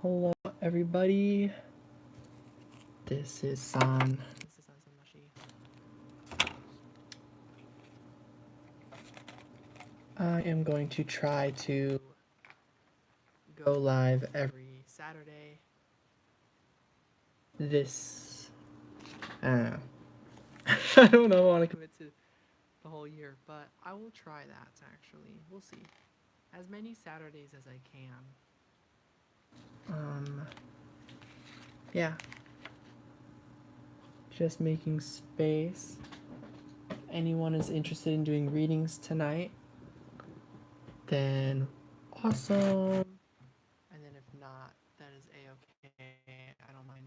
Hello, everybody. This is Son. I am going to try to go live every Saturday. I don't know. I don't know. I want to commit to the whole year, but I will try that actually. We'll see. As many Saturdays as I can. Yeah. Just making space. If anyone is interested in doing readings tonight, then awesome. And then if not, that is a-okay. I don't mind.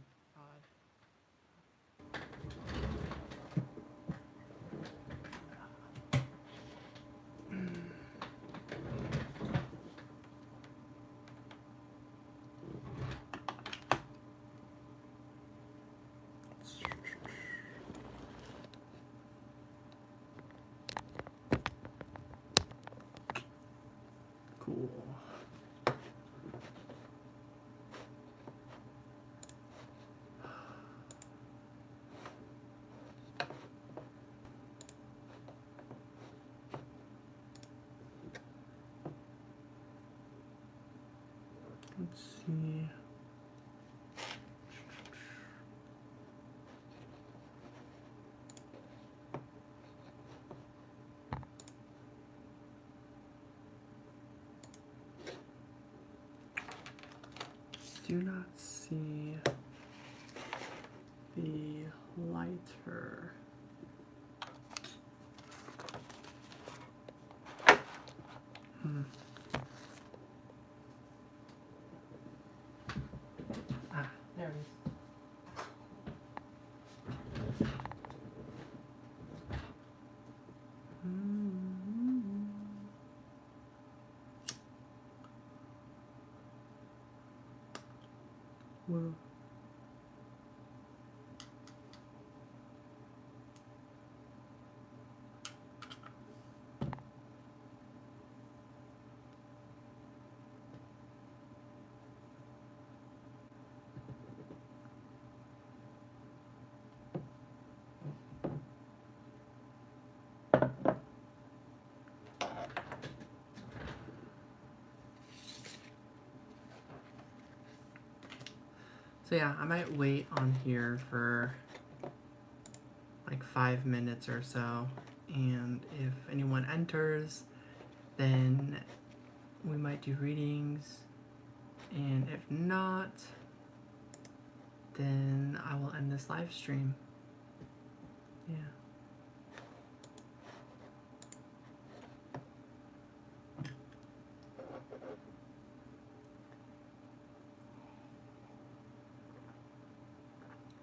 Cool. Let's see. Do not see the lighter. There it is. Whoa. So yeah, I might wait on here for like 5 minutes or so, and if anyone enters, then we might do readings, and if not, then I will end this live stream. Yeah.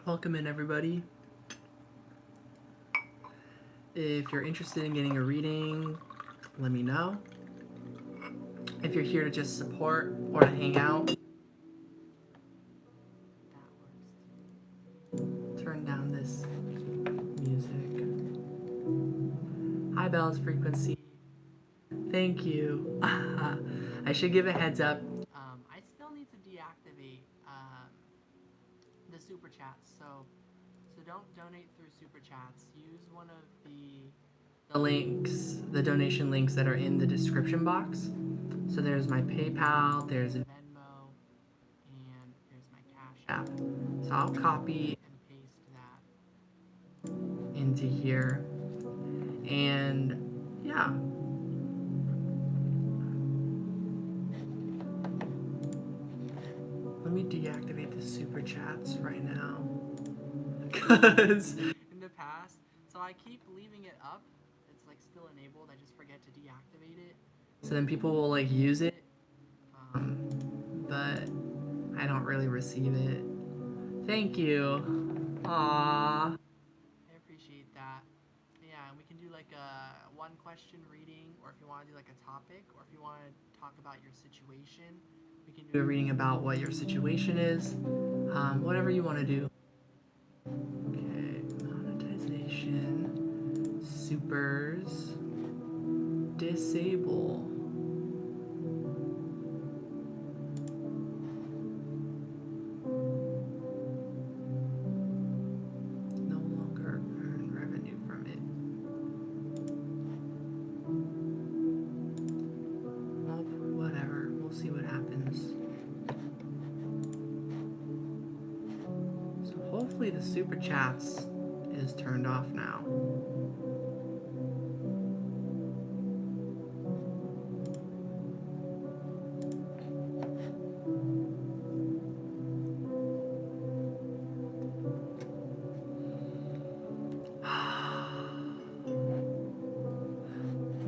Welcome in, everybody. If you're interested in getting a reading, let me know. If you're here to just support or to hang out, turn down this music. Hi, Bell's Frequency. Thank you. I should give a heads up. I still need to deactivate the super chats, so don't donate through super chats. Use one of the links, the donation links that are in the description box. So there's my PayPal, there's Venmo, and there's my Cashapp. So I'll copy and paste that into here. And yeah. Let me deactivate the super chats right now. Because in the past, so I keep leaving it up. It's like still enabled. I just forget to deactivate it. So then people will like use it. But I don't really receive it. Thank you. Aww. I appreciate that. Yeah, and we can do like a one question reading, or if you want to do like a topic, or if you want to talk about your situation, we can do a reading about what your situation is. Whatever you want to do. Okay, monetization, supers, disable. hopefully the super chats is turned off now.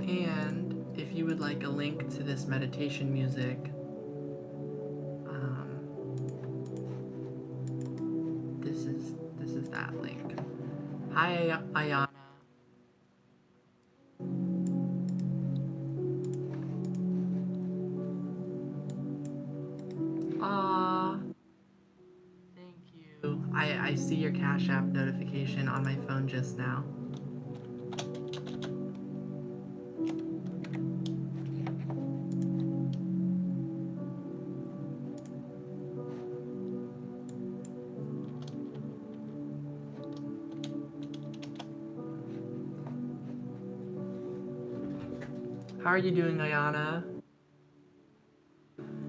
And if you would like a link to this meditation music, this is that link. Hi, Ayana. Aw, thank you. I see your Cash App notification on my phone just now. How are you doing, Ayana?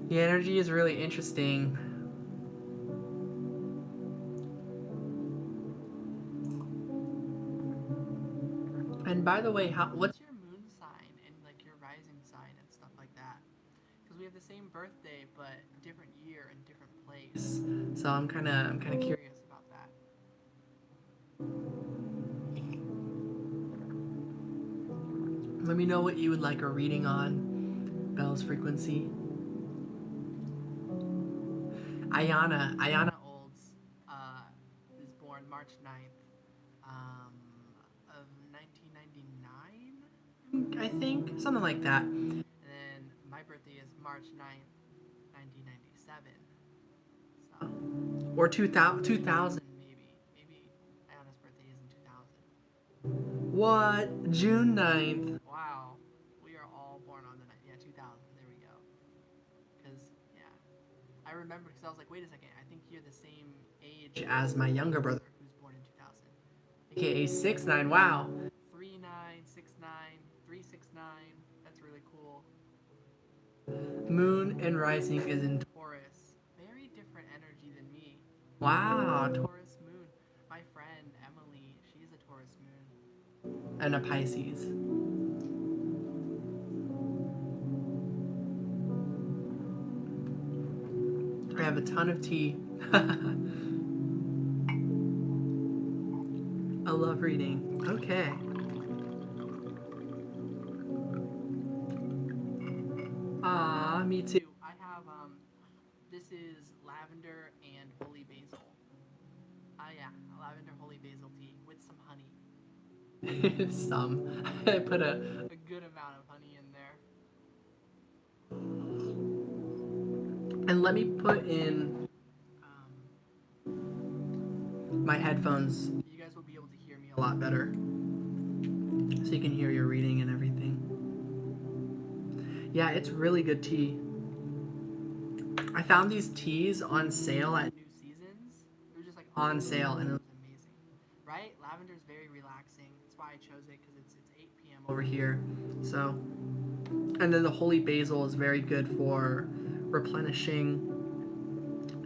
The energy is really interesting. And by the way, what's your moon sign and like your rising sign and stuff like that? Because we have the same birthday but different year and different place. So I'm kind of curious about that. Let me know what you would like a reading on. Bell's frequency. Ayana Olds is born March 9th of 1999, I think, something like that. And then my birthday is March 9th, 1997. So, or 2000 maybe. Maybe Ayana's birthday is in 2000. What? June 9th. Wow. We are all born on the 9th. Yeah, 2000. There we go. Because, yeah. I remember because I was like, wait a second, I think you're the same age as my younger brother who's born in 2000. AKA 6'9". Wow. 3'9", 6'9", 3'6'9". That's really cool. Moon and rising is in Taurus. Very different energy than me. Wow, Taurus moon. My friend Emily, she's a Taurus moon. And a Pisces. I have a ton of tea. I love reading. Okay. Me too. I have, this is lavender and holy basil. Yeah, lavender holy basil tea with some honey. Some. I put a good amount of honey in there. And let me put in my headphones. You guys will be able to hear me a lot better. So you can hear your reading and everything. Yeah, it's really good tea. I found these teas on sale at New Seasons. They were just like on sale and it was amazing. Right? Lavender is very relaxing. That's why I chose it because it's 8 p.m. over here. So, and then the holy basil is very good for replenishing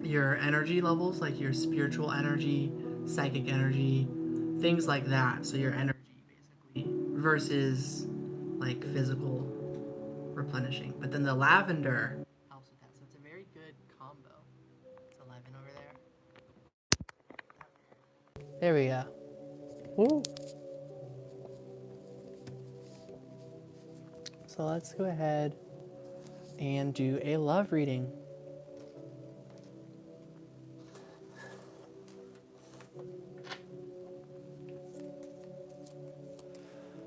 your energy levels, like your spiritual energy, psychic energy, things like that. So your energy basically versus like physical replenishing. But then the lavender helps with that. So it's a very good combo. It's 11 over there. There we go. Woo. So let's go ahead and do a love reading.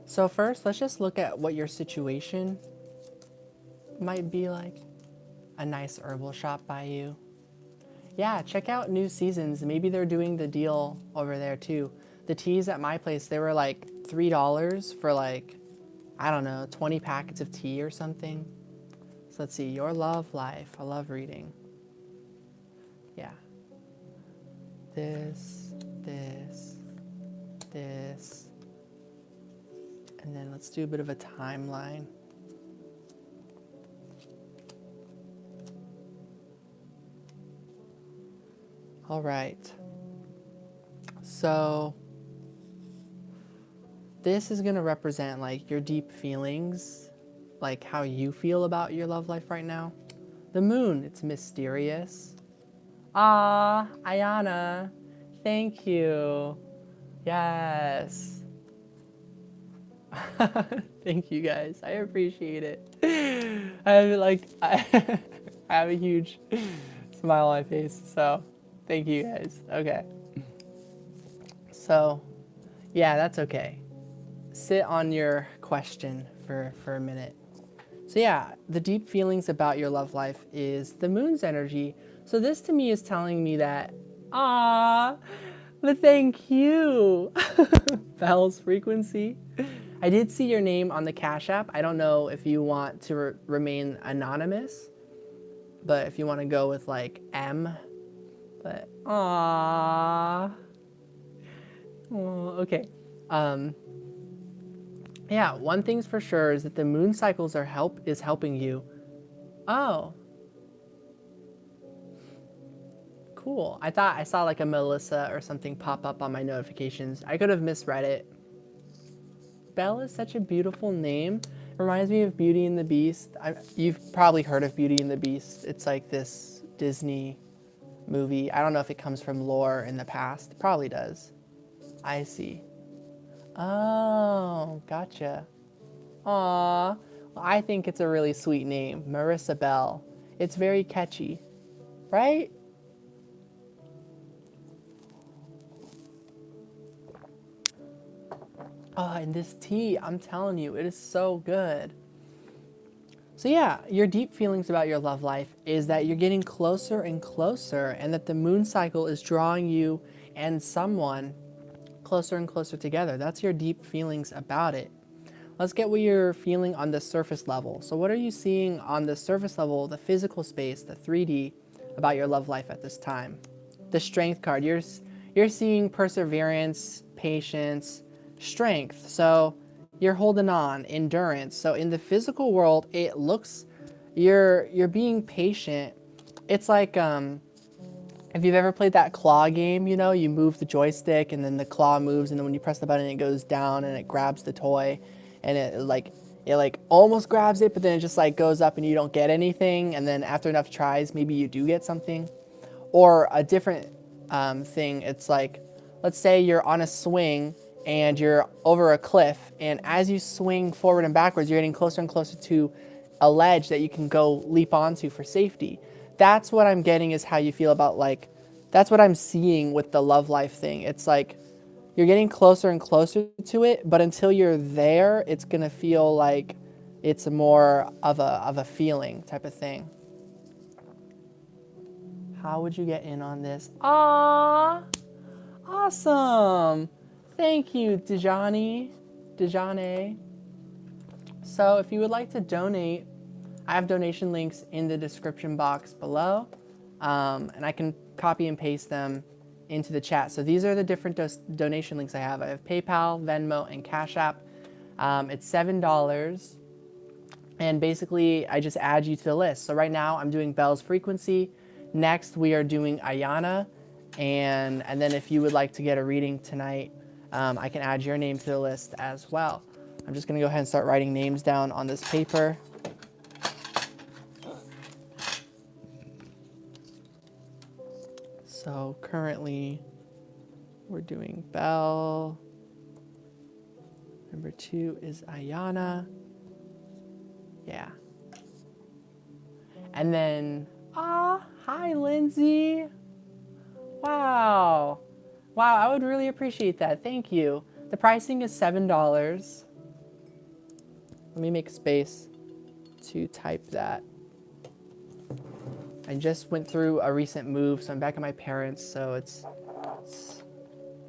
So first, let's just look at what your situation might be like. A nice herbal shop by you. Yeah, check out New Seasons. Maybe they're doing the deal over there too. The teas at my place, they were like $3 for like, I don't know, 20 packets of tea or something. So let's see, your love life, a love reading. Yeah. This, this. And then let's do a bit of a timeline. All right. So this is going to represent like your deep feelings, like how you feel about your love life right now. The moon, it's mysterious. Ah, Ayana, thank you. Yes. Thank you guys. I appreciate it. I have I have a huge smile on my face. So thank you guys. Okay. So yeah, that's okay. Sit on your question for a minute. So yeah, the deep feelings about your love life is the moon's energy. So this to me is telling me that, but thank you. Bell's frequency. I did see your name on the Cashapp. I don't know if you want to remain anonymous, but if you want to go with like M, but okay. Yeah, one thing's for sure is that the moon cycles is helping you. Oh, cool. I thought I saw like a Melissa or something pop up on my notifications. I could have misread it. Belle is such a beautiful name. Reminds me of Beauty and the Beast. You've probably heard of Beauty and the Beast. It's like this Disney movie. I don't know if it comes from lore in the past. It probably does. I see. Oh, gotcha. Aw, well, I think it's a really sweet name, Marissa Bell. It's very catchy, right? Oh, and this tea, I'm telling you, it is so good. So yeah, your deep feelings about your love life is that you're getting closer and closer, and that the moon cycle is drawing you and someone closer and closer together. That's your deep feelings about it. Let's get what you're feeling on the surface level. So what are you seeing on the surface level, the physical space, the 3D, about your love life at this time? The Strength card, you're seeing perseverance, patience, strength. So you're holding on, endurance. So in the physical world, it looks, you're being patient. It's like, if you've ever played that claw game, you know, you move the joystick and then the claw moves, and then when you press the button, it goes down and it grabs the toy, and it like almost grabs it, but then it just like goes up and you don't get anything, and then after enough tries, maybe you do get something. Or a different thing, it's like, let's say you're on a swing and you're over a cliff, and as you swing forward and backwards, you're getting closer and closer to a ledge that you can go leap onto for safety. That's what I'm getting, is how you feel about, like, that's what I'm seeing with the love life thing. It's like you're getting closer and closer to it, but until you're there, it's gonna feel like it's more of a feeling type of thing. How would you get in on this? Ah, awesome. Thank you, Dejani. So if you would like to donate, I have donation links in the description box below, and I can copy and paste them into the chat. So these are the different donation links I have. I have PayPal, Venmo, and Cashapp. It's $7, and basically I just add you to the list. So right now I'm doing Belle's frequency. Next we are doing Ayana, and then if you would like to get a reading tonight, I can add your name to the list as well. I'm just gonna go ahead and start writing names down on this paper. So currently we're doing Belle. Number 2 is Ayana. Yeah. And then, hi Lindsay. Wow. Wow, I would really appreciate that. Thank you. The pricing is $7. Let me make space to type that. I just went through a recent move, so I'm back at my parents', so it's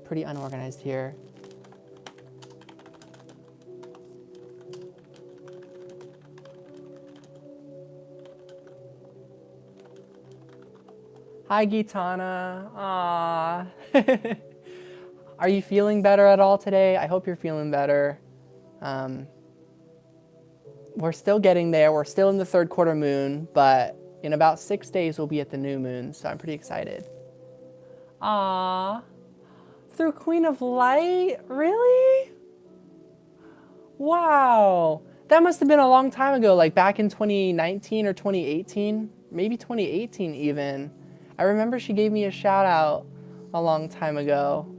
pretty unorganized here. Hi, Gitana. Aww. Are you feeling better at all today? I hope you're feeling better. We're still getting there. We're still in the third quarter moon, but in about 6 days, we'll be at the new moon, so I'm pretty excited. Aww. through Queen of Light? Really? Wow. That must have been a long time ago, like back in 2019 or 2018, maybe 2018 even. I remember she gave me a shout out a long time ago.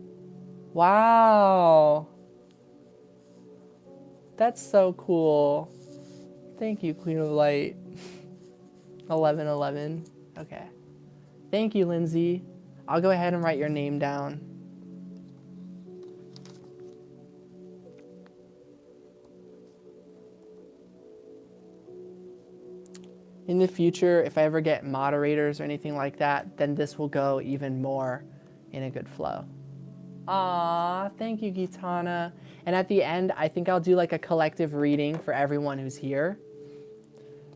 Wow. That's so cool. Thank you, Queen of Light. 1111. Okay. Thank you, Lindsay. I'll go ahead and write your name down. In the future, if I ever get moderators or anything like that, then this will go even more in a good flow. Aw, thank you, Gitana. And at the end, I think I'll do like a collective reading for everyone who's here.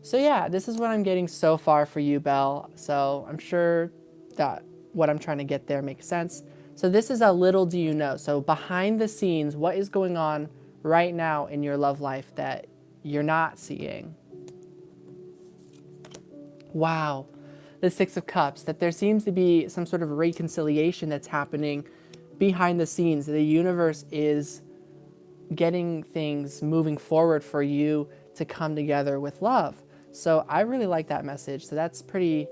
So yeah, this is what I'm getting so far for you, Belle. So I'm sure that what I'm trying to get there makes sense. So this is a little do you know. So behind the scenes, what is going on right now in your love life that you're not seeing? Wow, the Six of Cups, that there seems to be some sort of reconciliation that's happening behind the scenes. The universe is getting things moving forward for you to come together with love. So I really like that message. So that's pretty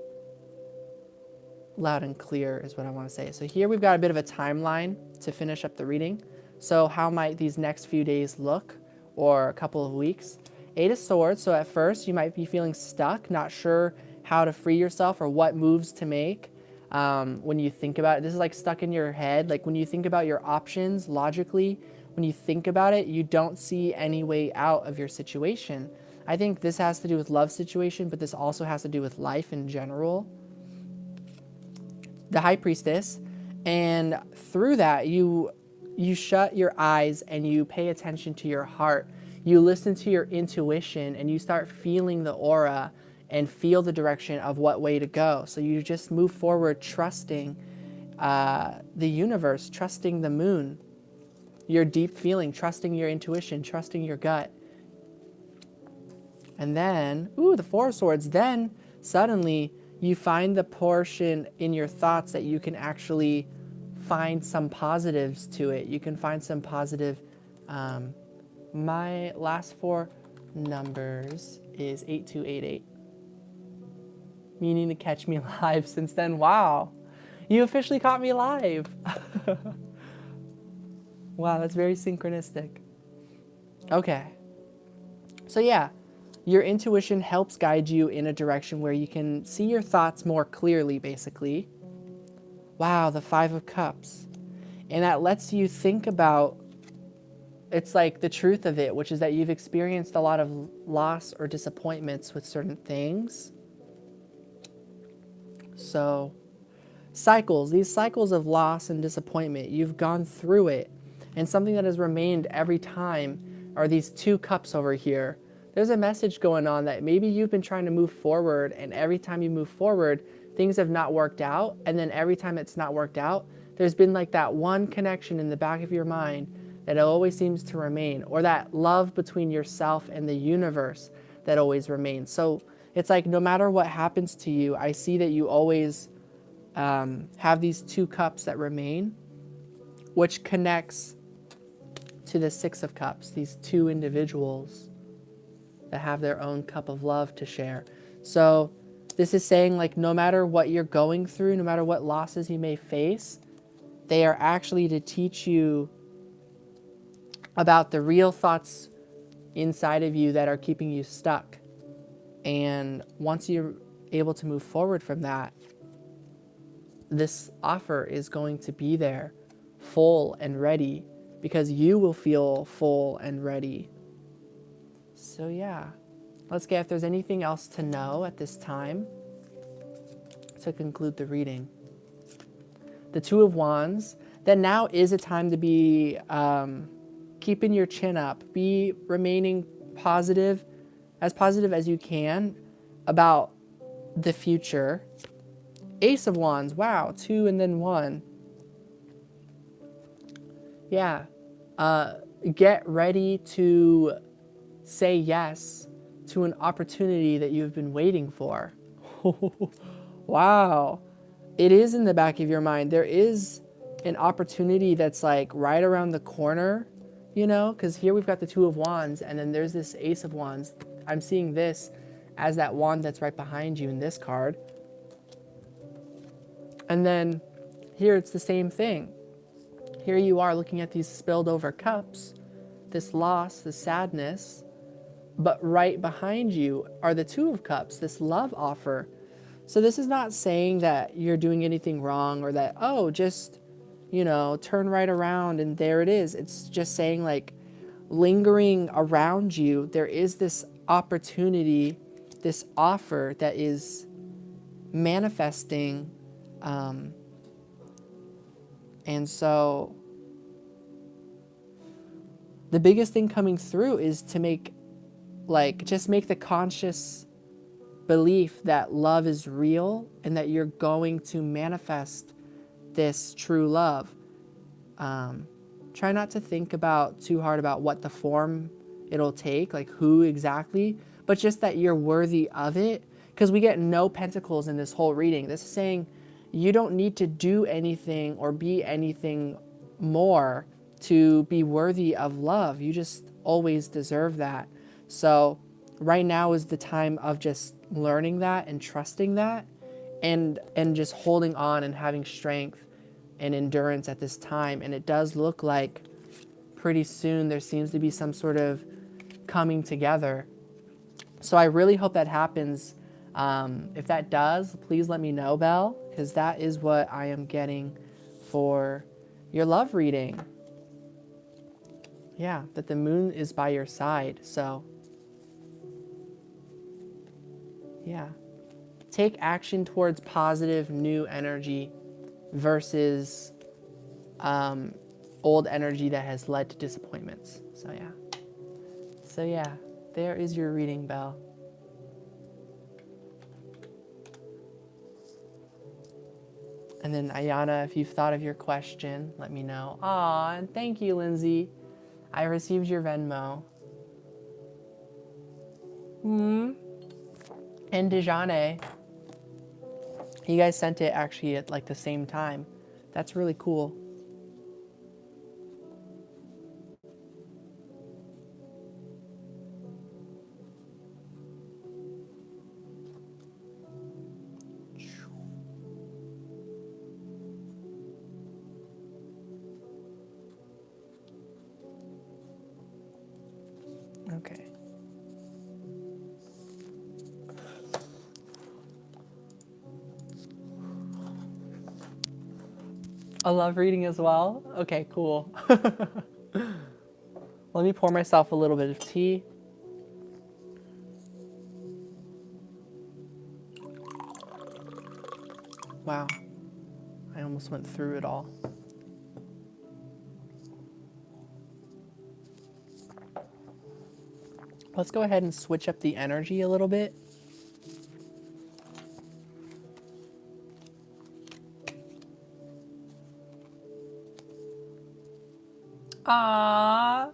loud and clear is what I want to say. So here we've got a bit of a timeline to finish up the reading. So how might these next few days look, or a couple of weeks? Eight of Swords. So at first you might be feeling stuck, not sure how to free yourself or what moves to make. When you think about it, this is like stuck in your head. Like when you think about your options logically, when you think about it, you don't see any way out of your situation. I think this has to do with love situation, but this also has to do with life in general. The High Priestess, and through that you shut your eyes and you pay attention to your heart. You listen to your intuition and you start feeling the aura and feel the direction of what way to go. So you just move forward trusting the universe, trusting the moon, your deep feeling, trusting your intuition, trusting your gut. And then, the Four of Swords, then suddenly you find the portion in your thoughts that you can actually find some positives to it. You can find some positive, my last four numbers is 8288. Meaning to catch me live since then. Wow, you officially caught me live. Wow, that's very synchronistic. Okay, so yeah, your intuition helps guide you in a direction where you can see your thoughts more clearly, basically. Wow, the Five of Cups. And that lets you think about, it's like the truth of it, which is that you've experienced a lot of loss or disappointments with certain things. So cycles, these cycles of loss and disappointment, you've gone through it. And something that has remained every time are these two cups over here. There's a message going on that maybe you've been trying to move forward, and every time you move forward, things have not worked out. And then every time it's not worked out, there's been like that one connection in the back of your mind that always seems to remain, or that love between yourself and the universe that always remains. So it's like no matter what happens to you, I see that you always have these two cups that remain, which connects to the Six of Cups, these two individuals that have their own cup of love to share. So this is saying, like, no matter what you're going through, no matter what losses you may face, they are actually to teach you about the real thoughts inside of you that are keeping you stuck. And once you're able to move forward from that, this offer is going to be there, full and ready, because you will feel full and ready. So yeah, let's get if there's anything else to know at this time to conclude the reading. The Two of Wands, that now is a time to be keeping your chin up, be remaining positive as you can about the future. Ace of Wands, wow, 2 and then 1. Yeah, get ready to say yes to an opportunity that you've been waiting for. Wow, it is in the back of your mind. There is an opportunity that's like right around the corner, you know, because here we've got the Two of Wands and then there's this Ace of Wands. I'm seeing this as that wand that's right behind you in this card. And then here it's the same thing. Here you are looking at these spilled over cups, this loss, this sadness, but right behind you are the Two of Cups, this love offer. So this is not saying that you're doing anything wrong or that, oh, just, you know, turn right around and there it is. It's just saying like lingering around you, there is this opportunity, this offer that is manifesting. And so the biggest thing coming through is to make, like, just make the conscious belief that love is real and that you're going to manifest this true love. Try not to think about too hard about what the form it'll take, like who exactly, but just that you're worthy of it. Because we get no pentacles in this whole reading. This is saying you don't need to do anything or be anything more to be worthy of love. You just always deserve that. So right now is the time of just learning that and trusting that and just holding on and having strength and endurance at this time. And it does look like pretty soon there seems to be some sort of coming together. So I really hope that happens. If that does, please let me know, Belle, because that is what I am getting for your love reading. Yeah, that the moon is by your side. So yeah, take action towards positive new energy versus old energy that has led to disappointments. So yeah, there is your reading, Belle. And then Ayana, if you've thought of your question, let me know. Aw, and thank you, Lindsay. I received your Venmo. And Dejane. You guys sent it actually at like the same time. That's really cool. Okay. A love reading as well? Okay, cool. Let me pour myself a little bit of tea. Wow. I almost went through it all. Let's go ahead and switch up the energy a little bit. Aww.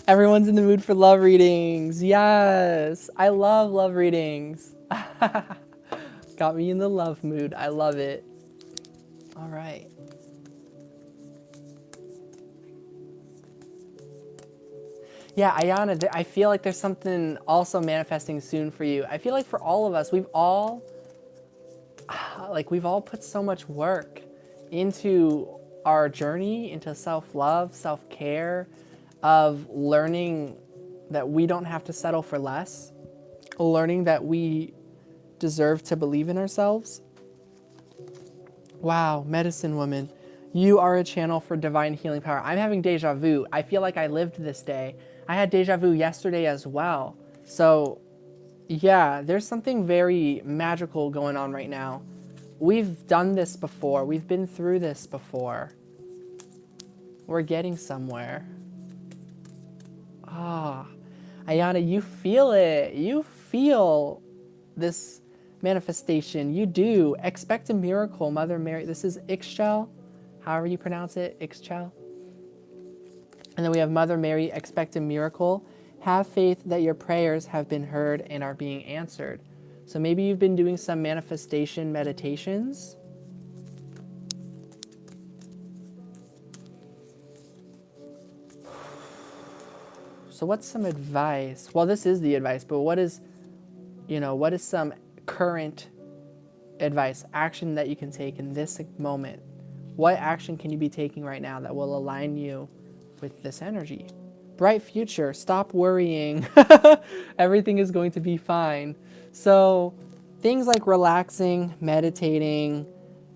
Everyone's in the mood for love readings. Yes. I love love readings. Got me in the love mood. I love it. All right. Yeah, Ayana, I feel like there's something also manifesting soon for you. I feel like for all of us, we've all put so much work into our journey, into self-love, self-care, of learning that we don't have to settle for less, learning that we deserve to believe in ourselves. Wow, medicine woman, you are a channel for divine healing power. I'm having deja vu. I feel like I lived this day. I had deja vu yesterday as well. So yeah, there's something very magical going on right now. We've done this before. We've been through this before. We're getting somewhere. Ah, Ayana, you feel it. You feel this manifestation. You do. Expect a miracle, Mother Mary. This is Ixchel, however you pronounce it, Ixchel. And then we have Mother Mary, expect a miracle. Have faith that your prayers have been heard and are being answered. So maybe you've been doing some manifestation meditations. So what's some advice? Well, this is the advice, but what is some current advice, action that you can take in this moment? What action can you be taking right now that will align you with this energy? Bright future, stop worrying. Everything is going to be fine. So things like relaxing, meditating,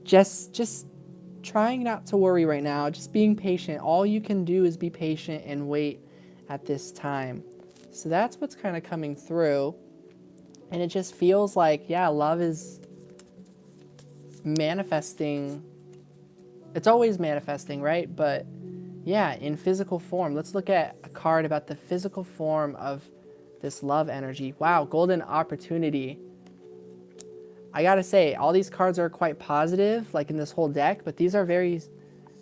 just trying not to worry right now, just being patient. All you can do is be patient and wait at this time. So that's what's kind of coming through. And it just feels like, yeah, love is manifesting. It's always manifesting, right? But yeah, in physical form. Let's look at a card about the physical form of this love energy. Wow, golden opportunity. I gotta say, all these cards are quite positive, like in this whole deck, but these are very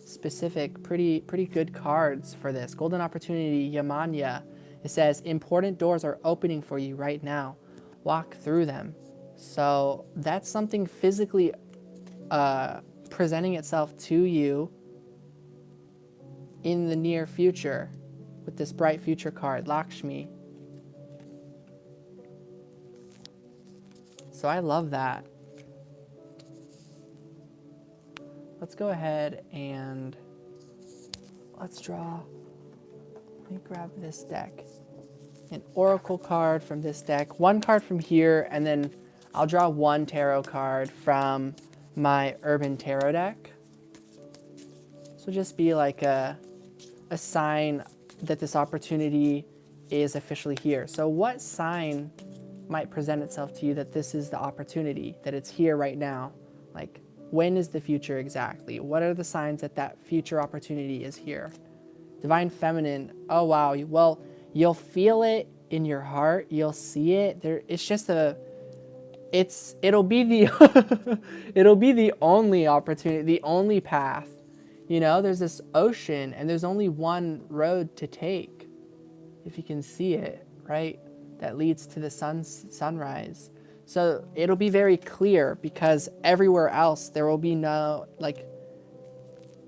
specific, pretty good cards for this. Golden opportunity, Yamanya. It says, important doors are opening for you right now. Walk through them. So that's something physically presenting itself to you in the near future with this bright future card, Lakshmi. So I love that. Let's go ahead and let's draw. Let me grab this deck. An oracle card from this deck, one card from here, and then I'll draw one tarot card from my urban tarot deck. This will just be like a sign that this opportunity is officially here. So what sign might present itself to you that this is the opportunity, that it's here right now? Like, when is the future exactly? What are the signs that that future opportunity is here? Divine Feminine, oh wow, well, you'll feel it in your heart, you'll see it. It's just it'll be the it'll be the only opportunity, the only path. You know, there's this ocean and there's only one road to take, if you can see it, right? That leads to the sunrise. So it'll be very clear, because everywhere else there will be no, like,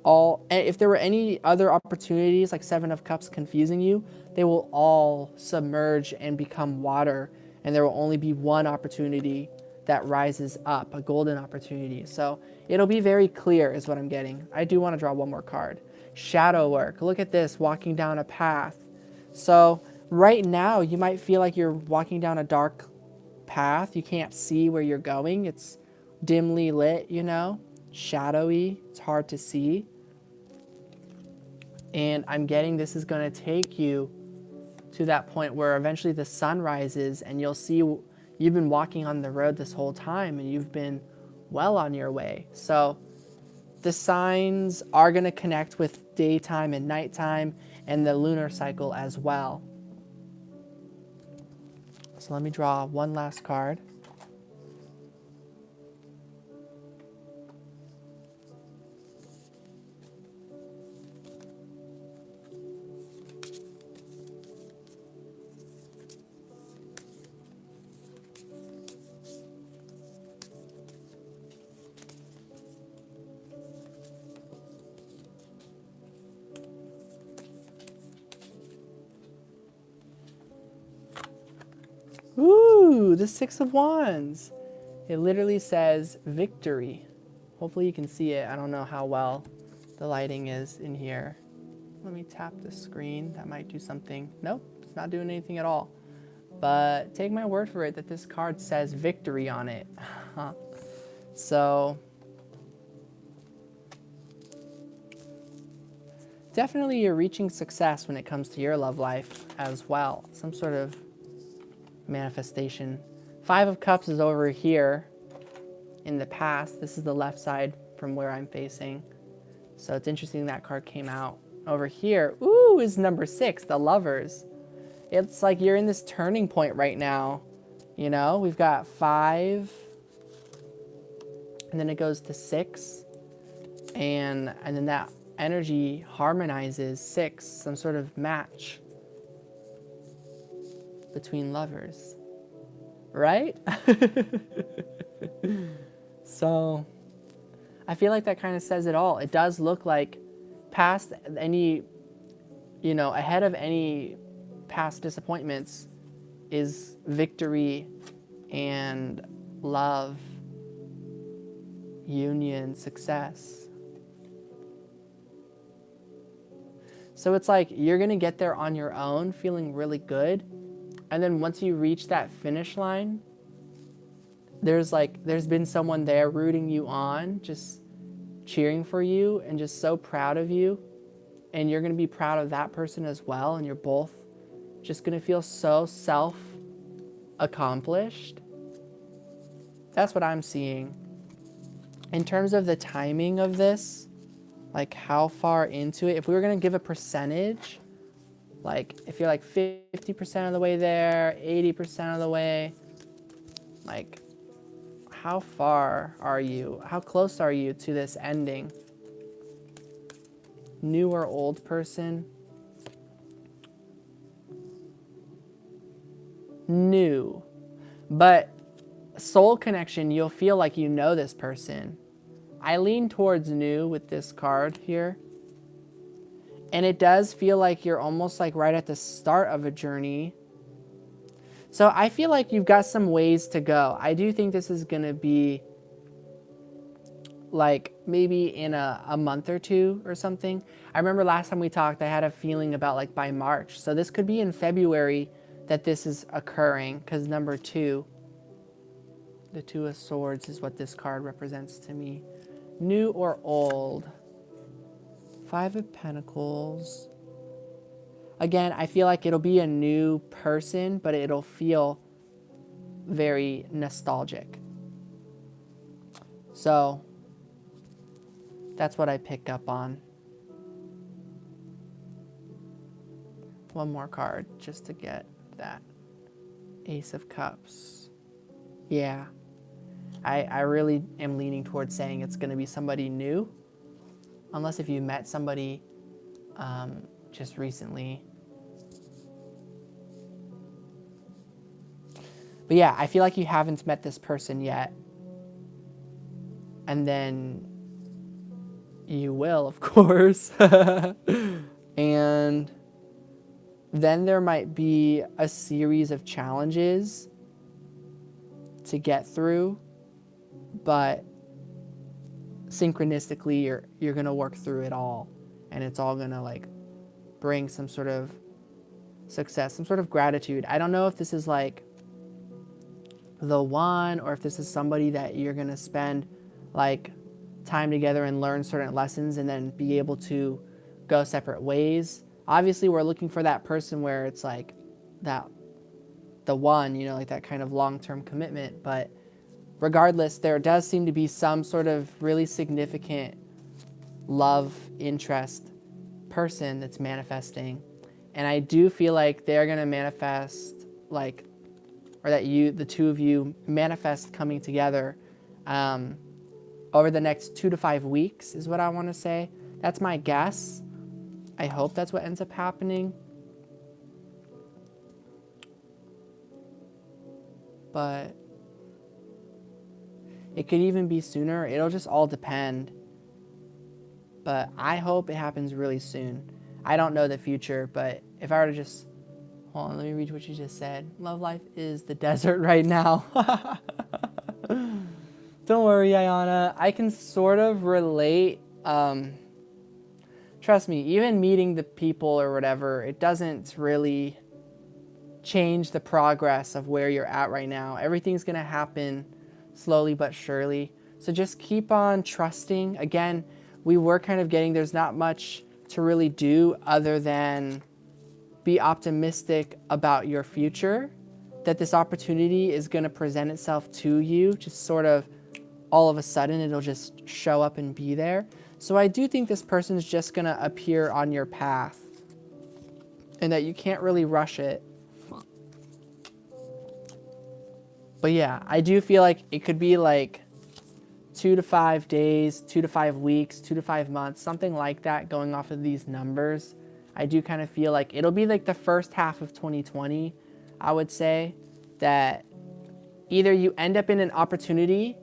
if there were any other opportunities, like Seven of Cups confusing you, they will all submerge and become water, and there will only be one opportunity that rises up, a golden opportunity. So it'll be very clear is what I'm getting. I do want to draw one more card. Shadow work. Look at this, walking down a path. So right now you might feel like you're walking down a dark path. You can't see where you're going. It's dimly lit, you know, shadowy. It's hard to see. And I'm getting this is going to take you to that point where eventually the sun rises and you'll see you've been walking on the road this whole time and you've been well on your way. So the signs are going to connect with daytime and nighttime and the lunar cycle as well. So let me draw one last card. Ooh, the Six of Wands. It literally says victory. Hopefully you can see it. I don't know how well the lighting is in here. Let me tap the screen. That might do something. Nope, it's not doing anything at all. But take my word for it that this card says victory on it. So definitely you're reaching success when it comes to your love life as well. Some sort of manifestation. Five of Cups is over here in the past. This is the left side from where I'm facing. So it's interesting that card came out. Over here, ooh, is number 6, the Lovers. It's like you're in this turning point right now. You know, we've got 5, and then it goes to 6, and then that energy harmonizes 6, some sort of match between lovers, right? So I feel like that kind of says it all. It does look like past any, you know, ahead of any past disappointments is victory and love, union, success. So it's like you're going to get there on your own feeling really good. And then once you reach that finish line, there's been someone there rooting you on, just cheering for you and just so proud of you. And you're going to be proud of that person as well. And you're both just going to feel so self-accomplished. That's what I'm seeing. In terms of the timing of this, like how far into it, if we were going to give a percentage, like if you're like 50% of the way there, 80% of the way, like how far are you? How close are you to this ending? New or old person? New. But soul connection, you'll feel like you know this person. I lean towards new with this card here. And it does feel like you're almost like right at the start of a journey. So I feel like you've got some ways to go. I do think this is going to be like maybe in a month or two or something. I remember last time we talked, I had a feeling about like by March. So this could be in February that this is occurring, because number 2, the 2 of Swords is what this card represents to me. New or old? 5 of Pentacles. Again, I feel like it'll be a new person, but it'll feel very nostalgic. So that's what I pick up on. One more card just to get that. Ace of Cups. Yeah. I really am leaning towards saying it's going to be somebody new. Unless if you met somebody just recently. But yeah, I feel like you haven't met this person yet. And then you will, of course. And then there might be a series of challenges to get through. But synchronistically, you're going to work through it all. And it's all going to like bring some sort of success, some sort of gratitude. I don't know if this is like the one, or if this is somebody that you're going to spend like time together and learn certain lessons and then be able to go separate ways. Obviously, we're looking for that person where it's like that, the one, you know, like that kind of long-term commitment. But regardless, there does seem to be some sort of really significant love interest person that's manifesting. And I do feel like they're going to manifest like, or that the 2 of you manifest coming together over the next 2 to 5 weeks is what I want to say. That's my guess. I hope that's what ends up happening. But it could even be sooner. It'll just all depend. But I hope it happens really soon. I don't know the future, but if I were to just... Hold on, let me read what you just said. Love life is the desert right now. Don't worry, Ayana. I can sort of relate. Trust me, even meeting the people or whatever, it doesn't really change the progress of where you're at right now. Everything's going to happen slowly but surely. So just keep on trusting. Again, we were kind of getting, there's not much to really do other than be optimistic about your future, that this opportunity is going to present itself to you, just sort of all of a sudden it'll just show up and be there. So I do think this person is just going to appear on your path and that you can't really rush it. But yeah, I do feel like it could be like 2 to 5 days, 2 to 5 weeks, 2 to 5 months, something like that going off of these numbers. I do kind of feel like it'll be like the first half of 2020, I would say, that either you end up in an opportunity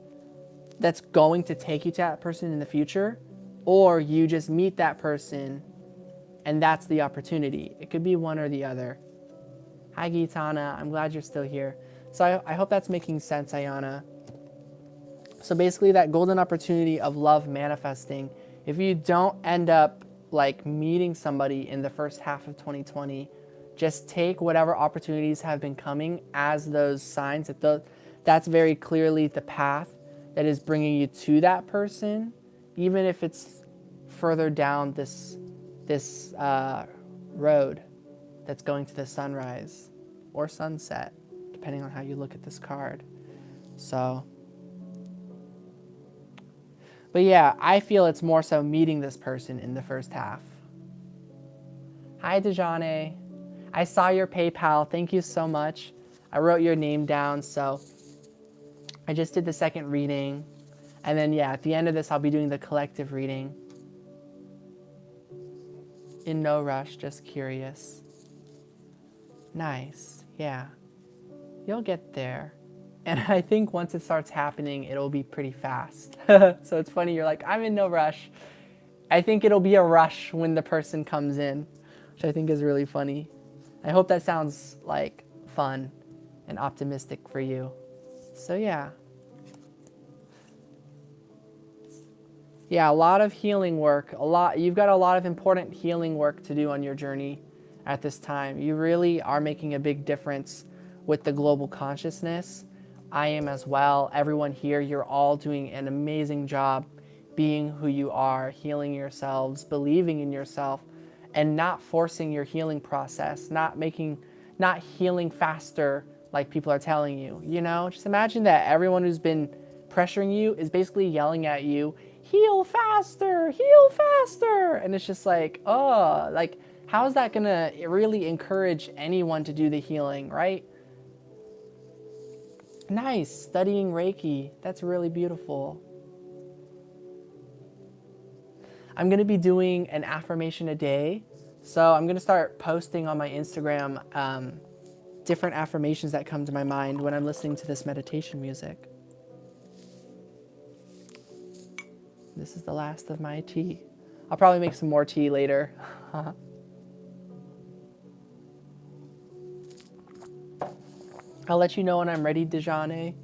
that's going to take you to that person in the future, or you just meet that person and that's the opportunity. It could be one or the other. Hi, Gitana. I'm glad you're still here. So I hope that's making sense, Ayana. So basically that golden opportunity of love manifesting, if you don't end up like meeting somebody in the first half of 2020, just take whatever opportunities have been coming as those signs that's very clearly the path that is bringing you to that person, even if it's further down this road that's going to the sunrise or sunset, depending on how you look at this card. So, but yeah, I feel it's more so meeting this person in the first half. Hi, Dejane. I saw your PayPal. Thank you so much. I wrote your name down, so I just did the second reading. And then, yeah, at the end of this, I'll be doing the collective reading. In no rush, just curious. Nice, yeah. You'll get there. And I think once it starts happening, it'll be pretty fast. So it's funny, you're like, I'm in no rush. I think it'll be a rush when the person comes in, which I think is really funny. I hope that sounds like fun and optimistic for you. So yeah. Yeah, a lot of healing work. You've got a lot of important healing work to do on your journey at this time. You really are making a big difference with the global consciousness. I am as well. Everyone here, you're all doing an amazing job being who you are, healing yourselves, believing in yourself, and not forcing your healing process, not healing faster like people are telling you. You know, just imagine that everyone who's been pressuring you is basically yelling at you, heal faster, heal faster. And it's just like, oh, like, how is that gonna really encourage anyone to do the healing, right? Nice, studying Reiki. That's really beautiful. I'm gonna be doing an affirmation a day. So I'm gonna start posting on my Instagram different affirmations that come to my mind when I'm listening to this meditation music. This is the last of my tea. I'll probably make some more tea later. I'll let you know when I'm ready, Dejane.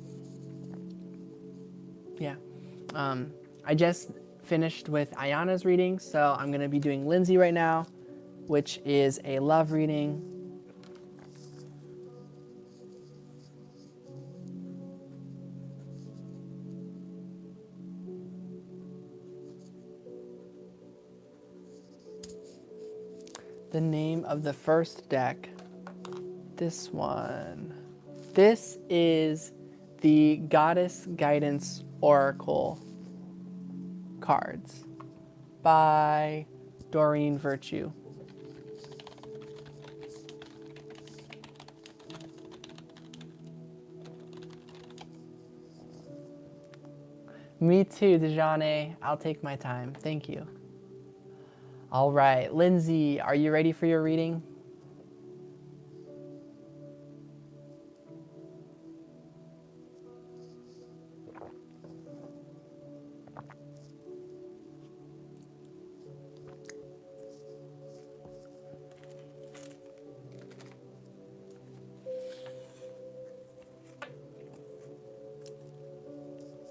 Yeah. I just finished with Ayana's reading, so I'm going to be doing Lindsay right now, which is a love reading. The name of the first deck, this one. This is the Goddess Guidance Oracle cards by Doreen Virtue. Me too, Dejane. I'll take my time. Thank you. All right, Lindsay, are you ready for your reading?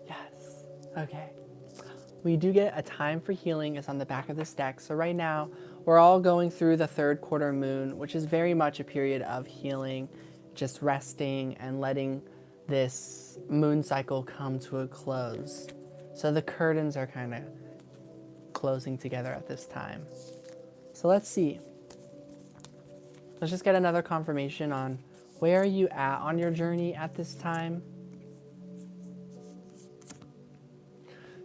Yes. Okay. We do get a time for healing is on the back of this deck. So right now, we're all going through the third quarter moon, which is very much a period of healing, just resting and letting this moon cycle come to a close. So the curtains are kind of closing together at this time. So let's see. Let's just get another confirmation on where are you at on your journey at this time.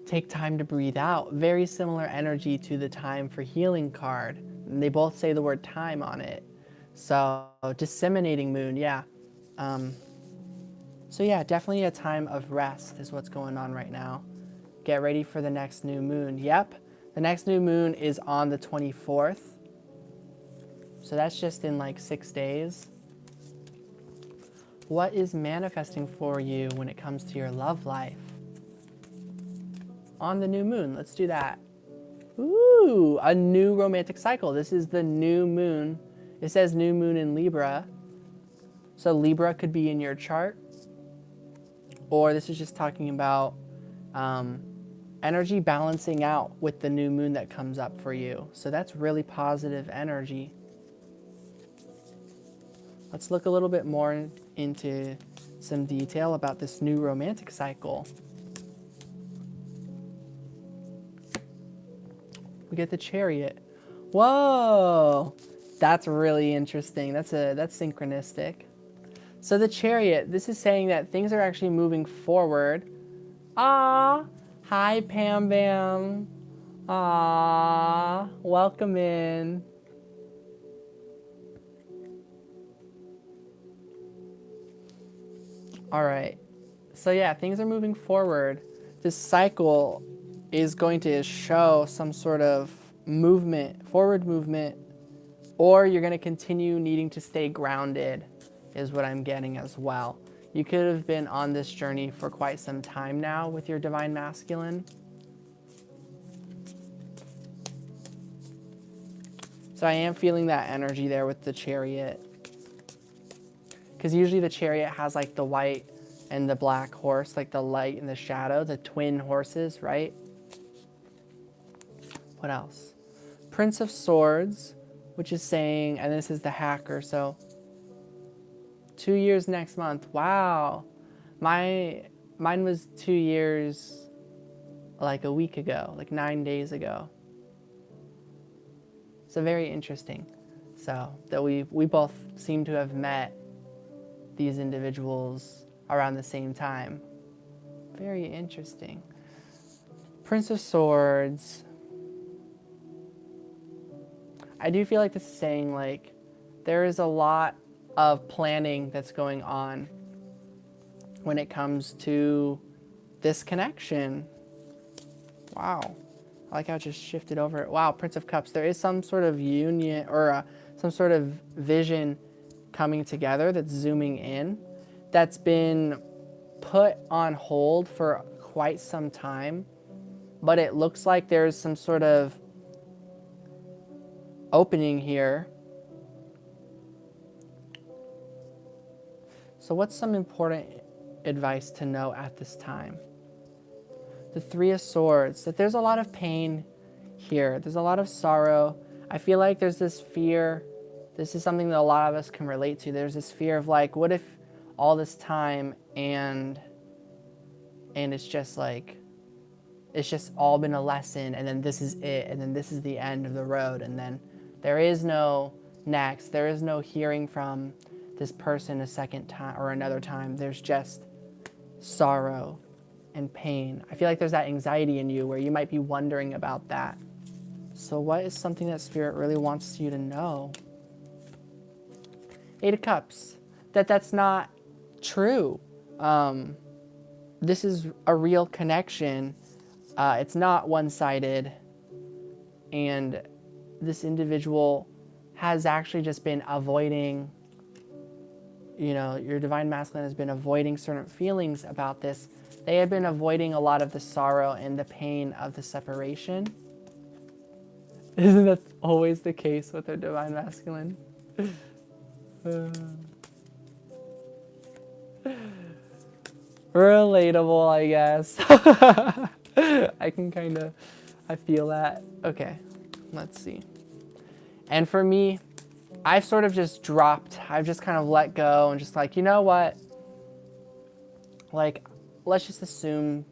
Take time to breathe out. Very similar energy to the time for healing card. And they both say the word time on it. So disseminating moon, yeah. So yeah, definitely a time of rest is what's going on right now. Get ready for the next new moon. Yep, the next new moon is on the 24th. So that's just in like 6 days. What is manifesting for you when it comes to your love life? On the new moon, let's do that. Ooh, a new romantic cycle. This is the new moon. It says new moon in Libra. So Libra could be in your chart, or this is just talking about energy balancing out with the new moon that comes up for you. So that's really positive energy. Let's look a little bit more into some detail about this new romantic cycle. We get the Chariot. Whoa, that's really interesting. That's synchronistic. So the Chariot, this is saying that things are actually moving forward. Ah, hi Pam Bam. Ah, welcome in. All right. So yeah, things are moving forward. This cycle is going to show some sort of movement, forward movement, or you're going to continue needing to stay grounded, is what I'm getting as well. You could have been on this journey for quite some time now with your divine masculine. So I am feeling that energy there with the Chariot. Because usually the Chariot has like the white and the black horse, like the light and the shadow, the twin horses, right? What else? Prince of Swords, which is saying, and this is the hacker, so 2 years next month. Wow. Mine was 2 years like a week ago, like 9 days ago. So very interesting. So that we both seem to have met these individuals around the same time. Very interesting. Prince of Swords. I do feel like this is saying like there is a lot of planning that's going on when it comes to this connection. Wow. I like how it just shifted over. Wow, Prince of Cups. There is some sort of union or some sort of vision coming together that's zooming in, that's been put on hold for quite some time, but it looks like there's some sort of opening here. So what's some important advice to know at this time? The Three of Swords, that there's a lot of pain here. There's a lot of sorrow. I feel like there's this fear. This is something that a lot of us can relate to. There's this fear of like, what if all this time and it's just like, it's just all been a lesson, and then this is it, and then this is the end of the road, and then there is no next. There is no hearing from this person a second time or another time. There's just sorrow and pain. I feel like there's that anxiety in you where you might be wondering about that. So what is something that Spirit really wants you to know? Eight of Cups. That's not true. This is a real connection. It's not one-sided. And this individual has actually just been avoiding, you know, your divine masculine has been avoiding certain feelings about this. They have been avoiding a lot of the sorrow and the pain of the separation. Isn't that always the case with their divine masculine? Relatable, I guess. I feel that. Okay, let's see. And for me, I've sort of just dropped. I've just kind of let go and just like, you know what? Like, let's just assume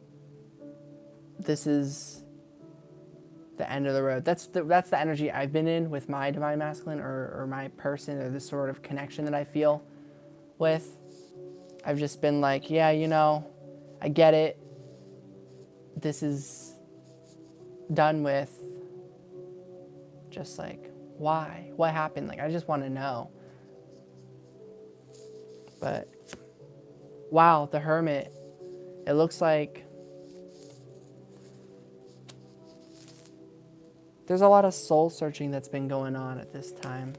this is the end of the road. That's the energy I've been in with my divine masculine or my person, or this sort of connection that I feel with. I've just been like, yeah, you know, I get it. This is done with. Just like, why? What happened? Like, I just want to know. But, wow, the Hermit. It looks like there's a lot of soul searching that's been going on at this time.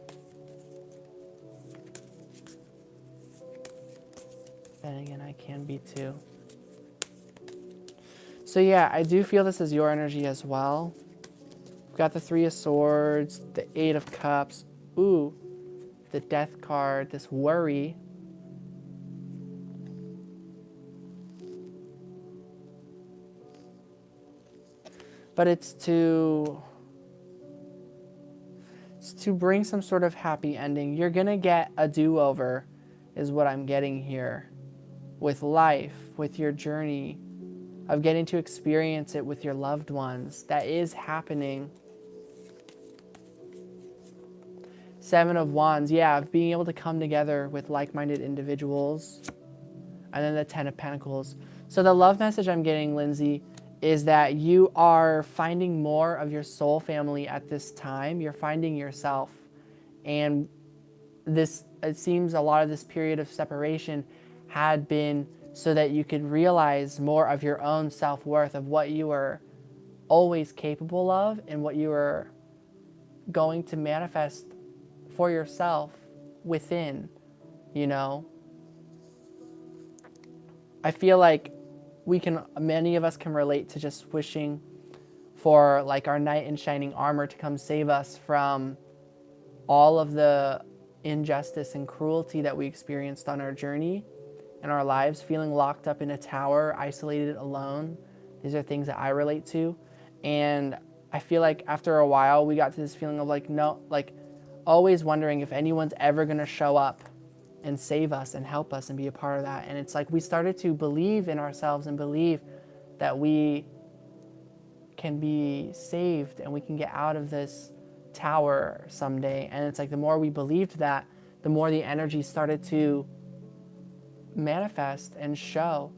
And again, I can be too. So yeah, I do feel this is your energy as well. We've got the Three of Swords, the Eight of Cups. Ooh, the Death card, this worry. but it's to bring some sort of happy ending. You're going to get a do-over is what I'm getting here with life, with your journey of getting to experience it with your loved ones. That is happening. Seven of Wands, yeah, of being able to come together with like-minded individuals. And then the Ten of Pentacles. So the love message I'm getting, Lindsay, is that you are finding more of your soul family at this time. You're finding yourself. And this, it seems a lot of this period of separation had been so that you could realize more of your own self-worth, of what you were always capable of and what you were going to manifest for yourself within, you know. I feel like many of us can relate to just wishing for like our knight in shining armor to come save us from all of the injustice and cruelty that we experienced on our journey in our lives, feeling locked up in a tower, isolated, alone. These are things that I relate to. And I feel like after a while, we got to this feeling of like, no, like always wondering if anyone's ever going to show up and save us and help us and be a part of that. And it's like we started to believe in ourselves and believe that we can be saved and we can get out of this tower someday. And it's like the more we believed that, the more the energy started to manifest and show,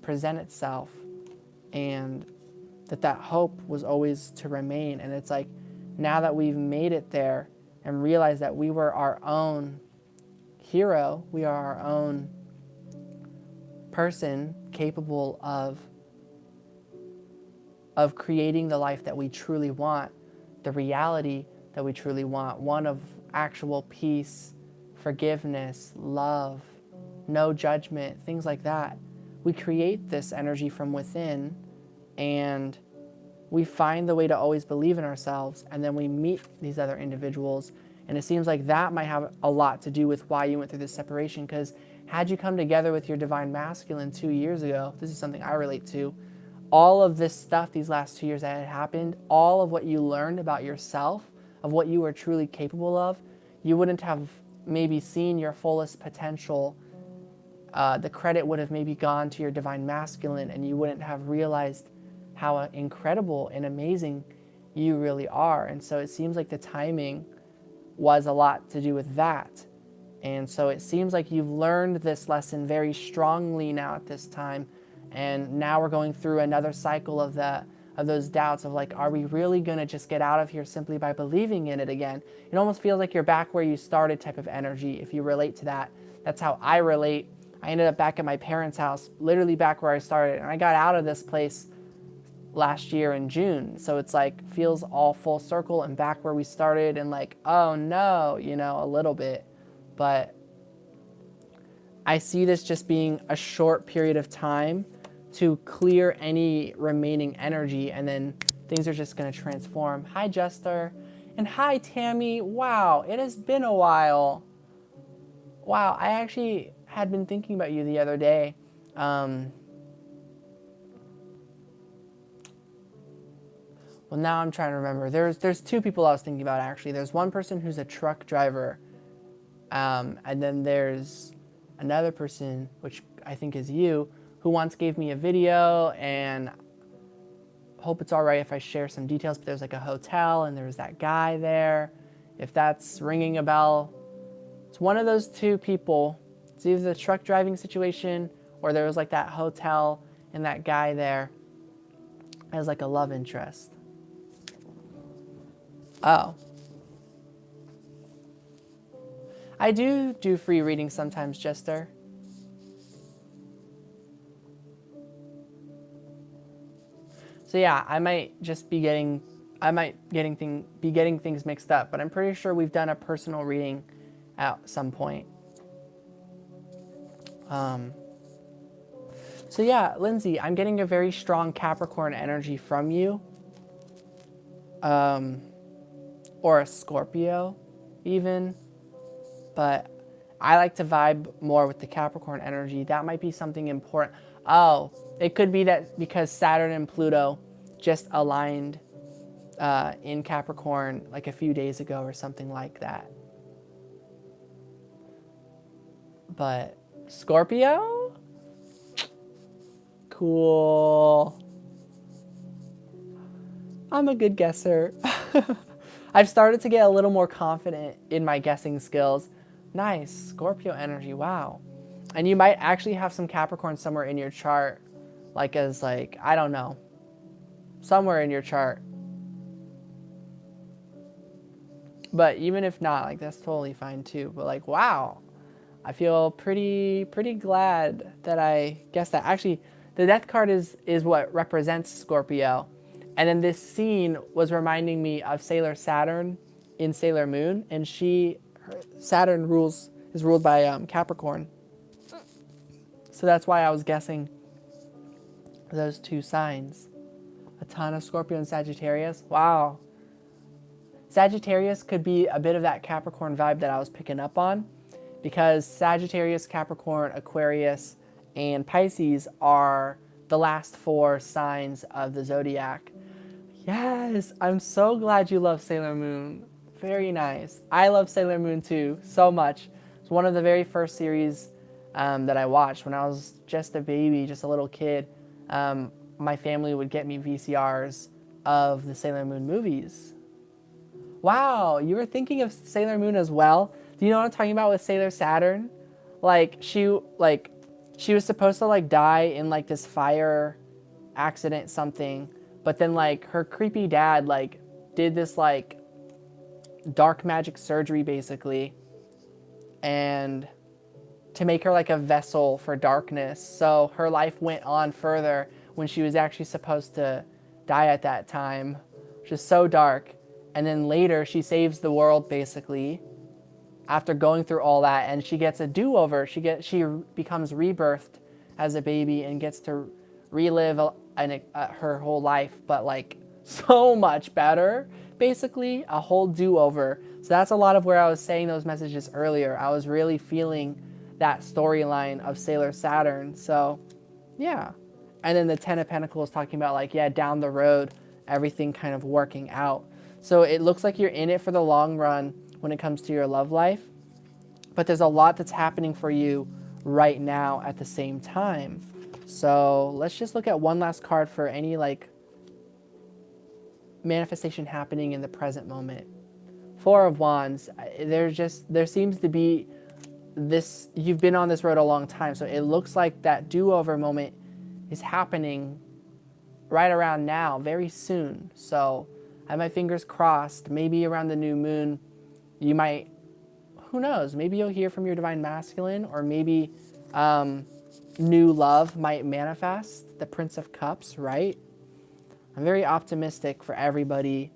present itself, and that hope was always to remain. And it's like now that we've made it there and realized that we were our own hero, we are our own person capable of creating the life that we truly want, the reality that we truly want, one of actual peace, forgiveness, love, no judgment, things like that. We create this energy from within, and we find the way to always believe in ourselves, and then we meet these other individuals. And it seems like that might have a lot to do with why you went through this separation, because had you come together with your divine masculine 2 years ago, this is something I relate to, all of this stuff these last 2 years that had happened, all of what you learned about yourself, of what you were truly capable of, you wouldn't have maybe seen your fullest potential. The credit would have maybe gone to your divine masculine, and you wouldn't have realized how incredible and amazing you really are. And so it seems like the timing was a lot to do with that. And so it seems like you've learned this lesson very strongly now at this time. And now we're going through another cycle of those doubts of like, are we really going to just get out of here simply by believing in it again? It almost feels like you're back where you started type of energy, if you relate to that. That's how I relate. I ended up back at my parents' house, literally back where I started. And I got out of this place last year in June. So it's like, feels all full circle and back where we started, and like, oh no, you know, a little bit. But I see this just being a short period of time to clear any remaining energy, and then things are just going to transform. Hi, Jester. And hi, Tammy. Wow, it has been a while. Wow, I actually had been thinking about you the other day. Well, now I'm trying to remember. There's two people I was thinking about, actually. There's one person who's a truck driver, and then there's another person, which I think is you, who once gave me a video, and hope it's all right if I share some details, but there's like a hotel, and there's that guy there. If that's ringing a bell, it's one of those two people. It's either the truck driving situation, or there was like that hotel and that guy there as like a love interest. Oh. I do free readings sometimes, Jester. So yeah, I might just be getting things mixed up, but I'm pretty sure we've done a personal reading at some point. So yeah, Lindsay, I'm getting a very strong Capricorn energy from you. Or a Scorpio even, but I like to vibe more with the Capricorn energy. That might be something important. Oh, it could be that because Saturn and Pluto just aligned in Capricorn like a few days ago or something like that. But Scorpio? Cool. I'm a good guesser. I've started to get a little more confident in my guessing skills. Nice. Scorpio energy. Wow. And you might actually have some Capricorn somewhere in your chart. Like as like, I don't know. Somewhere in your chart. But even if not, like that's totally fine too. But like, wow. I feel pretty glad that I guessed that. Actually, the death card is what represents Scorpio. And then this scene was reminding me of Sailor Saturn in Sailor Moon, and Saturn is ruled by Capricorn. So that's why I was guessing those two signs. A ton of Scorpio and Sagittarius. Wow. Sagittarius could be a bit of that Capricorn vibe that I was picking up on, because Sagittarius, Capricorn, Aquarius, and Pisces are the last 4 signs of the zodiac. Yes, I'm so glad you love Sailor Moon. Very nice. I love Sailor Moon too, so much. It's one of the very first series that I watched when I was just a baby, just a little kid. My family would get me VCRs of the Sailor Moon movies. Wow, you were thinking of Sailor Moon as well? Do you know what I'm talking about with Sailor Saturn? She was supposed to like die in like this fire accident something, but then like her creepy dad like did this like dark magic surgery basically, and to make her like a vessel for darkness. So her life went on further when she was actually supposed to die at that time, which is so dark. And then later she saves the world basically after going through all that, and she gets a do-over. She becomes rebirthed as a baby and gets to relive her whole life, but like so much better, basically a whole do-over. So that's a lot of where I was saying those messages earlier. I was really feeling that storyline of Sailor Saturn. So yeah. And then the 10 of Pentacles talking about like, yeah, down the road, everything kind of working out. So it looks like you're in it for the long run when it comes to your love life, but there's a lot that's happening for you right now at the same time. So let's just look at one last card for any like manifestation happening in the present moment. 4 of Wands. There seems to be this, you've been on this road a long time, so it looks like that do-over moment is happening right around now, very soon. So I have my fingers crossed. Maybe around the new moon, you might, who knows, maybe you'll hear from your divine masculine, or maybe new love might manifest, the Prince of Cups, right? I'm very optimistic for everybody.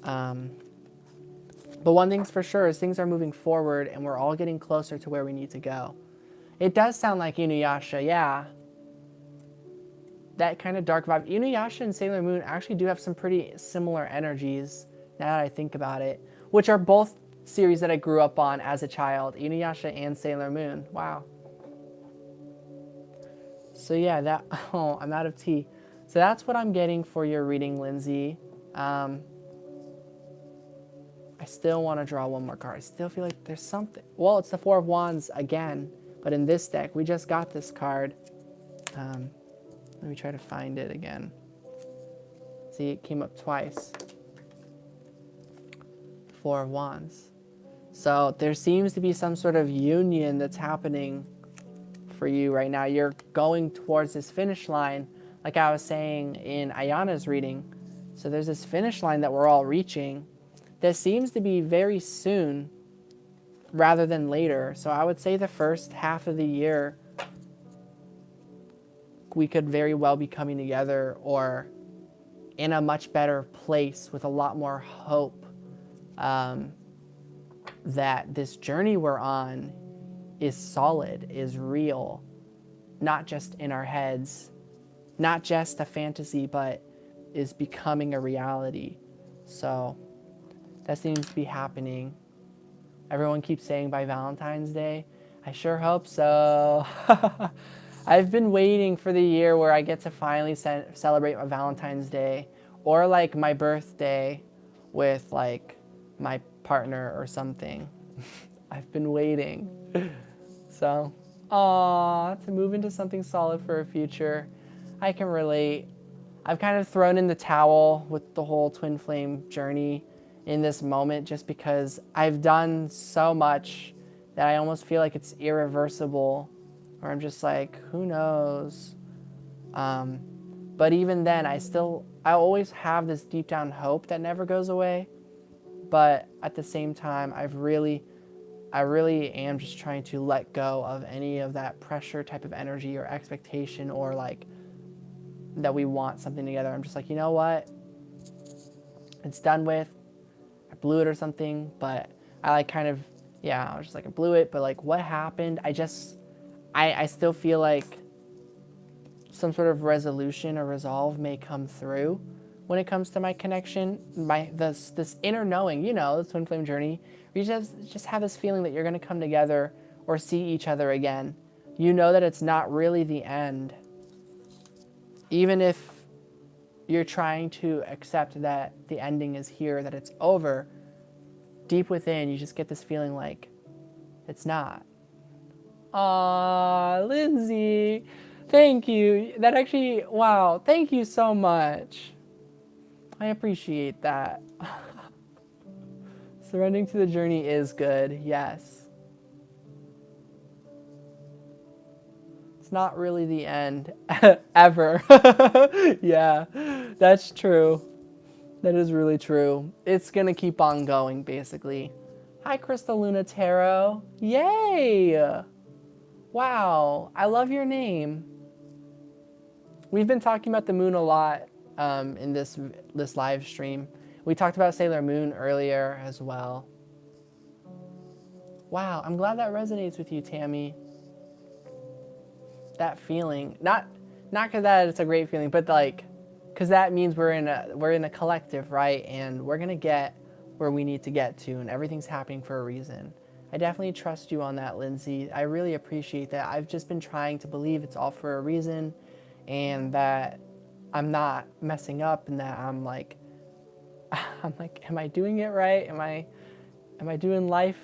But one thing's for sure is things are moving forward and we're all getting closer to where we need to go. It does sound like Inuyasha, yeah. That kind of dark vibe. Inuyasha and Sailor Moon actually do have some pretty similar energies, now that I think about it, which are both series that I grew up on as a child, Inuyasha and Sailor Moon. Wow. So yeah, oh, I'm out of tea. So that's what I'm getting for your reading, Lindsay. I still want to draw one more card. I still feel like there's something. Well, it's the 4 of Wands again, but in this deck, we just got this card. Let me try to find it again. See, it came up twice. 4 of Wands. So there seems to be some sort of union that's happening for you right now. You're going towards this finish line, like I was saying in Ayana's reading. So there's this finish line that we're all reaching that seems to be very soon rather than later. So I would say the first half of the year, we could very well be coming together or in a much better place with a lot more hope that this journey we're on is solid, is real, not just in our heads, not just a fantasy, but is becoming a reality. So that seems to be happening. Everyone keeps saying by Valentine's Day. I sure hope so. I've been waiting for the year where I get to finally celebrate my Valentine's Day or like my birthday with like my partner or something. I've been waiting. So, to move into something solid for a future. I can relate. I've kind of thrown in the towel with the whole twin flame journey in this moment just because I've done so much that I almost feel like it's irreversible, or I'm just like, who knows? But even then, I always have this deep down hope that never goes away. But at the same time, I really am just trying to let go of any of that pressure type of energy or expectation or like that we want something together. I'm just like, you know what? It's done with. I blew it or something, but I like kind of, yeah, I was just like, I blew it, but like what happened? I still feel like some sort of resolution or resolve may come through when it comes to my connection, this inner knowing, the twin flame journey. You just have this feeling that you're going to come together or see each other again. You know that it's not really the end, even if you're trying to accept that the ending is here, that it's over. Deep within, you just get this feeling like it's not. Aw, Lindsay, thank you. That actually, wow, thank you so much. I appreciate that. Surrendering to the journey is good, yes. It's not really the end, ever. Yeah, that's true. That is really true. It's gonna keep on going, basically. Hi, Crystal Luna Tarot. Yay! Wow, I love your name. We've been talking about the moon a lot in this live stream. We talked about Sailor Moon earlier as well. Wow, I'm glad that resonates with you, Tammy. That feeling, not because that it's a great feeling, but like, because that means we're in a collective, right? And we're gonna get where we need to get to, and everything's happening for a reason. I definitely trust you on that, Lindsay. I really appreciate that. I've just been trying to believe it's all for a reason, and that I'm not messing up, and that I'm like, am I doing it right? Am I doing life?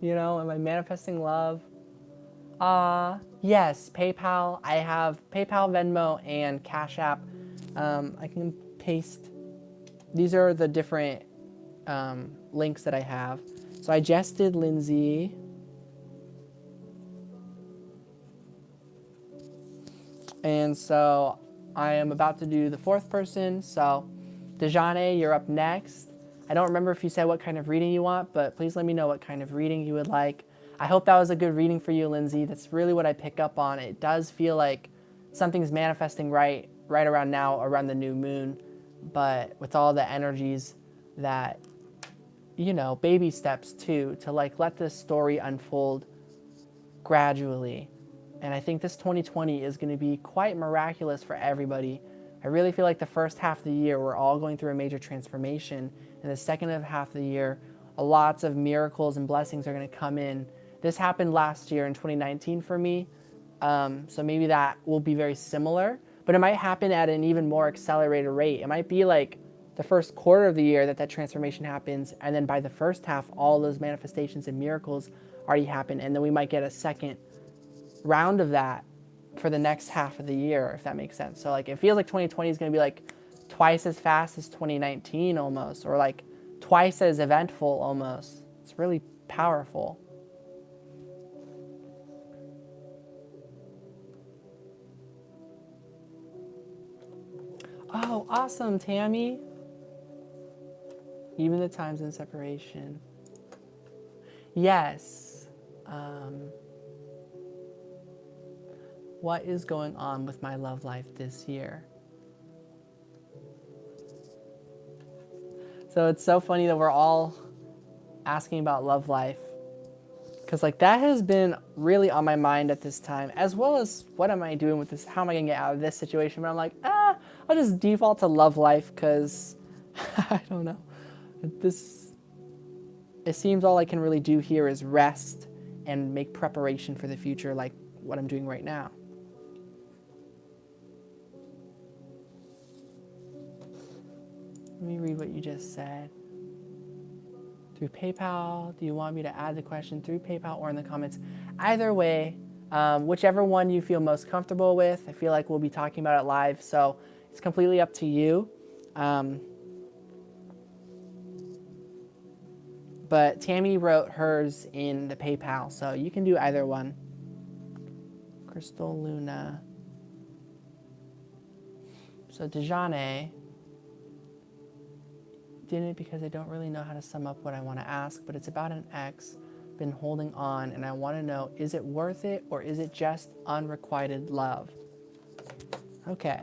Am I manifesting love? Yes, PayPal. I have PayPal, Venmo, and Cash App. I can paste. These are the different links that I have. So I just did Lindsay. And so I am about to do the fourth person. So Dejane, you're up next. I don't remember if you said what kind of reading you want, but please let me know what kind of reading you would like. I hope that was a good reading for you, Lindsay. That's really what I pick up on. It does feel like something's manifesting right around now, around the new moon, but with all the energies that, baby steps too, to like let this story unfold gradually. And I think this 2020 is going to be quite miraculous for everybody. I really feel like the first half of the year, we're all going through a major transformation. And the second half of the year, lots of miracles and blessings are going to come in. This happened last year in 2019 for me. So maybe that will be very similar, but it might happen at an even more accelerated rate. It might be like the first quarter of the year that transformation happens. And then by the first half, all those manifestations and miracles already happen. And then we might get a second round of that for the next half of the year, if that makes sense. So like it feels like 2020 is going to be like twice as fast as 2019 almost, or like twice as eventful almost. It's really powerful. Oh, awesome, Tammy. Even the times in separation. Yes. What is going on with my love life this year? So it's so funny that we're all asking about love life, because like that has been really on my mind at this time, as well as what am I doing with this? How am I gonna get out of this situation? But I'm like, I'll just default to love life because I don't know. It seems all I can really do here is rest and make preparation for the future, like what I'm doing right now. Let me read what you just said. Through PayPal, do you want me to add the question through PayPal or in the comments? Either way, whichever one you feel most comfortable with. I feel like we'll be talking about it live, so it's completely up to you. But Tammy wrote hers in the PayPal, so you can do either one. Crystal Luna. So Dejane didn't because I don't really know how to sum up what I want to ask, but it's about an ex, been holding on, and I want to know, is it worth it or is it just unrequited love? Okay.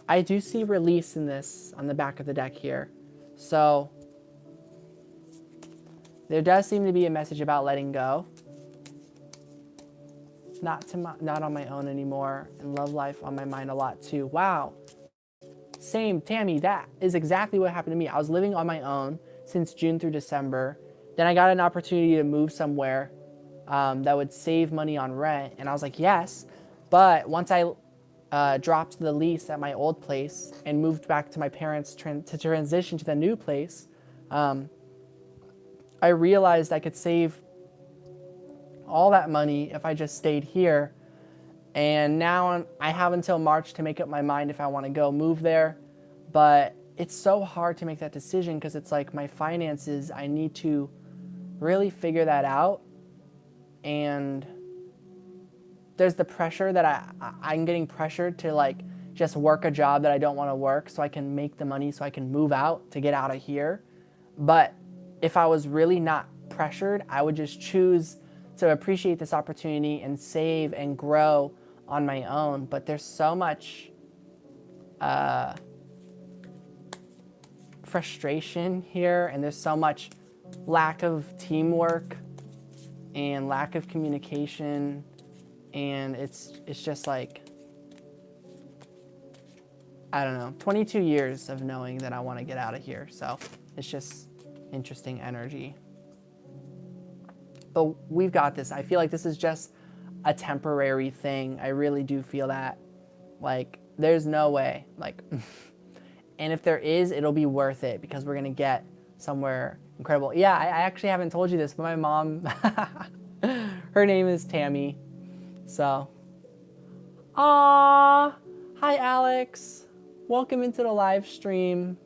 I do see release in this on the back of the deck here. So there does seem to be a message about letting go. Not on my own anymore, and love life on my mind a lot too. Wow. Same, Tammy, that is exactly what happened to me. I was living on my own since June through December. Then I got an opportunity to move somewhere that would save money on rent. And I was like, yes. But once I dropped the lease at my old place and moved back to my parents to transition to the new place, I realized I could save all that money if I just stayed here. And now I have until March to make up my mind if I want to go move there. But it's so hard to make that decision because it's like my finances, I need to really figure that out. And there's the pressure that I'm getting pressured to like just work a job that I don't want to work so I can make the money so I can move out to get out of here. But if I was really not pressured, I would just choose to appreciate this opportunity and save and grow on my own. But there's so much frustration here, and there's so much lack of teamwork and lack of communication, and it's just like, I don't know, 22 years of knowing that I want to get out of here. So it's just interesting energy. But we've got this. I feel like this is just a temporary thing. I really do feel that. Like, there's no way. Like, and if there is, it'll be worth it because we're going to get somewhere incredible. Yeah, I actually haven't told you this, but my mom, her name is Tammy. So, aww. Hi, Alex. Welcome into the live stream.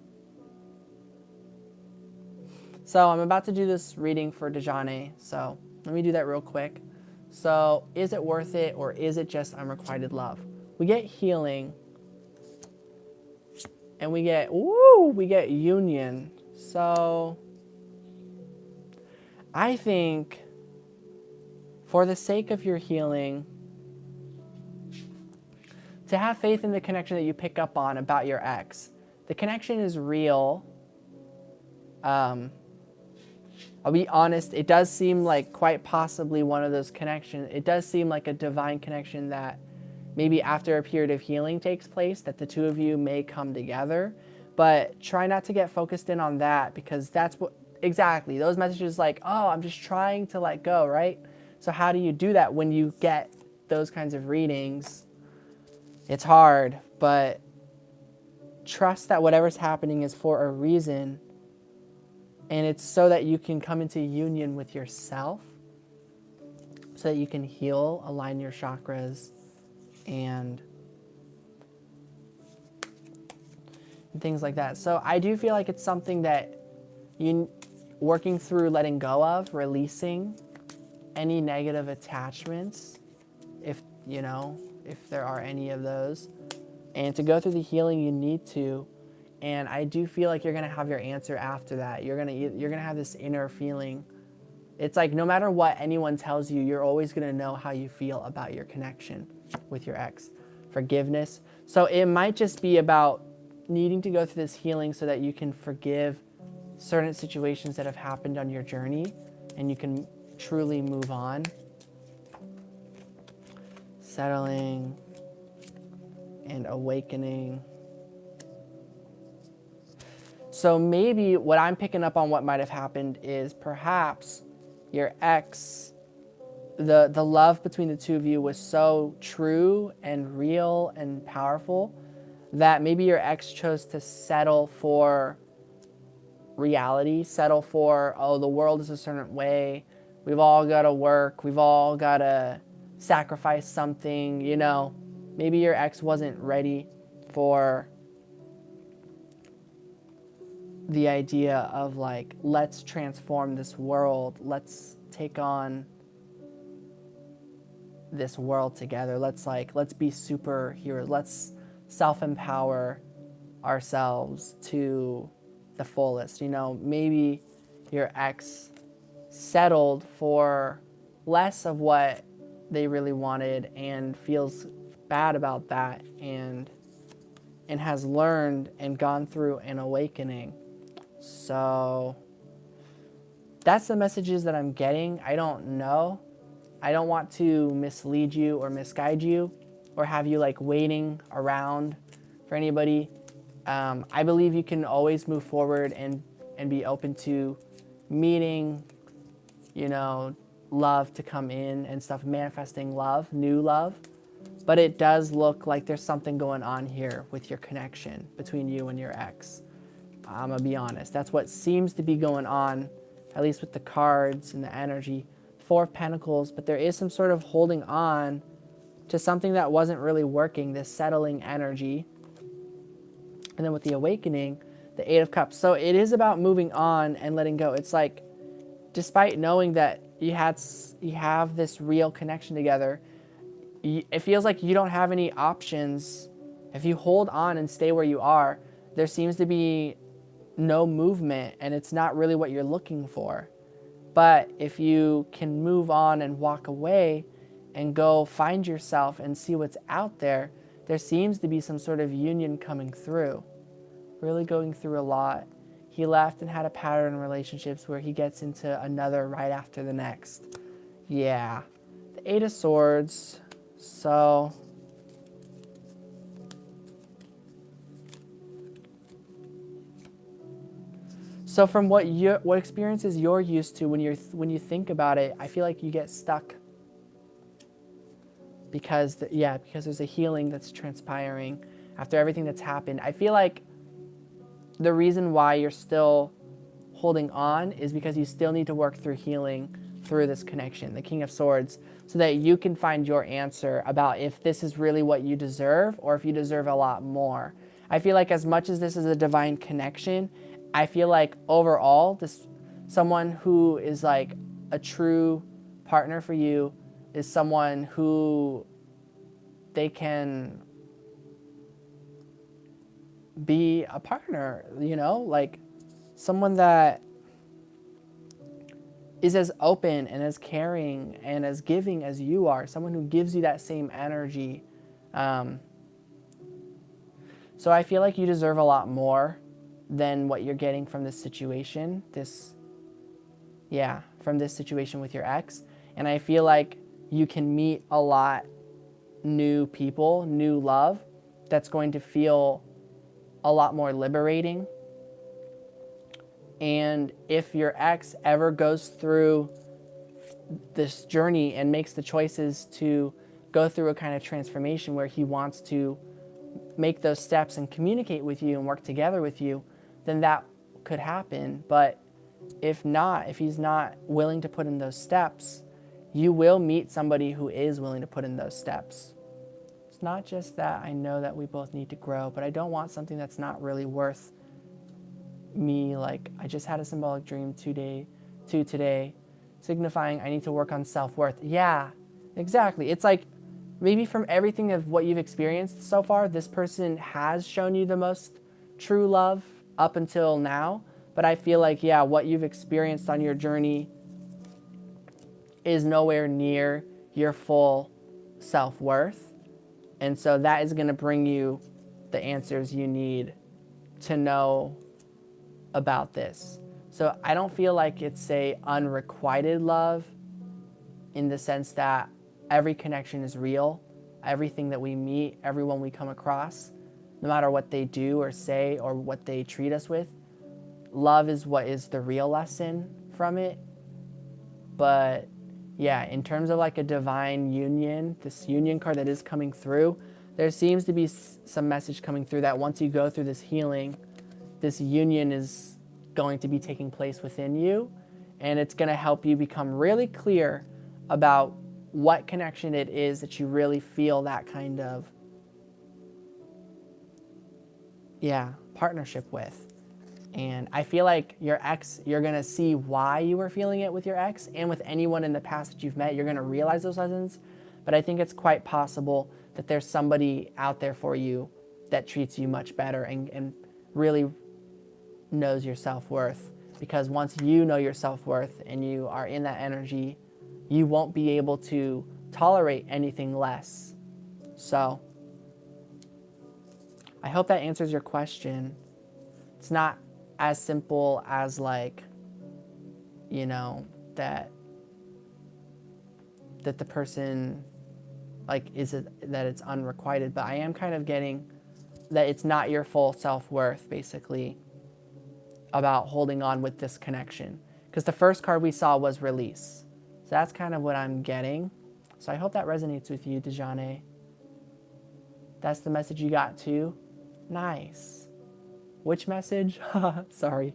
So I'm about to do this reading for Dejane. So let me do that real quick. So is it worth it or is it just unrequited love? We get healing. And we get union. So I think for the sake of your healing, to have faith in the connection that you pick up on about your ex. The connection is real. I'll be honest, it does seem like quite possibly one of those connections. It does seem like a divine connection that maybe after a period of healing takes place, that the two of you may come together. But try not to get focused in on that because that's what, exactly, those messages like, oh, I'm just trying to let go, right? So how do you do that when you get those kinds of readings? It's hard, but trust that whatever's happening is for a reason. And it's so that you can come into union with yourself, so that you can heal, align your chakras, and things like that. So I do feel like it's something that you working through letting go of, releasing any negative attachments, if there are any of those. And to go through the healing you need to. And I do feel like you're going to have your answer after that. You're going to have this inner feeling. It's like no matter what anyone tells you, you're always going to know how you feel about your connection with your ex. Forgiveness. So it might just be about needing to go through this healing so that you can forgive certain situations that have happened on your journey and you can truly move on. Settling and awakening. So maybe what I'm picking up on what might have happened is perhaps your ex, the love between the two of you was so true and real and powerful that maybe your ex chose to settle for reality, settle for, oh, the world is a certain way. We've all got to work. We've all got to sacrifice something, you know. Maybe your ex wasn't ready for the idea of like, let's transform this world. Let's take on this world together. Let's be superheroes. Let's self-empower ourselves to the fullest. You know, maybe your ex settled for less of what they really wanted and feels bad about that, and has learned and gone through an awakening. So that's the messages that I'm getting. I don't know. I don't want to mislead you or misguide you or have you like waiting around for anybody. I believe you can always move forward and be open to meeting, you know, love to come in and stuff, manifesting love, new love. But it does look like there's something going on here with your connection between you and your ex. I'm going to be honest. That's what seems to be going on, at least with the cards and the energy. Four of Pentacles, but there is some sort of holding on to something that wasn't really working, this settling energy. And then with the awakening, the Eight of Cups. So it is about moving on and letting go. It's like, despite knowing that you have this real connection together, it feels like you don't have any options. If you hold on and stay where you are, there seems to be no movement, and it's not really what you're looking for. But if you can move on and walk away and go find yourself and see what's out there, there seems to be some sort of union coming through. Really going through a lot. He left and had a pattern in relationships where he gets into another right after the next. Yeah. The Eight of Swords. So from what experiences you're used to, when you think about it, I feel like you get stuck because there's a healing that's transpiring after everything that's happened. I feel like the reason why you're still holding on is because you still need to work through healing through this connection, the King of Swords, so that you can find your answer about if this is really what you deserve or if you deserve a lot more. I feel like as much as this is a divine connection, I feel like overall, someone who is like a true partner for you is someone who they can be a partner, you know, like someone that is as open and as caring and as giving as you are, someone who gives you that same energy. So I feel like you deserve a lot more than what you're getting from this situation, from this situation with your ex. And I feel like you can meet a lot new people, new love, that's going to feel a lot more liberating. And if your ex ever goes through this journey and makes the choices to go through a kind of transformation where he wants to make those steps and communicate with you and work together with you, then that could happen. But if not, if he's not willing to put in those steps, you will meet somebody who is willing to put in those steps. It's not just that I know that we both need to grow, but I don't want something that's not really worth me. Like, I just had a symbolic dream today, signifying I need to work on self-worth. Yeah, exactly. It's like, maybe from everything of what you've experienced so far, this person has shown you the most true love up until now. But I feel like, what you've experienced on your journey is nowhere near your full self-worth. And so that is going to bring you the answers you need to know about this. So I don't feel like it's a unrequited love in the sense that every connection is real. Everything that we meet, everyone we come across, no matter what they do or say or what they treat us with, love is what is the real lesson from it. But in terms of like a divine union, this union card that is coming through, there seems to be some message coming through that once you go through this healing, this union is going to be taking place within you, and it's going to help you become really clear about what connection it is that you really feel that kind of, partnership with. And I feel like your ex, you're going to see why you were feeling it with your ex, and with anyone in the past that you've met, you're going to realize those lessons. But I think it's quite possible that there's somebody out there for you that treats you much better and really knows your self-worth. Because once you know your self-worth and you are in that energy, you won't be able to tolerate anything less. So I hope that answers your question. It's not as simple as like, that the person like that it's unrequited, but I am kind of getting that it's not your full self-worth basically about holding on with this connection, because the first card we saw was release. So that's kind of what I'm getting. So I hope that resonates with you, Dejane. That's the message you got too? Nice. Which message? Sorry.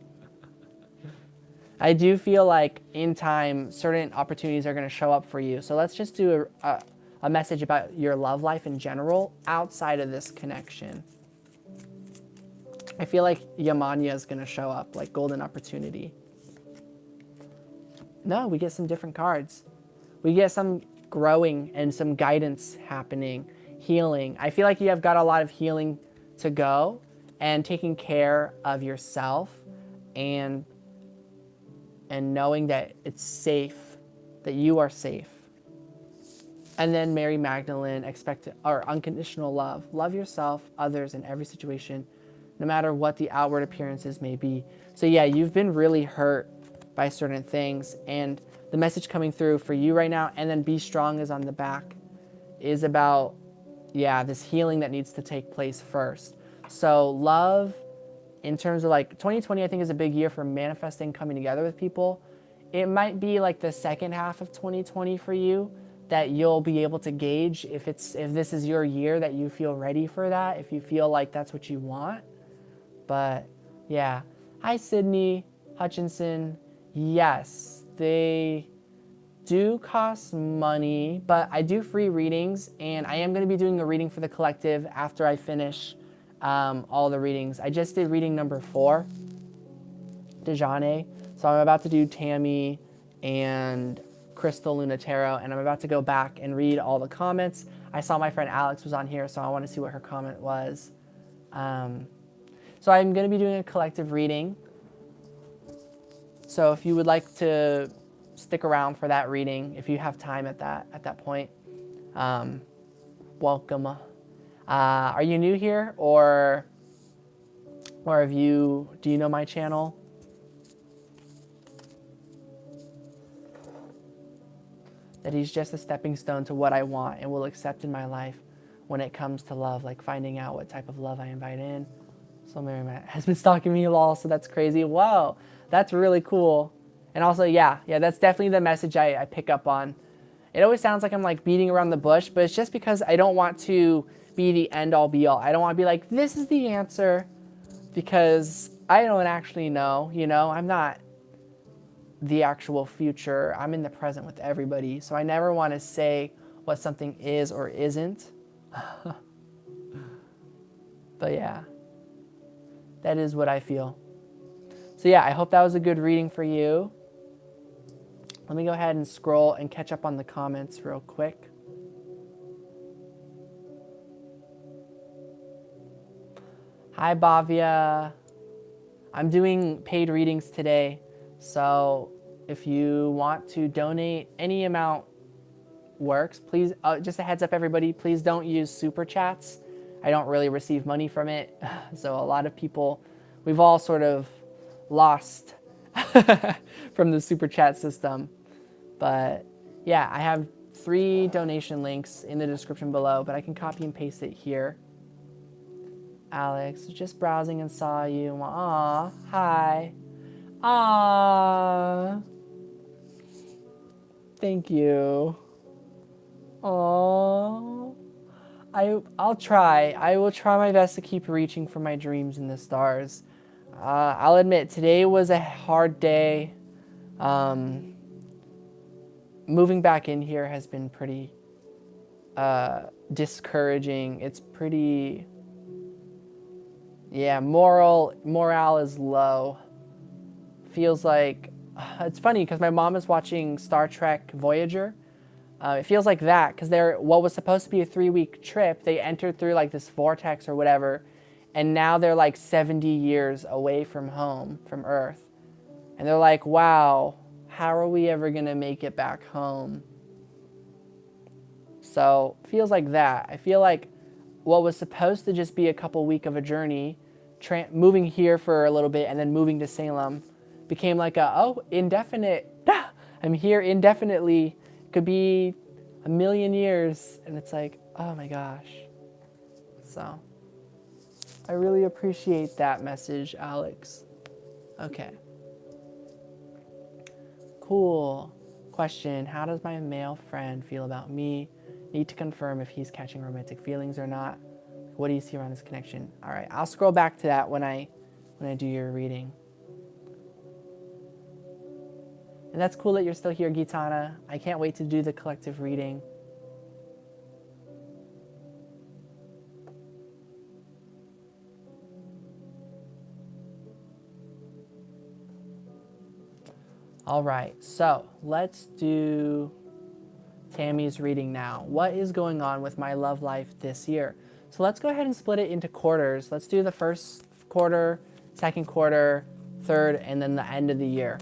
I do feel like in time, certain opportunities are going to show up for you. So let's just do a message about your love life in general outside of this connection. I feel like Yamanya is going to show up, like golden opportunity. No, we get some different cards. We get some growing and some guidance happening, healing. I feel like you have got a lot of healing to go and taking care of yourself and knowing that it's safe, that you are safe. And then Mary Magdalene, unconditional love. Love yourself, others, in every situation, no matter what the outward appearances may be. So yeah, you've been really hurt by certain things, and the message coming through for you right now, and then be strong is on the back, is about, this healing that needs to take place first. So love, in terms of like 2020, I think is a big year for manifesting, coming together with people. It might be like the second half of 2020 for you that you'll be able to gauge if this is your year, that you feel ready for that, if you feel like that's what you want. But yeah. Hi, Sydney Hutchinson. Yes, they do cost money, but I do free readings, and I am going to be doing a reading for the collective after I finish all the readings. I just did reading number 4, Dejane. So I'm about to do Tammy and Crystal Lunatero, and I'm about to go back and read all the comments. I saw my friend Alex was on here, so I want to see what her comment was. So I'm going to be doing a collective reading. So if you would like to stick around for that reading, if you have time at that point, welcome. Are you new here, or do you know my channel? That he's just a stepping stone to what I want and will accept in my life when it comes to love, like finding out what type of love I invite in. So Mary Matt has been stalking me, lol, so that's crazy. Whoa, that's really cool. And also, that's definitely the message I pick up on. It always sounds like I'm like beating around the bush, but it's just because I don't want to be the end all be all. I don't want to be like, this is the answer, because I don't actually know, I'm not the actual future. I'm in the present with everybody. So I never want to say what something is or isn't. But yeah, that is what I feel. So yeah, I hope that was a good reading for you. Let me go ahead and scroll and catch up on the comments real quick. Hi, Bhavya. I'm doing paid readings today. So if you want to donate, any amount works. Please, just a heads up, everybody, please don't use super chats. I don't really receive money from it. So a lot of people, we've all sort of lost from the super chat system. But yeah, I have 3 donation links in the description below, but I can copy and paste it here. Alex, just browsing and saw you. Aw, hi. Aw. Thank you. Aw. I'll try. I will try my best to keep reaching for my dreams in the stars. I'll admit, today was a hard day. Moving back in here has been pretty discouraging. It's pretty, yeah, morale is low. Feels like, it's funny because my mom is watching Star Trek Voyager. It feels like that because what was supposed to be a 3-week trip, they entered through like this vortex or whatever, and now they're like 70 years away from home, from Earth. And they're like, wow, how are we ever going to make it back home? So feels like that. I feel like what was supposed to just be a couple week of a journey, moving here for a little bit and then moving to Salem, became like indefinite. I'm here indefinitely. Could be a million years. And it's like, oh my gosh. So I really appreciate that message, Alex. Okay. Cool. Question, how does my male friend feel about me? Need to confirm if he's catching romantic feelings or not. What do you see around this connection? All right, I'll scroll back to that when I do your reading. And that's cool that you're still here, Gitana. I can't wait to do the collective reading. All right, so let's do Tammy's reading now. What is going on with my love life this year? So let's go ahead and split it into quarters. Let's do the first quarter, second quarter, third, and then the end of the year.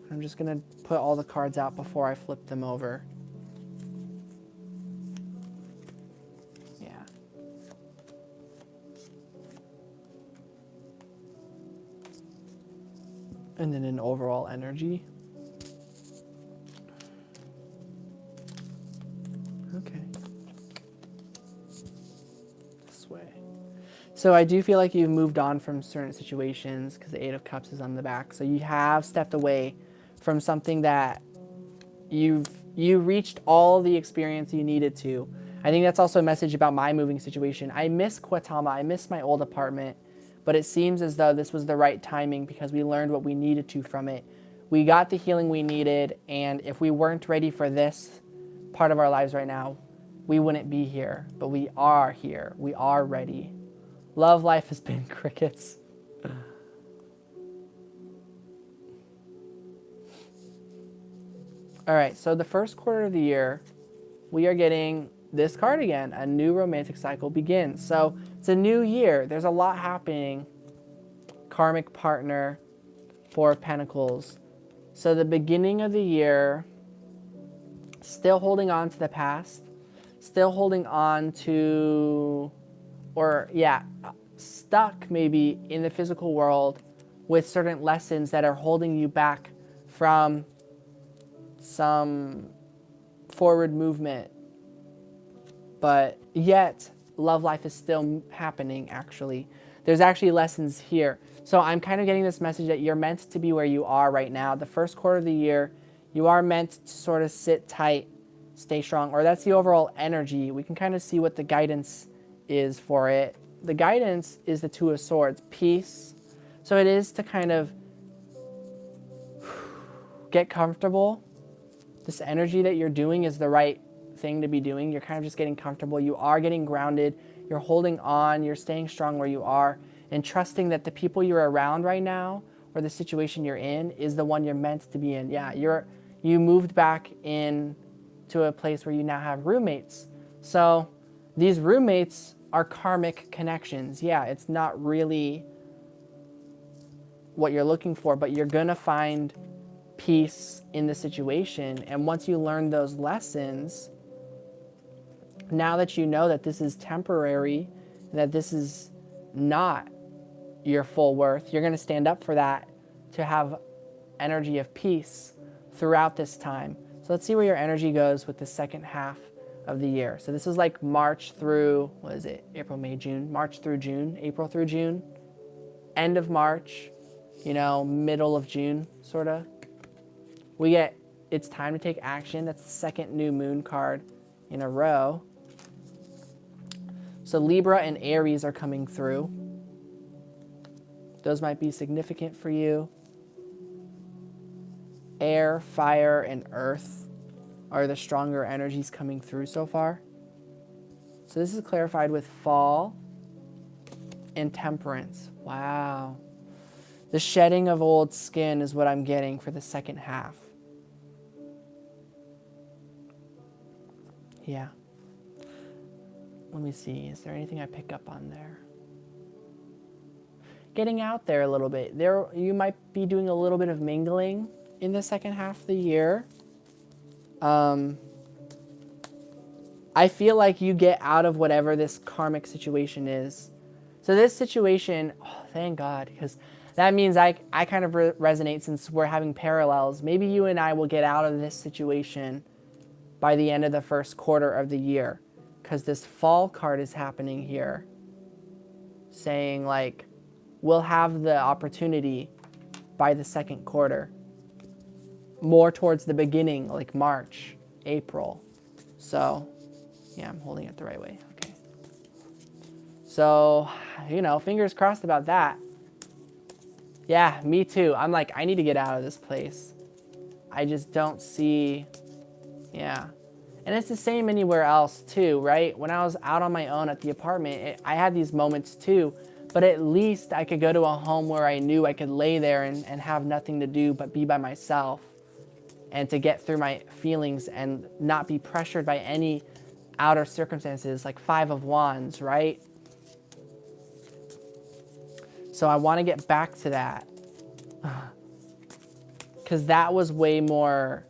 I'm just gonna put all the cards out before I flip them over. Yeah. And then an overall energy. Okay. This way. So I do feel like you've moved on from certain situations because the Eight of Cups is on the back. So you have stepped away from something that you reached all the experience you needed to. I think that's also a message about my moving situation. I miss Kuatama. I miss my old apartment. But it seems as though this was the right timing because we learned what we needed to from it. We got the healing we needed, and if we weren't ready for this part of our lives right now, we wouldn't be here. But we are here. We are ready. Love life has been crickets. All right, so the first quarter of the year, we are getting this card again. A new romantic cycle begins. So it's a new year. There's a lot happening. Karmic partner, Four of Pentacles. So the beginning of the year, still holding on to the past, still holding on to, stuck maybe in the physical world with certain lessons that are holding you back from some forward movement. But yet, love life is still happening, actually. There's actually lessons here. So I'm kind of getting this message that you're meant to be where you are right now. The first quarter of the year, you are meant to sort of sit tight, stay strong, or that's the overall energy. We can kind of see what the guidance is for it. The guidance is the Two of Swords, peace. So it is to kind of get comfortable. This energy that you're doing is the right thing to be doing. You're kind of just getting comfortable. You are getting grounded. You're holding on. You're staying strong where you are and trusting that the people you're around right now or the situation you're in is the one you're meant to be in. Yeah, you moved back in to a place where you now have roommates. So these roommates are karmic connections. Yeah, it's not really what you're looking for, but you're going to find peace in the situation. And once you learn those lessons, now that you know that this is temporary and that this is not your full worth, you're going to stand up for that to have energy of peace throughout this time. So let's see where your energy goes with the second half of the year. So this is like March through, April, May, June, March through June, April through June. end of March, middle of June, sort of, we get it's time to take action. That's the second new moon card in a row. So Libra and Aries are coming through. Those might be significant for you. Air, fire, and earth are the stronger energies coming through so far. So this is clarified with fall and temperance. Wow. The shedding of old skin is what I'm getting for the second half. Yeah. Let me see. Is there anything I pick up on there? Getting out there a little bit. There, you might be doing a little bit of mingling in the second half of the year. I feel like you get out of whatever this karmic situation is. So this situation, oh, thank God, because that means I kind of resonate since we're having parallels. Maybe you and I will get out of this situation by the end of the first quarter of the year, because this fall card is happening here, saying like, we'll have the opportunity by the second quarter, more towards the beginning, like March, April. So, yeah, I'm holding it the right way. Okay. So, fingers crossed about that. Yeah, me too. I'm like, I need to get out of this place. I just don't see, yeah. And it's the same anywhere else too, right? When I was out on my own at the apartment, I had these moments too, but at least I could go to a home where I knew I could lay there and have nothing to do but be by myself, and to get through my feelings and not be pressured by any outer circumstances, like Five of Wands, right? So I want to get back to that, because that was way more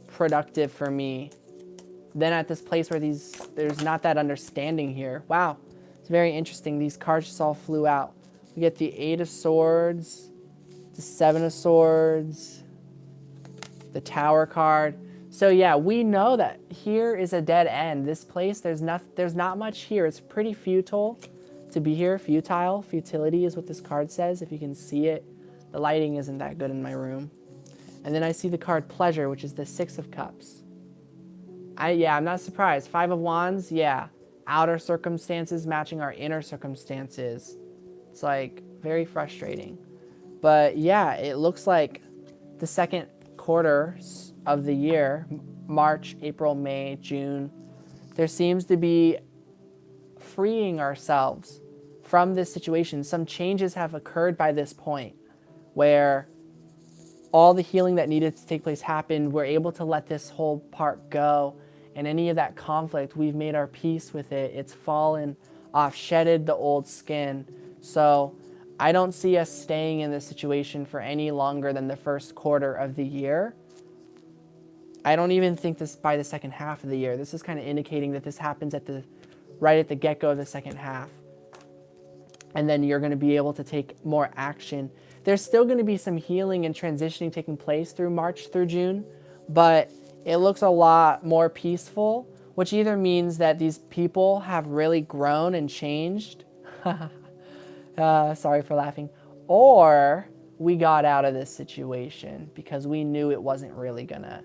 productive for me than at this place where there's not that understanding here. Wow, it's very interesting. These cards just all flew out. We get the Eight of Swords, the Seven of Swords, the Tower card. So yeah, we know that here is a dead end. This place, there's not much here. It's pretty futile to be here. Futility is what this card says, if you can see it. The lighting isn't that good in my room. And then I see the card Pleasure, which is the Six of Cups. I'm not surprised. Five of Wands, yeah. Outer circumstances matching our inner circumstances. It's like very frustrating. But yeah, it looks like the second quarter of the year, March, April, May, June, there seems to be freeing ourselves from this situation. Some changes have occurred by this point where all the healing that needed to take place happened. We're able to let this whole part go. And any of that conflict, we've made our peace with it. It's fallen off, shedded the old skin. So I don't see us staying in this situation for any longer than the first quarter of the year. I don't even think this by the second half of the year. This is kind of indicating that this happens right at the get-go of the second half. And then you're going to be able to take more action. There's still going to be some healing and transitioning taking place through March through June, but it looks a lot more peaceful, which either means that these people have really grown and changed. Sorry for laughing. Or we got out of this situation because we knew it wasn't really going to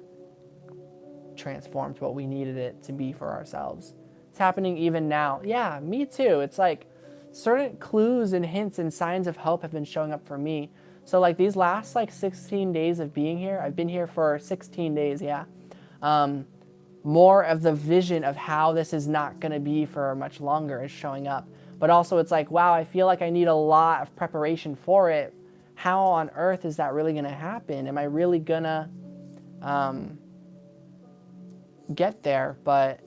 transform to what we needed it to be for ourselves. It's happening even now. Yeah, me too. It's like certain clues and hints and signs of hope have been showing up for me. So like these last 16 days of being here, I've been here for 16 days, yeah. More of the vision of how this is not going to be for much longer is showing up. But also it's like, wow, I feel like I need a lot of preparation for it. How on earth is that really going to happen? Am I really going to get there? But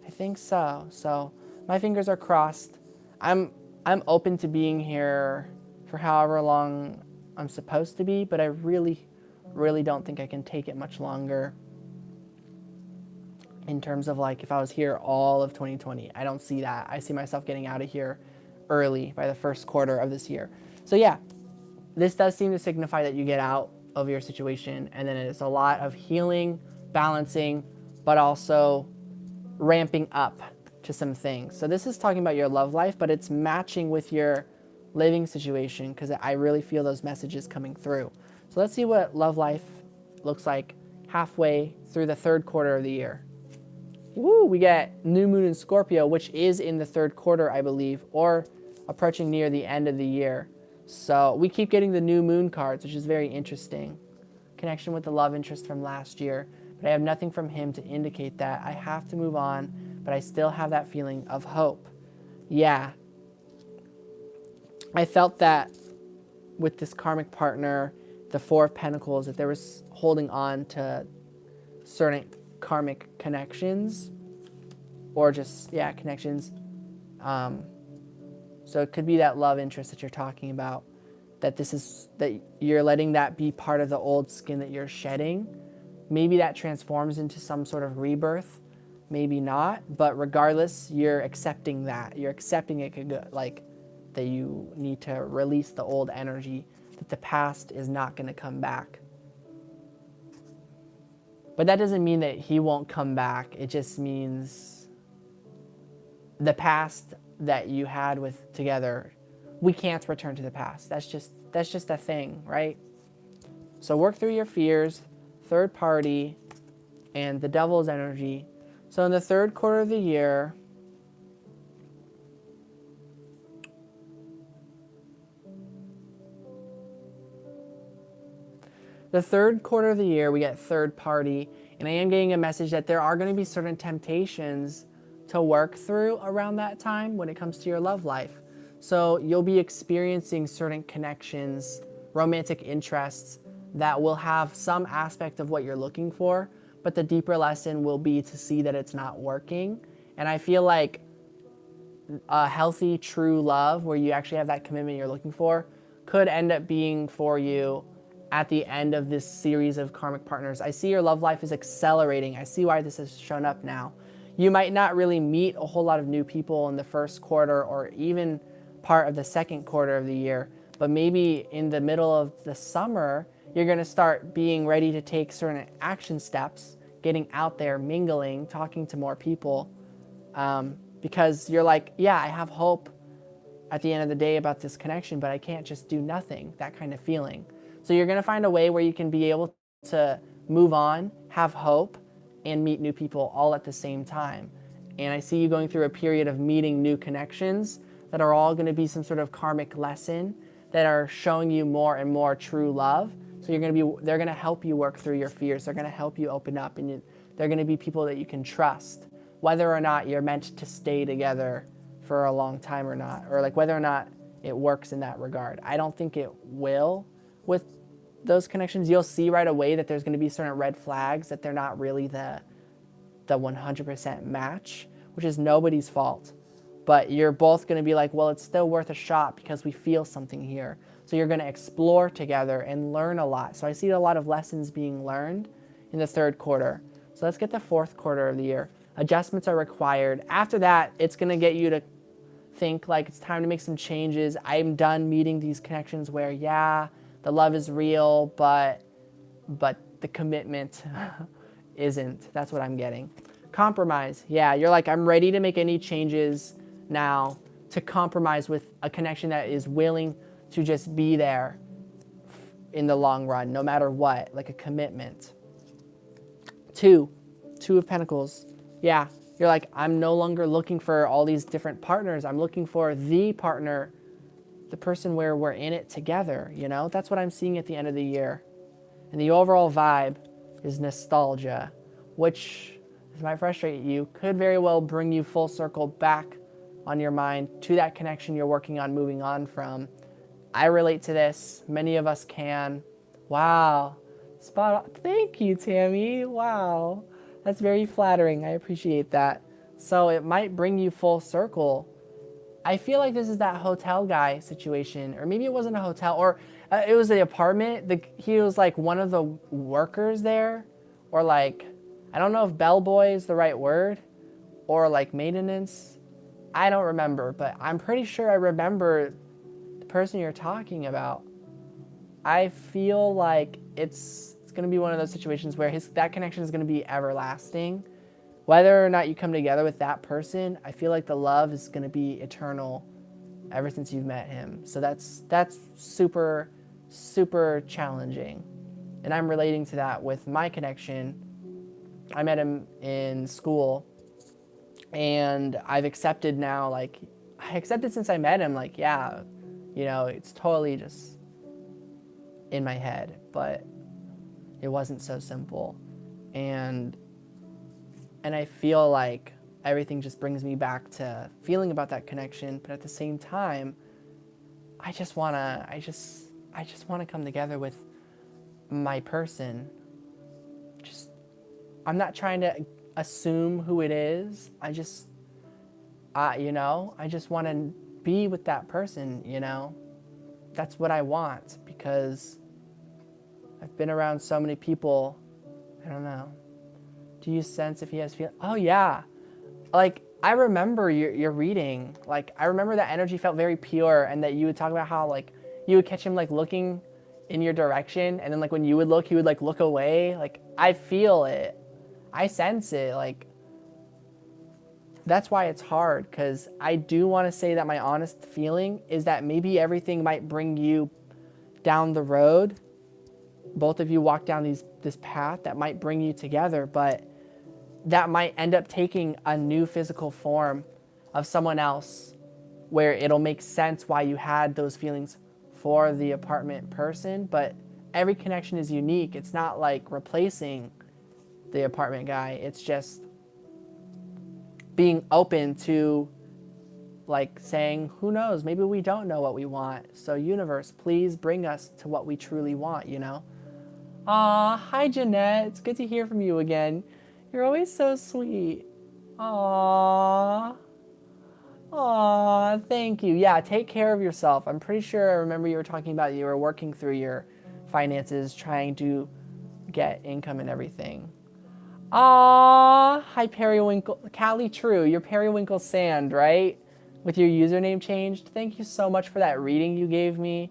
I think so. So my fingers are crossed. I'm open to being here for however long I'm supposed to be, but I really, really don't think I can take it much longer. In terms of if I was here all of 2020, I don't see that. I see myself getting out of here early by the first quarter of this year. So yeah, this does seem to signify that you get out of your situation, and then it's a lot of healing, balancing, but also ramping up to some things. So this is talking about your love life, but it's matching with your living situation, because I really feel those messages coming through. So let's see what love life looks like halfway through the third quarter of the year. Woo, we get new moon in Scorpio, which is in the third quarter, I believe, or approaching near the end of the year. So we keep getting the new moon cards, which is very interesting. Connection with the love interest from last year, but I have nothing from him to indicate that. I have to move on, but I still have that feeling of hope. Yeah. I felt that with this karmic partner, the Four of Pentacles, if there was holding on to certain karmic connections, or just, yeah, connections. So it could be that love interest that you're talking about, that you're letting that be part of the old skin that you're shedding. Maybe that transforms into some sort of rebirth, maybe not, but regardless, you're accepting that. You're accepting it could go, like, that you need to release the old energy, that the past is not going to come back. But that doesn't mean that he won't come back. It just means the past that you had with together, we can't return to the past. That's just a thing, right? So work through your fears, third party, and the devil's energy. So in the third quarter of the year, we get third party, and I am getting a message that there are going to be certain temptations to work through around that time when it comes to your love life. So you'll be experiencing certain connections, romantic interests that will have some aspect of what you're looking for, but the deeper lesson will be to see that it's not working. And I feel like a healthy, true love where you actually have that commitment you're looking for could end up being for you at the end of this series of karmic partners. I see your love life is accelerating. I see why this has shown up now. You might not really meet a whole lot of new people in the first quarter or even part of the second quarter of the year, but maybe in the middle of the summer, you're going to start being ready to take certain action steps, getting out there, mingling, talking to more people, because you're like, yeah, I have hope at the end of the day about this connection, but I can't just do nothing, that kind of feeling. So you're going to find a way where you can be able to move on, have hope, and meet new people all at the same time. And I see you going through a period of meeting new connections that are all going to be some sort of karmic lesson that are showing you more and more true love. So they're going to help you work through your fears. They're going to help you open up, and they're going to be people that you can trust, whether or not you're meant to stay together for a long time or not, or like whether or not it works in that regard. I don't think it will with those connections. You'll see right away that there's going to be certain red flags, that they're not really the 100% match, which is nobody's fault. But you're both going to be like, well, it's still worth a shot because we feel something here. So you're going to explore together and learn a lot. So I see a lot of lessons being learned in the third quarter. So let's get the fourth quarter of the year. Adjustments are required. After that, it's going to get you to think like it's time to make some changes. I'm done meeting these connections where, yeah, the love is real, but the commitment isn't. That's what I'm getting. Compromise. Yeah, you're like, I'm ready to make any changes now to compromise with a connection that is willing to just be there in the long run, no matter what, like a commitment. Two of Pentacles. Yeah, you're like, I'm no longer looking for all these different partners. I'm looking for the partner, the person where we're in it together, you know? That's what I'm seeing at the end of the year. And the overall vibe is nostalgia, which, this might frustrate you, could very well bring you full circle back on your mind to that connection you're working on moving on from. I relate to this. Many of us can. Wow. Spot on. Thank you, Tammy. Wow. That's very flattering. I appreciate that. So it might bring you full circle. I feel like this is that hotel guy situation, or maybe it wasn't a hotel, or it was the apartment. He was like one of the workers there, or like, I don't know if bellboy is the right word, or like maintenance. I don't remember, but I'm pretty sure I remember the person you're talking about. I feel like it's going to be one of those situations where that connection is going to be everlasting. Whether or not you come together with that person, I feel like the love is going to be eternal ever since you've met him. So that's super, super challenging. And I'm relating to that with my connection. I met him in school, and I've accepted now, like, I accepted since I met him, like, yeah, you know, it's totally just in my head, but it wasn't so simple. And I feel like everything just brings me back to feeling about that connection, but at the same time, I just wanna come together with my person. Just, I'm not trying to assume who it is. You know, I just want to be with that person, you know? That's what I want, because I've been around so many people. I don't know. Do you sense if he has feelings? Oh, yeah. Like, I remember your reading. Like, I remember that energy felt very pure, and that you would talk about how, like, you would catch him, like, looking in your direction, and then, like, when you would look, he would, like, look away. Like, I feel it. I sense it. Like, that's why it's hard, because I do want to say that my honest feeling is that maybe everything might bring you down the road. Both of you walk down this path that might bring you together, but that might end up taking a new physical form of someone else, where it'll make sense why you had those feelings for the apartment person. But every connection is unique. It's not like replacing the apartment guy. It's just being open to, like, saying, who knows, maybe we don't know what we want. So universe, please bring us to what we truly want, you know? Aw, hi Jeanette. It's good to hear from you again. You're always so sweet. Aw. Aw, thank you. Yeah, take care of yourself. I'm pretty sure I remember you were talking about you were working through your finances, trying to get income and everything. Aw, hi Periwinkle. Callie True, you're Periwinkle Sand, right? With your username changed. Thank you so much for that reading you gave me.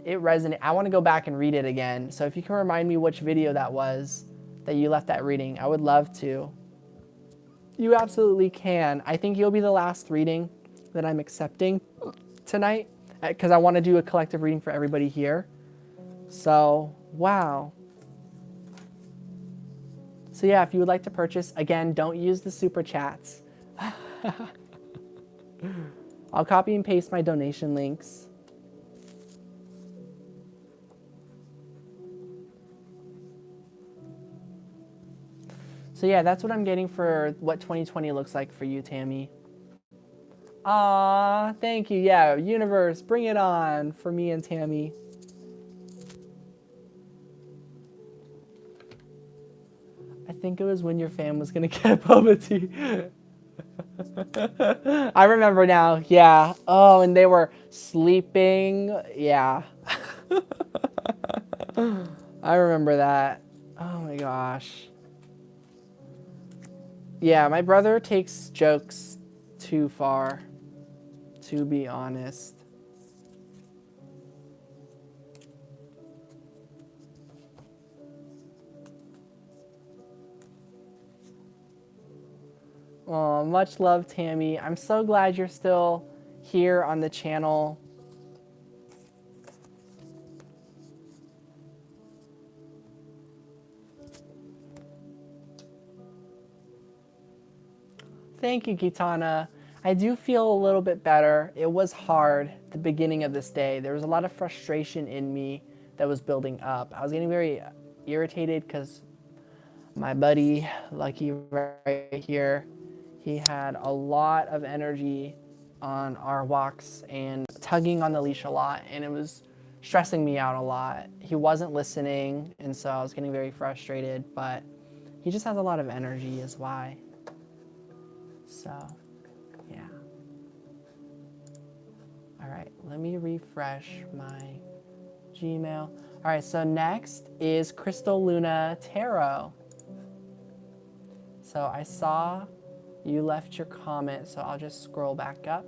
It resonated. I want to go back and read it again. So if you can remind me which video that was that you left that reading, I would love to. You absolutely can. I think you'll be the last reading that I'm accepting tonight, because I want to do a collective reading for everybody here. So, wow. So yeah, if you would like to purchase, again, don't use the super chats. I'll copy and paste my donation links. So yeah, that's what I'm getting for what 2020 looks like for you, Tammy. Aw, thank you. Yeah, universe, bring it on for me and Tammy. I think it was when your fam was gonna get boba tea. I remember now, yeah. Oh, and they were sleeping. Yeah. I remember that. Oh my gosh. Yeah, my brother takes jokes too far, to be honest. Oh, much love, Tammy. I'm so glad you're still here on the channel. Thank you, Gitana. I do feel a little bit better. It was hard at the beginning of this day. There was a lot of frustration in me that was building up. I was getting very irritated because my buddy, Lucky right here, he had a lot of energy on our walks and tugging on the leash a lot, and it was stressing me out a lot. He wasn't listening, and so I was getting very frustrated, but he just has a lot of energy is why. So, yeah. All right, let me refresh my Gmail. All right, so next is Crystal Luna Tarot. So I saw you left your comment, so I'll just scroll back up.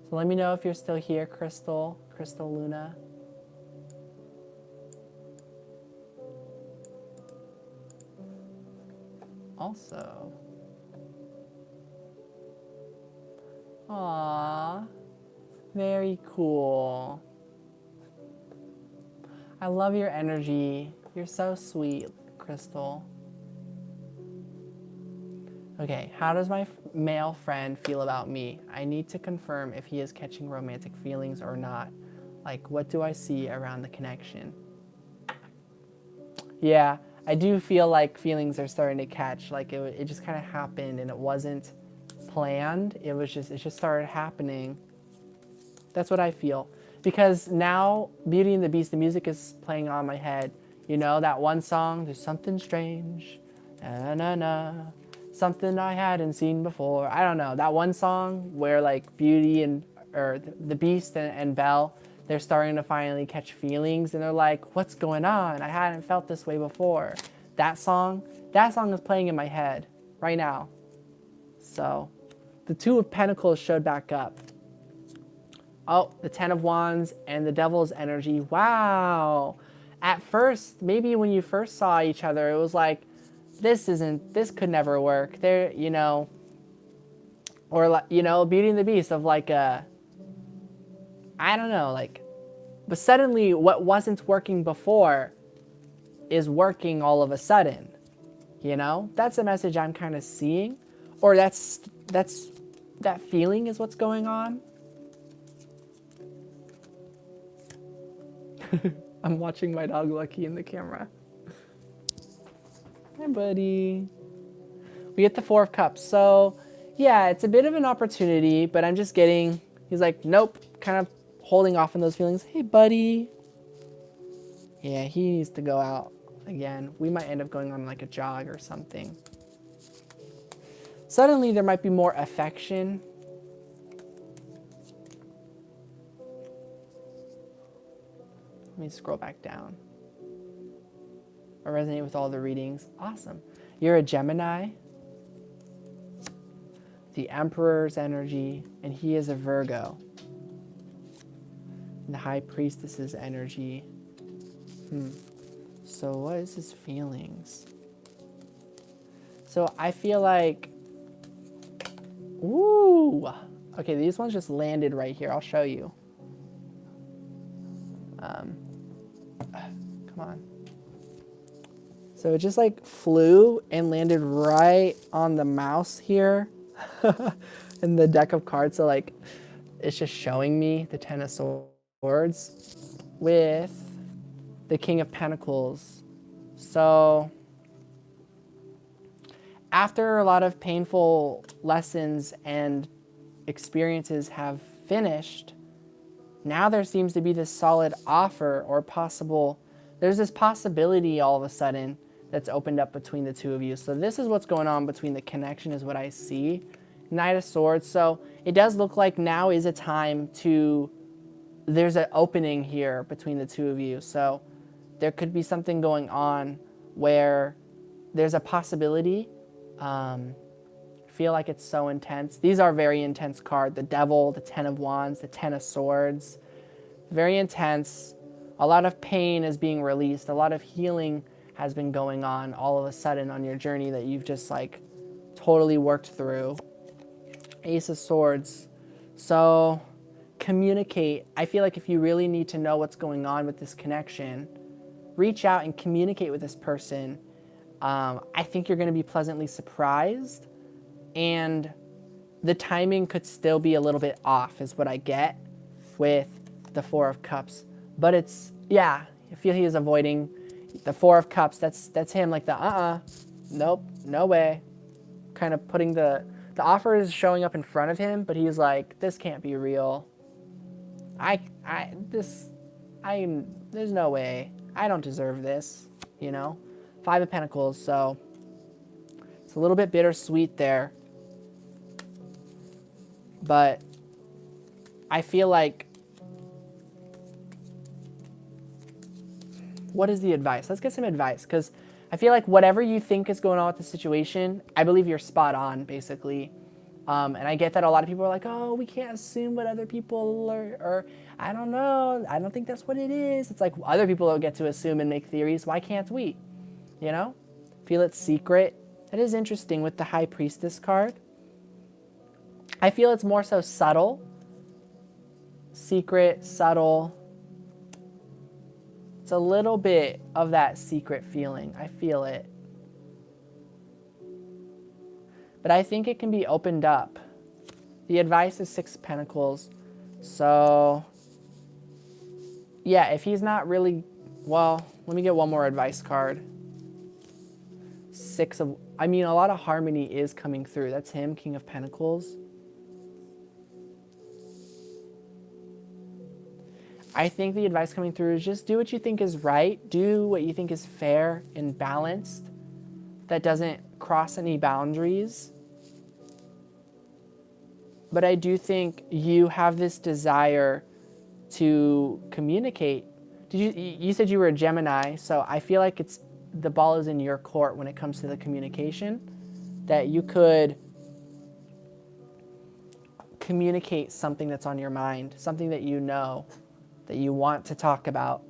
So let me know if you're still here, Crystal Luna. Also, Aww. Very cool. I love your energy. You're so sweet, Crystal. Okay, how does my male friend feel about me? I need to confirm if he is catching romantic feelings or not. Like, what do I see around the connection? Yeah, I do feel like feelings are starting to catch. Like, it just kind of happened and it wasn't planned. It just started happening. That's what I feel. Because now, Beauty and the Beast, the music is playing on my head. You know, that one song, there's something strange, na na na, something I hadn't seen before. I don't know, that one song where like Beauty or the Beast and Belle, they're starting to finally catch feelings and they're like, what's going on? I hadn't felt this way before. That song is playing in my head right now. So, the Two of Pentacles showed back up. Oh, the Ten of Wands and the Devil's energy. Wow. At first, maybe when you first saw each other, it was like, this could never work. There, you know, or like, you know, Beauty and the Beast of like I don't know, like, but suddenly what wasn't working before is working all of a sudden. You know, that's a message I'm kind of seeing, or that feeling is what's going on. I'm watching my dog Lucky in the camera. Hi, buddy. We get the Four of Cups. So, yeah, it's a bit of an opportunity, but I'm just getting, he's like, nope, kind of holding off on those feelings. Hey, buddy. Yeah, he needs to go out again. We might end up going on like a jog or something. Suddenly, there might be more affection. Let me scroll back down. I resonate with all the readings. Awesome. You're a Gemini. The Emperor's energy, and he is a Virgo. And the High Priestess's energy. So what is his feelings? So I feel like, ooh. Okay, these ones just landed right here. I'll show you. Come on. So it just like flew and landed right on the mouse here in the deck of cards. So like it's just showing me the Ten of Swords with the King of Pentacles. So after a lot of painful lessons and experiences have finished, now there seems to be this solid offer or possible, there's this possibility all of a sudden that's opened up between the two of you. So this is what's going on between the connection is what I see. Knight of Swords. So it does look like now is a time to, there's an opening here between the two of you. So there could be something going on where there's a possibility. Feel like it's so intense. These are very intense cards. The Devil, the Ten of Wands, the Ten of Swords. Very intense. A lot of pain is being released. A lot of healing has been going on all of a sudden on your journey that you've just like totally worked through. Ace of Swords. So communicate. I feel like if you really need to know what's going on with this connection, reach out and communicate with this person. I think you're going to be pleasantly surprised, and the timing could still be a little bit off is what I get with the Four of Cups. But it's, yeah, I feel he is avoiding the Four of Cups. That's him, like the nope, no way. Kind of putting the offer is showing up in front of him, but he's like, this can't be real. There's no way. I don't deserve this, you know? Five of Pentacles, so it's a little bit bittersweet there. But I feel like, what is the advice? Let's get some advice, because I feel like whatever you think is going on with the situation, I believe you're spot on, basically. And I get that a lot of people are like, oh, we can't assume what other people are, or I don't know, I don't think that's what it is. It's like other people don't get to assume and make theories. Why can't we? You know? Feel it's secret. That is interesting with the High Priestess card. I feel it's more so subtle, secret, subtle. It's a little bit of that secret feeling. I feel it. But I think it can be opened up. The advice is 6 of Pentacles. So, yeah, if he's not really, well, let me get one more advice card. A lot of harmony is coming through. That's him, King of Pentacles. I think the advice coming through is just do what you think is right. Do what you think is fair and balanced. That doesn't cross any boundaries. But I do think you have this desire to communicate. You said you were a Gemini, so I feel like the ball is in your court when it comes to the communication, that you could communicate something that's on your mind, something that you know, that you want to talk about.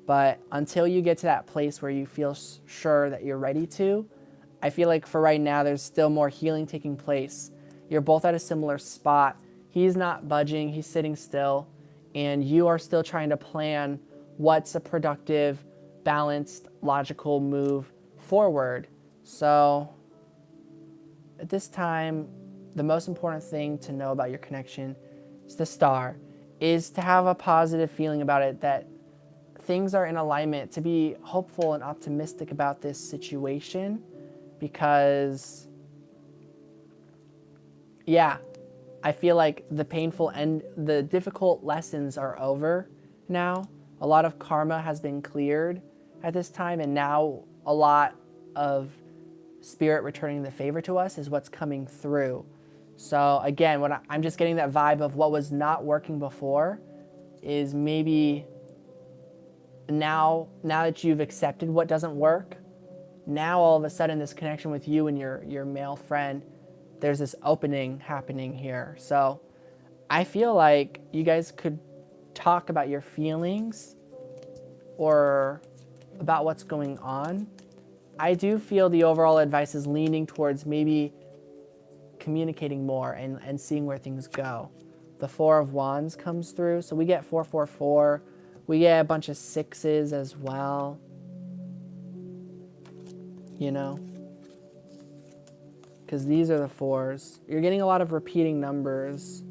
But until you get to that place where you feel sure that you're ready to, I feel like for right now, there's still more healing taking place. You're both at a similar spot. He's not budging, he's sitting still, and you are still trying to plan what's a productive, balanced, logical move forward. So at this time, the most important thing to know about your connection is the star, is to have a positive feeling about it, that things are in alignment, to be hopeful and optimistic about this situation, because yeah, I feel like the painful and the difficult lessons are over now. A lot of karma has been cleared at this time, and now a lot of spirit returning the favor to us is what's coming through. So again, I'm just getting that vibe of what was not working before is maybe now that you've accepted what doesn't work, now all of a sudden this connection with you and your male friend, there's this opening happening here. So I feel like you guys could talk about your feelings or about what's going on. I do feel the overall advice is leaning towards maybe communicating more and seeing where things go. The 4 of Wands comes through, so we get 444. We get a bunch of 6s as well. You know? Because these are the 4s. You're getting a lot of repeating numbers.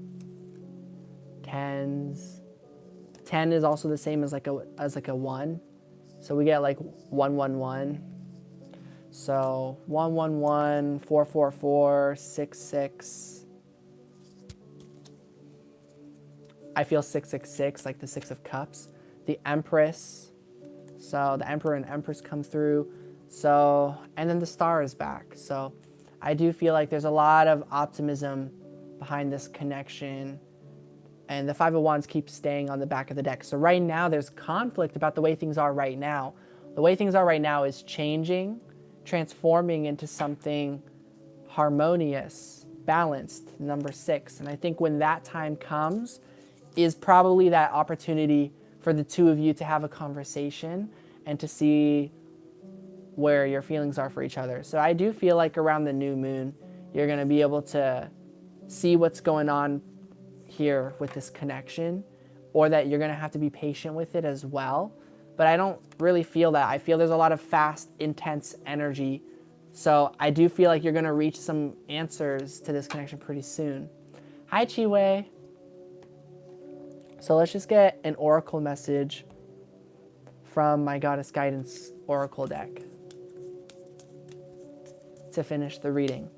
10s. 10 is also the same as like a 1. So we get like 111. So 111, 444, 66. I feel 666, like the 6 of Cups. The Empress. So the Emperor and Empress come through. So, and then the Star is back. So I do feel like there's a lot of optimism behind this connection. And the 5 of Wands keeps staying on the back of the deck. So right now there's conflict about the way things are right now. The way things are right now is changing, transforming into something harmonious, balanced, number 6. And I think when that time comes is probably that opportunity for the two of you to have a conversation and to see where your feelings are for each other. So I do feel like around the new moon, you're going to be able to see what's going on here with this connection, or that you're going to have to be patient with it as well. But I don't really feel that. I feel there's a lot of fast, intense energy. So I do feel like you're going to reach some answers to this connection pretty soon. Hi, Chi-Wei. So let's just get an oracle message from my Goddess Guidance Oracle deck to finish the reading.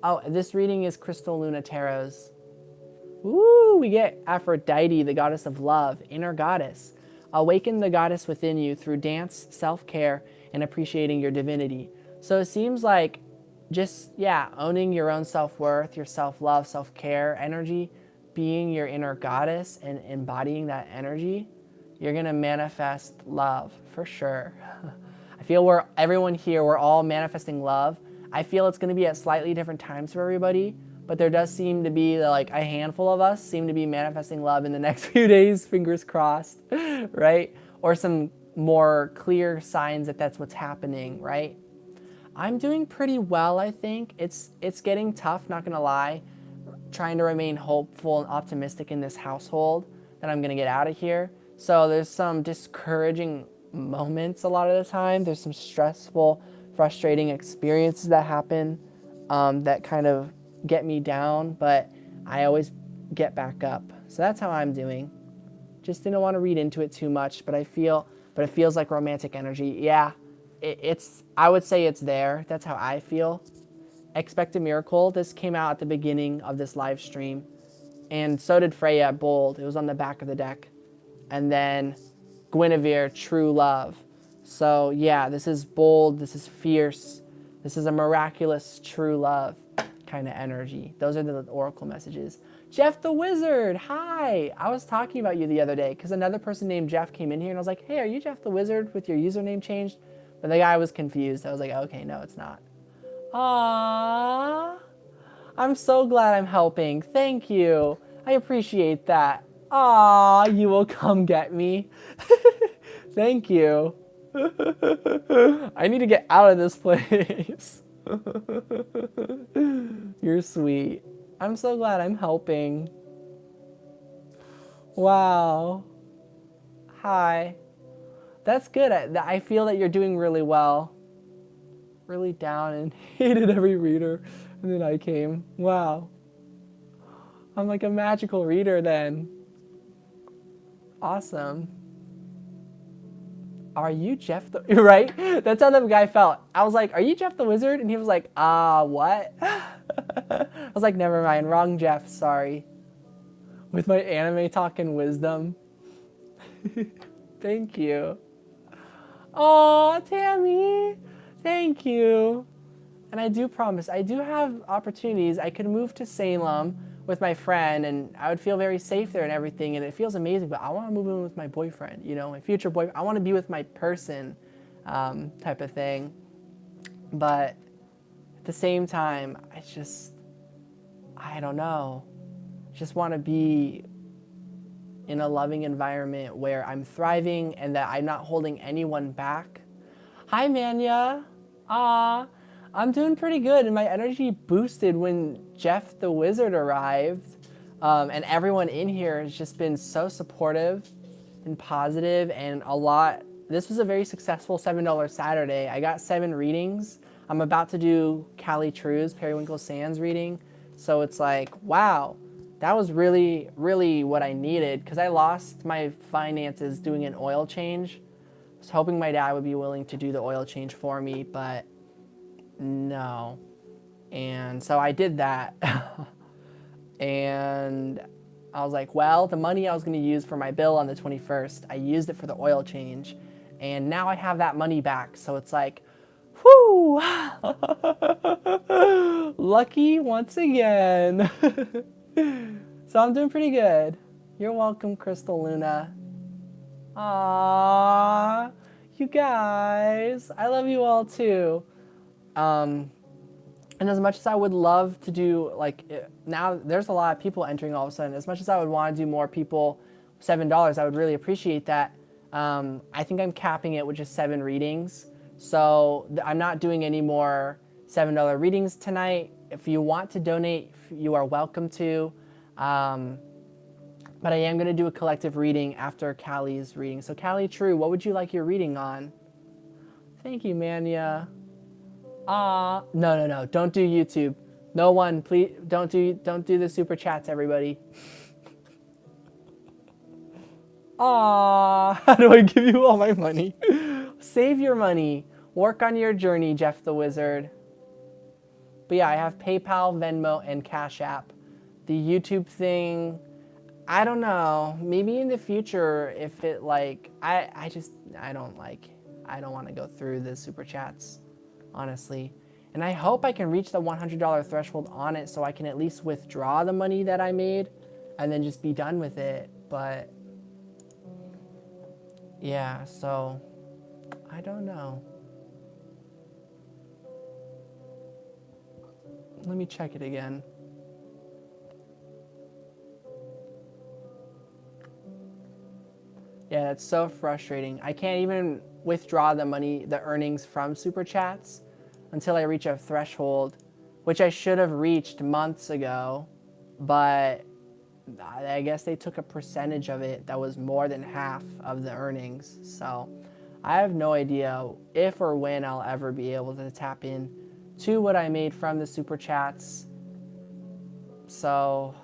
Oh, this reading is Crystal Luna Tarot's. Woo, we get Aphrodite, the goddess of love, inner goddess. Awaken the goddess within you through dance, self-care, and appreciating your divinity. So it seems like just, owning your own self-worth, your self-love, self-care energy, being your inner goddess and embodying that energy, you're going to manifest love for sure. I feel everyone here, we're all manifesting love. I feel it's going to be at slightly different times for everybody, but there does seem to be like a handful of us seem to be manifesting love in the next few days, fingers crossed, right? Or some more clear signs that that's what's happening, right? I'm doing pretty well, I think. It's getting tough, not gonna lie. Trying to remain hopeful and optimistic in this household that I'm gonna get out of here. So there's some discouraging moments a lot of the time. There's some stressful, frustrating experiences that happen that kind of get me down, but I always get back up. So that's how I'm doing. Just didn't want to read into it too much, but it feels like romantic energy. Yeah, it's, I would say it's there. That's how I feel. Expect a Miracle. This came out at the beginning of this live stream. And so did Freya, Bold. It was on the back of the deck. And then Guinevere, True Love. So yeah, this is bold. This is fierce. This is a miraculous true love kind of energy. Those are the oracle messages. Jeff the Wizard, hi. I was talking about you the other day because another person named Jeff came in here and I was like, hey, are you Jeff the Wizard with your username changed? But the guy was confused. I was like, okay, no, it's not. Aww. I'm so glad I'm helping. Thank you. I appreciate that. Aww, you will come get me. Thank you. I need to get out of this place. You're sweet. I'm so glad I'm helping. Wow. Hi. That's good. I feel that you're doing really well. Really down and hated every reader. And then I came. Wow. I'm like a magical reader then. Awesome. Are you Jeff the... Right? That's how the guy felt. I was like, are you Jeff the Wizard? And he was like, what? I was like, never mind. Wrong Jeff. Sorry. With my anime talk and wisdom. Thank you. Aw, Tammy. Thank you. And I do promise, I do have opportunities. I could move to Salem with my friend and I would feel very safe there and everything and it feels amazing, but I want to move in with my boyfriend, you know, my future boyfriend. I want to be with my person type of thing. But at the same time, I don't know. I just want to be in a loving environment where I'm thriving and that I'm not holding anyone back. Hi, Manya. I'm doing pretty good and my energy boosted when Jeff the Wizard arrived. And everyone in here has just been so supportive and positive and a lot. This was a very successful $7 Saturday. I got 7 readings. I'm about to do Callie True's Periwinkle Sands reading. So it's like, wow, that was really, really what I needed because I lost my finances doing an oil change. I was hoping my dad would be willing to do the oil change for me, but no. And so I did that. And I was like, well, the money I was going to use for my bill on the 21st, I used it for the oil change. And now I have that money back. So it's like, whoo! Lucky once again. So I'm doing pretty good. You're welcome, Crystal Luna. Aww, you guys. I love you all too. And as much as I would love to do, like, now there's a lot of people entering all of a sudden. As much as I would want to do more people, $7, I would really appreciate that. I think I'm capping it with just 7 readings. So I'm not doing any more $7 readings tonight. If you want to donate, you are welcome to. But I am going to do a collective reading after Callie's reading. So Callie True, what would you like your reading on? Thank you, Manya. No. Don't do YouTube. No one, please don't do the super chats, everybody. How do I give you all my money? Save your money. Work on your journey, Jeff the Wizard. But yeah, I have PayPal, Venmo, and Cash App. The YouTube thing, I don't know. Maybe in the future, if it like, I don't want to go through the super chats, honestly. And I hope I can reach the $100 threshold on it so I can at least withdraw the money that I made and then just be done with it. But yeah, so I don't know. Let me check it again. Yeah, that's so frustrating. I can't even withdraw the money, the earnings from super chats. until I reach a threshold, which I should have reached months ago, but I guess they took a percentage of it that was more than half of the earnings. So I have no idea if or when I'll ever be able to tap in to what I made from the super chats. So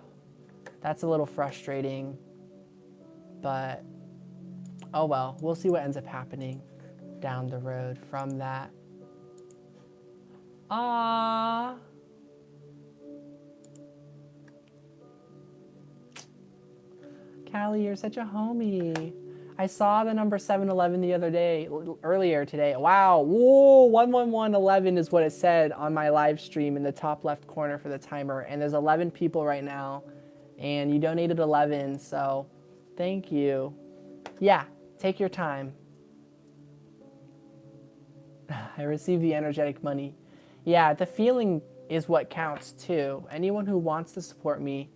that's a little frustrating, but oh well, we'll see what ends up happening down the road from that. Ah, Callie, you're such a homie. I saw the number 711 the other day, earlier today. Wow, whoa, 11111 is what it said on my live stream in the top left corner for the timer. And there's 11 people right now, and you donated 11, so thank you. Yeah, take your time. I received the energetic money. Yeah, the feeling is what counts too. Anyone who wants to support me,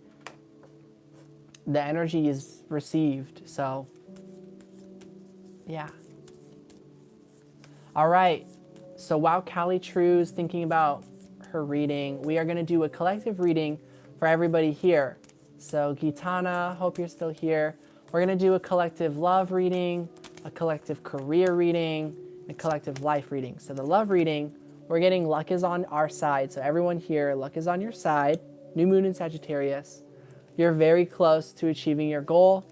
the energy is received, so yeah. All right, so while Callie True's thinking about her reading, we are gonna do a collective reading for everybody here. So Gitana, hope you're still here. We're gonna do a collective love reading, a collective career reading, and a collective life reading. So the love reading, we're getting luck is on our side. So everyone here, luck is on your side. New moon in Sagittarius. You're very close to achieving your goal,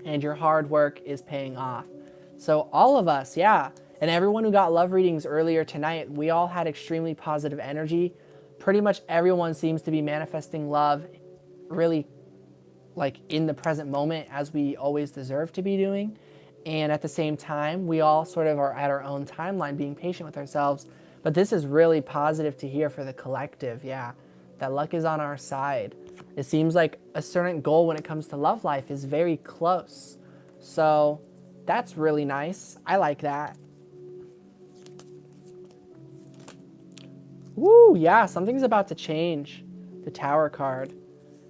and your hard work is paying off. So all of us, yeah, and everyone who got love readings earlier tonight, we all had extremely positive energy. Pretty much everyone seems to be manifesting love really like in the present moment, as we always deserve to be doing. And at the same time, we all sort of are at our own timeline, being patient with ourselves. But this is really positive to hear for the collective, yeah, that luck is on our side. It seems like a certain goal when it comes to love life is very close. So that's really nice. I like that. Woo, yeah, something's about to change. The Tower card.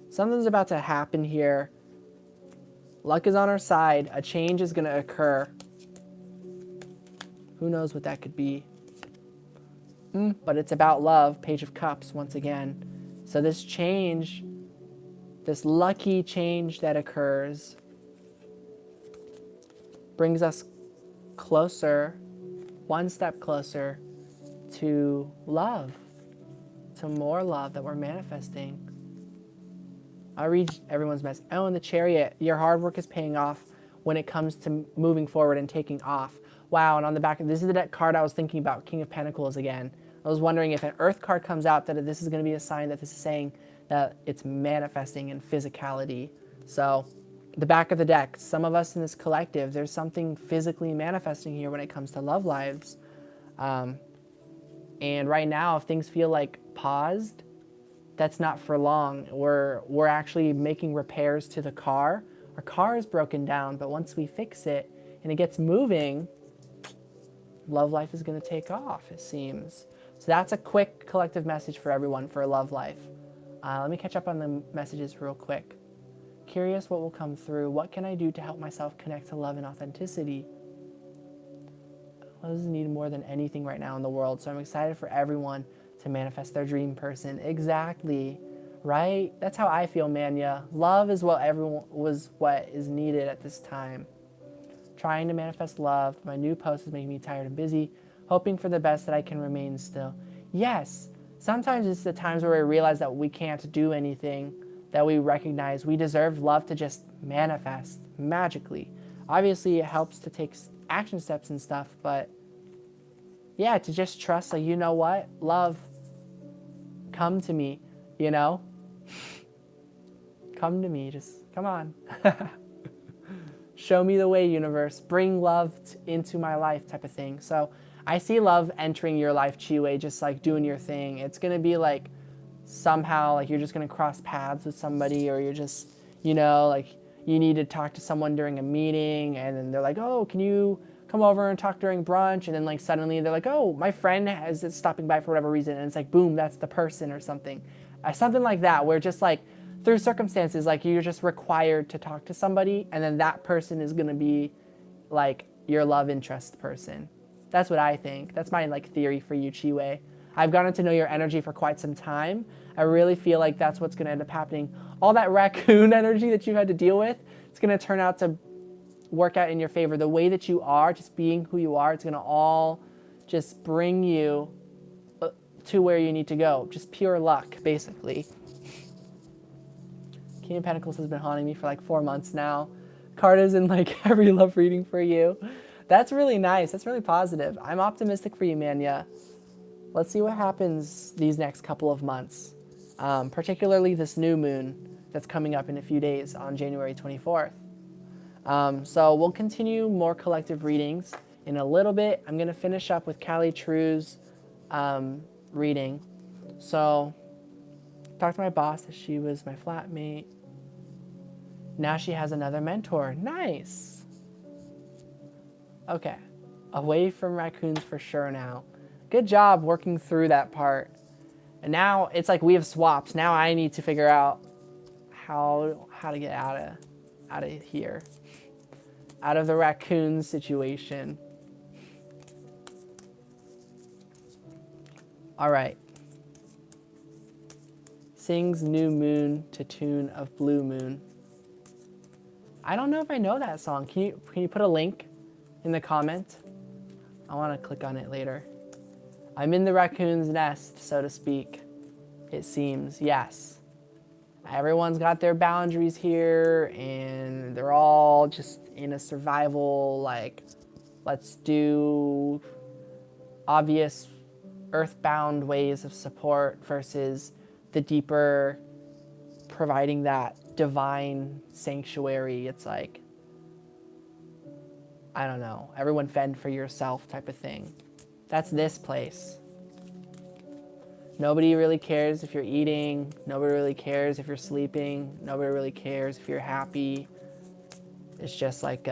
Something's about to happen here. Luck is on our side. A change is going to occur. Who knows what that could be? But it's about love. Page of Cups once again. So this change, this lucky change that occurs, brings us closer, one step closer to love, to more love that we're manifesting. I'll read everyone's message. Oh, in the Chariot, your hard work is paying off when it comes to moving forward and taking off. Wow, and on the back, this is the deck card I was thinking about, King of Pentacles again. I was wondering if an Earth card comes out, that this is going to be a sign that this is saying that it's manifesting in physicality. So the back of the deck, some of us in this collective, there's something physically manifesting here when it comes to love lives. And right now, if things feel like paused, that's not for long. We're actually making repairs to the car. Our car is broken down, but once we fix it and it gets moving, love life is going to take off, it seems. So that's a quick collective message for everyone for love life. Let me catch up on the messages real quick. Curious what will come through. What can I do to help myself connect to love and authenticity? Love is needed more than anything right now in the world, so I'm excited for everyone to manifest their dream person. Exactly, right? That's how I feel, Manya. Love is what is needed at this time. Trying to manifest love. My new post is making me tired and busy, hoping for the best that I can remain still. Yes, sometimes it's the times where we realize that we can't do anything, that we recognize we deserve love to just manifest magically. Obviously, it helps to take action steps and stuff, but yeah, to just trust, like, you know what? Love, come to me, you know? Come to me, just come on. Show me the way, universe. Bring love into my life, type of thing. So I see love entering your life, Chiwe, just like doing your thing. It's going to be like somehow like you're just going to cross paths with somebody, or you're just, you know, like you need to talk to someone during a meeting, and then they're like, oh, can you come over and talk during brunch? And then like suddenly they're like, oh, my friend is stopping by for whatever reason. And it's like, boom, that's the person or something. Something like that, where just like through circumstances, like you're just required to talk to somebody, and then that person is going to be like your love interest person. That's what I think. That's my like theory for you, Chiwe. I've gotten to know your energy for quite some time. I really feel like that's what's going to end up happening. All that raccoon energy that you had to deal with, it's going to turn out to work out in your favor. The way that you are, just being who you are, it's going to all just bring you to where you need to go. Just pure luck, basically. King of Pentacles has been haunting me for like 4 months now. Card is in like every love reading for you. That's really nice. That's really positive. I'm optimistic for you, Manya. Let's see what happens these next couple of months. Particularly this new moon that's coming up in a few days on January 24th. So we'll continue more collective readings in a little bit. I'm going to finish up with Callie True's reading. So talked to my boss that she was my flatmate. Now she has another mentor. Nice. Okay. Away from raccoons for sure now. Good job working through that part. And now it's like we have swapped. Now I need to figure out how to get out of here. Out of the raccoon situation. All right. Sings New Moon to tune of Blue Moon. I don't know if I know that song. Can you put a link in the comment? I want to click on it later. I'm in the raccoon's nest, so to speak. It seems, yes. Everyone's got their boundaries here, and they're all just in a survival, like, let's do obvious earthbound ways of support versus the deeper providing that divine sanctuary. It's like, I don't know, everyone fend for yourself type of thing. That's this place. Nobody really cares if you're eating. Nobody really cares if you're sleeping. Nobody really cares if you're happy. It's just like,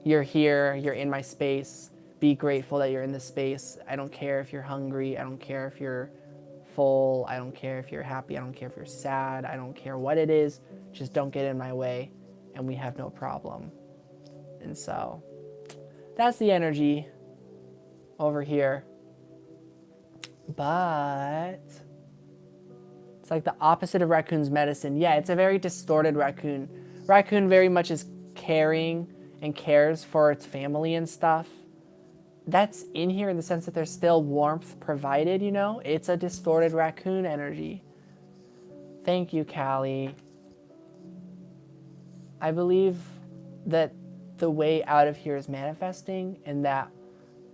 you're here, you're in my space. Be grateful that you're in this space. I don't care if you're hungry. I don't care if you're full. I don't care if you're happy. I don't care if you're sad. I don't care what it is. Just don't get in my way, and we have no problem. And so that's the energy over here. But it's like the opposite of raccoon's medicine. Yeah, it's a very distorted raccoon. Raccoon very much is caring and cares for its family and stuff. That's in here in the sense that there's still warmth provided, you know? It's a distorted raccoon energy. Thank you, Callie. I believe that the way out of here is manifesting, and that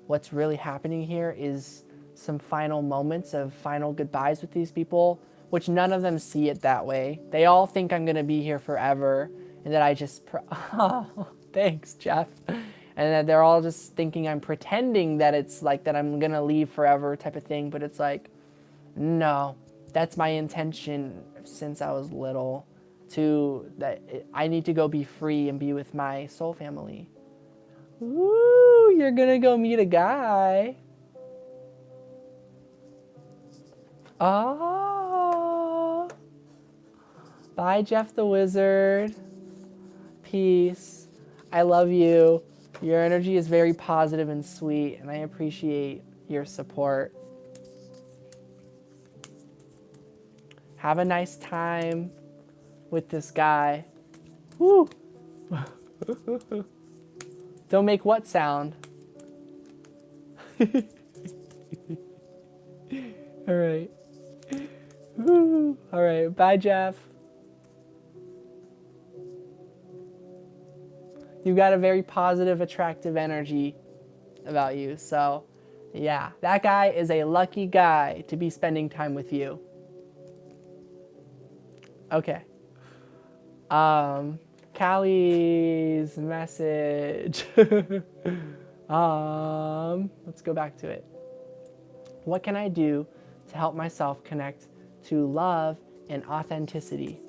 what's really happening here is some final moments of final goodbyes with these people, which none of them see it that way. They all think I'm going to be here forever, and that I just... oh, thanks, Jeff. And that they're all just thinking I'm pretending that it's like that I'm going to leave forever type of thing, but it's like, no, that's my intention since I was little, I need to go be free and be with my soul family. Woo, you're going to go meet a guy. Oh, bye, Jeff the Wizard. Peace. I love you. Your energy is very positive and sweet, and I appreciate your support. Have a nice time with this guy. Woo! Don't make what sound? All right. Woo. All right. Bye, Jeff. You've got a very positive, attractive energy about you. So, yeah, that guy is a lucky guy to be spending time with you. Okay. Callie's message. Let's go back to it. What can I do to help myself connect to love and authenticity?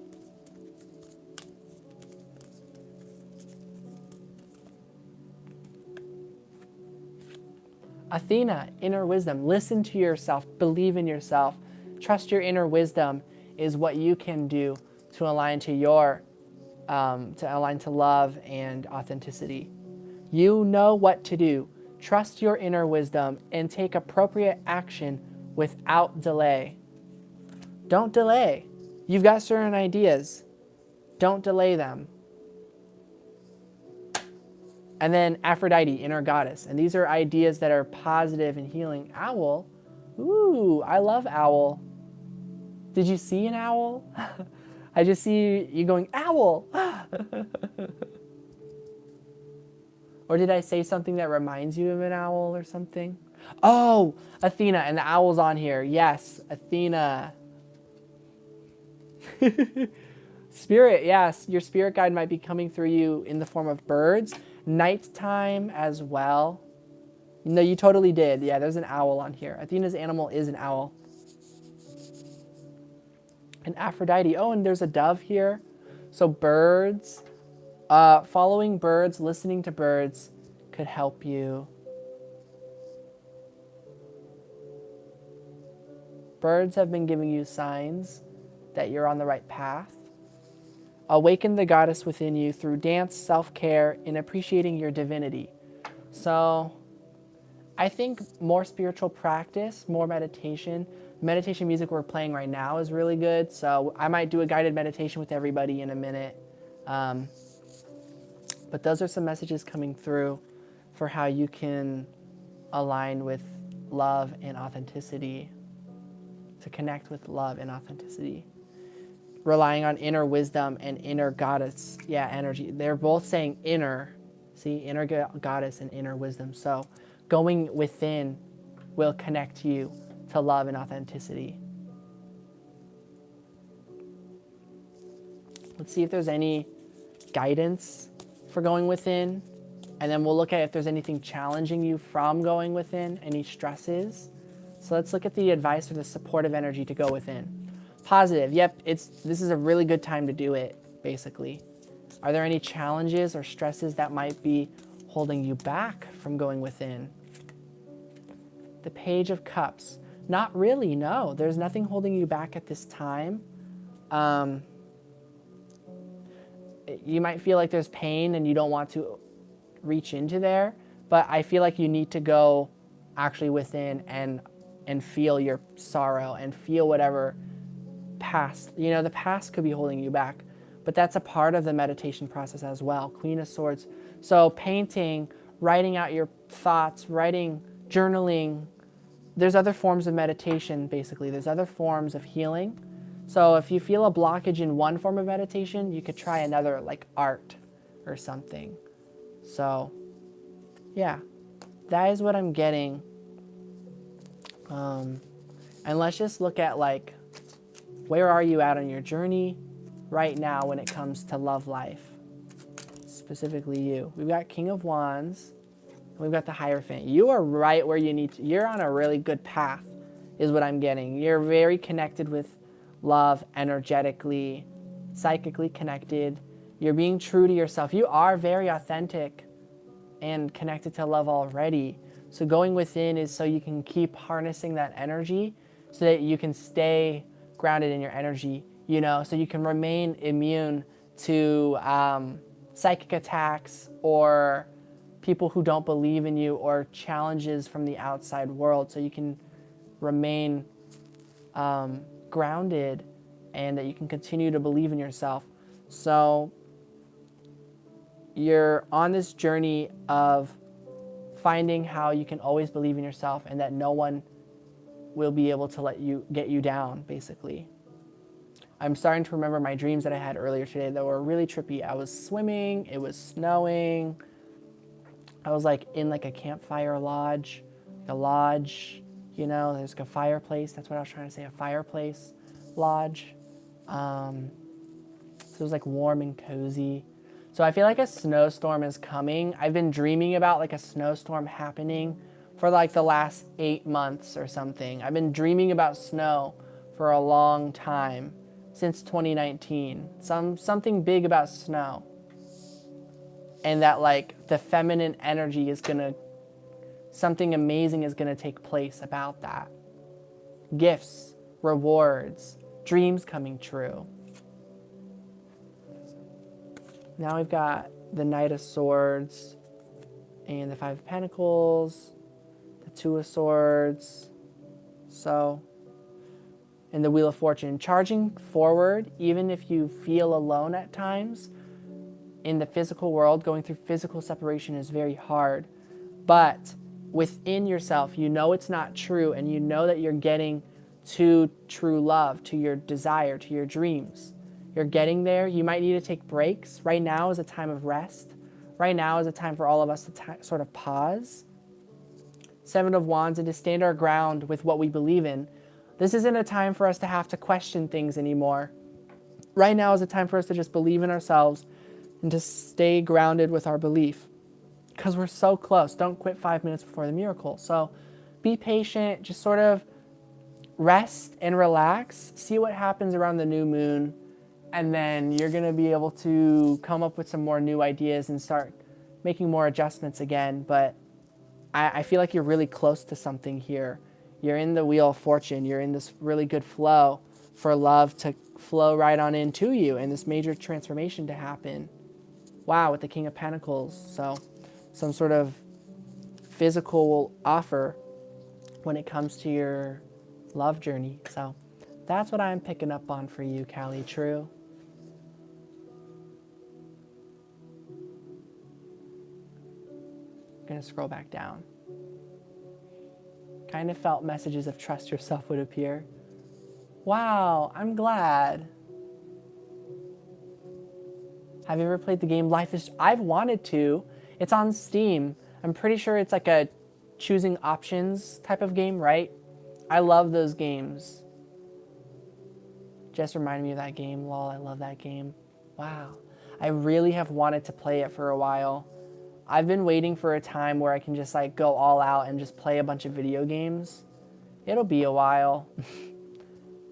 Athena, inner wisdom. Listen to yourself. Believe in yourself. Trust your inner wisdom is what you can do to align to love and authenticity. You know what to do. Trust your inner wisdom and take appropriate action without delay. Don't delay. You've got certain ideas. Don't delay them. And then Aphrodite, inner goddess. And these are ideas that are positive and healing. Owl. Ooh, I love owl. Did you see an owl? I just see you going, owl. Or did I say something that reminds you of an owl or something? Oh, Athena, and the owl's on here. Yes, Athena. Spirit, yes, your spirit guide might be coming through you in the form of birds. Nighttime as well. No, you totally did. Yeah, there's an owl on here. Athena's animal is an owl. And Aphrodite. Oh, and there's a dove here. So birds. Following birds, listening to birds could help you. Birds have been giving you signs that you're on the right path. Awaken the goddess within you through dance, self-care, and appreciating your divinity. So I think more spiritual practice, more meditation. Meditation music we're playing right now is really good. So I might do a guided meditation with everybody in a minute. But those are some messages coming through for how you can align with love and authenticity, to connect with love and authenticity. Relying on inner wisdom and inner goddess, energy. They're both saying inner, see, inner goddess and inner wisdom. So going within will connect you to love and authenticity. Let's see if there's any guidance for going within, and then we'll look at if there's anything challenging you from going within, any stresses. So let's look at the advice or the supportive energy to go within. Positive, yep, this is a really good time to do it, basically. Are there any challenges or stresses that might be holding you back from going within? The Page of Cups. Not really, no. There's nothing holding you back at this time. You might feel like there's pain and you don't want to reach into there, but I feel like you need to go actually within and feel your sorrow and feel whatever past, the past could be holding you back, but that's a part of the meditation process as well. Queen of Swords. So painting, writing out your thoughts, journaling, there's other forms of meditation, basically. There's other forms of healing. So if you feel a blockage in one form of meditation, you could try another, like art or something. So, yeah, that is what I'm getting. And let's just look at, like, where are you at on your journey right now when it comes to love life? Specifically you. We've got King of Wands, and we've got the Hierophant. You are right where you need to. You're on a really good path, is what I'm getting. You're very connected with love, energetically, psychically connected. You're being true to yourself. You are very authentic and connected to love already. So going within is so you can keep harnessing that energy so that you can stay grounded in your energy, so you can remain immune to psychic attacks or people who don't believe in you or challenges from the outside world, so you can remain grounded and that you can continue to believe in yourself. So you're on this journey of finding how you can always believe in yourself and that no one will be able to get you down, basically. I'm starting to remember my dreams that I had earlier today that were really trippy. I was swimming, it was snowing. I was like in like a campfire lodge, there's like a fireplace. That's what I was trying to say, a fireplace lodge. So it was like warm and cozy. So I feel like a snowstorm is coming. I've been dreaming about like a snowstorm happening for like the last 8 months or something. I've been dreaming about snow for a long time, since 2019. Something big about snow. And that like the feminine energy is something amazing is gonna take place about that. Gifts, rewards, dreams coming true. Now we've got the Knight of Swords. and the Five of Pentacles, the Two of Swords. So, and the Wheel of Fortune. Charging forward, even if you feel alone at times, in the physical world, going through physical separation is very hard. But within yourself, you know it's not true, and you know that you're getting to true love, to your desire, to your dreams. You're getting there. You might need to take breaks. Right now is a time of rest. Right now is a time for all of us to sort of pause. Seven of Wands, and to stand our ground with what we believe in. This isn't a time for us to have to question things anymore. Right now is a time for us to just believe in ourselves and to stay grounded with our belief. Because we're so close. Don't quit 5 minutes before the miracle. So be patient. Just sort of rest and relax. See what happens around the new moon. And then you're going to be able to come up with some more new ideas and start making more adjustments again. But I feel like you're really close to something here. You're in the Wheel of Fortune. You're in this really good flow for love to flow right on into you and this major transformation to happen. Wow, with the King of Pentacles. So some sort of physical offer when it comes to your love journey. So that's what I'm picking up on for you, Callie True. I'm going to scroll back down. Kind of felt messages of trust yourself would appear. Wow, I'm glad. Have you ever played the game Life is... I've wanted to. It's on Steam. I'm pretty sure it's like a choosing options type of game, right? I love those games. Just reminded me of that game. Lol, I love that game. Wow. I really have wanted to play it for a while. I've been waiting for a time where I can just like go all out and just play a bunch of video games. It'll be a while.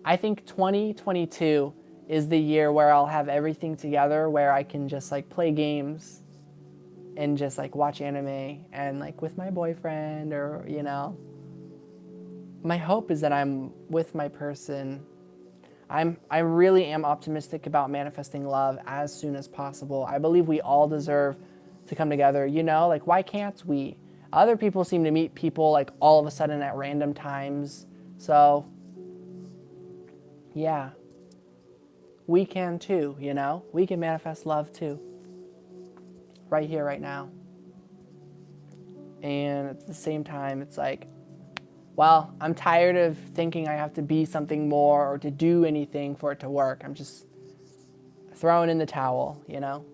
I think 2022 is the year where I'll have everything together, where I can just like play games and just like watch anime and like with my boyfriend, or, you know. My hope is that I'm with my person. I really am optimistic about manifesting love as soon as possible. I believe we all deserve to come together, you know, like why can't we? Other people seem to meet people like all of a sudden at random times. So yeah, we can too, you know, we can manifest love too. Right here, right now. And at the same time, it's like, well, I'm tired of thinking I have to be something more or to do anything for it to work. I'm just throwing in the towel, you know?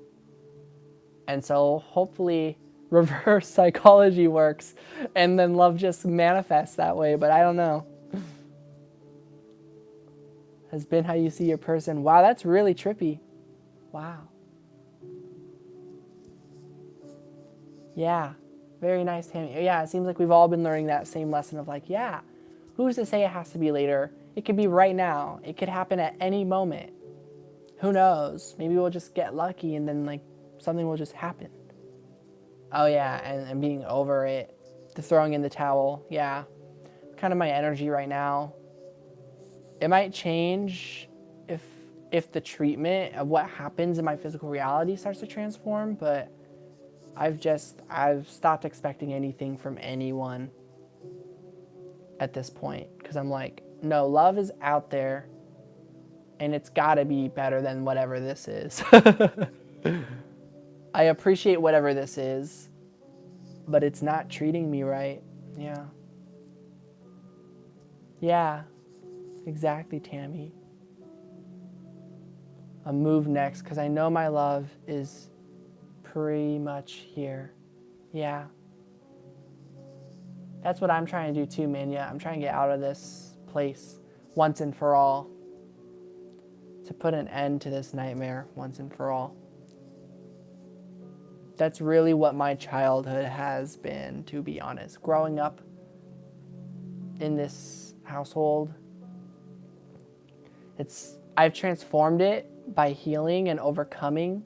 And so hopefully reverse psychology works and then love just manifests that way, but I don't know. Has been how you see your person. Wow, that's really trippy. Wow. Yeah, very nice, Tammy. Yeah, it seems like we've all been learning that same lesson of like, yeah, who's to say it has to be later? It could be right now. It could happen at any moment. Who knows? Maybe we'll just get lucky and then like something will just happen. Oh yeah, and being over it, the throwing in the towel, yeah. Kind of my energy right now. It might change if the treatment of what happens in my physical reality starts to transform, but I've stopped expecting anything from anyone at this point, because I'm like, no, love is out there and it's gotta be better than whatever this is. I appreciate whatever this is, but it's not treating me right. Yeah. Yeah, exactly, Tammy. I'll move next because I know my love is pretty much here. Yeah. That's what I'm trying to do too, Mania. I'm trying to get out of this place once and for all. To put an end to this nightmare once and for all. That's really what my childhood has been, to be honest. Growing up in this household, I've transformed it by healing and overcoming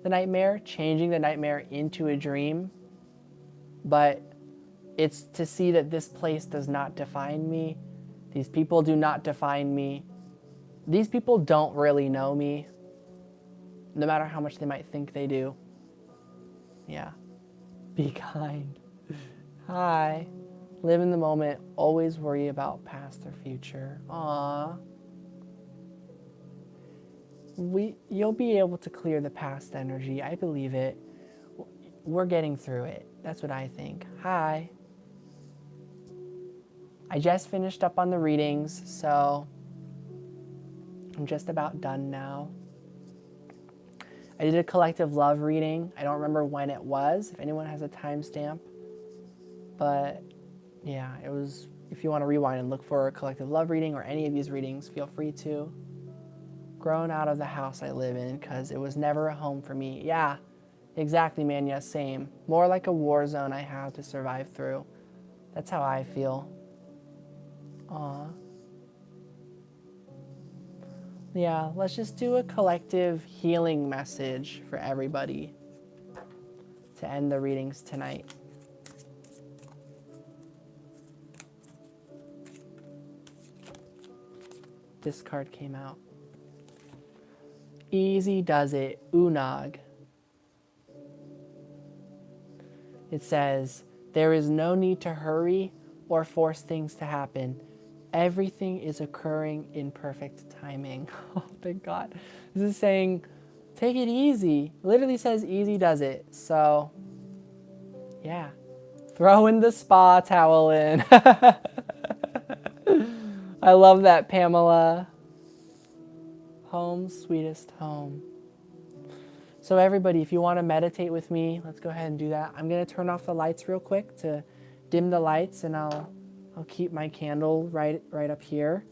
the nightmare, changing the nightmare into a dream. But it's to see that this place does not define me. These people do not define me. These people don't really know me, no matter how much they might think they do. Yeah. Be kind. Hi. Live in the moment. Always worry about past or future. Aww. You'll be able to clear the past energy. I believe it. We're getting through it. That's what I think. Hi. I just finished up on the readings, so I'm just about done now. I did a collective love reading. I don't remember when it was, if anyone has a timestamp. But yeah, it was, if you want to rewind and look for a collective love reading or any of these readings, feel free to. Grown out of the house I live in because it was never a home for me. Yeah, exactly, Manya, same. More like a war zone I had to survive through. That's how I feel. Aw. Yeah, let's just do a collective healing message for everybody to end the readings tonight. This card came out. Easy does it, Unag. It says, there is no need to hurry or force things to happen. Everything is occurring in perfect timing. Oh, thank God. This is saying, take it easy. It literally says easy does it. So, yeah. Throw in the spa towel in. I love that, Pamela. Home, sweetest home. So everybody, if you want to meditate with me, let's go ahead and do that. I'm going to turn off the lights real quick to dim the lights, and I'll keep my candle right up here.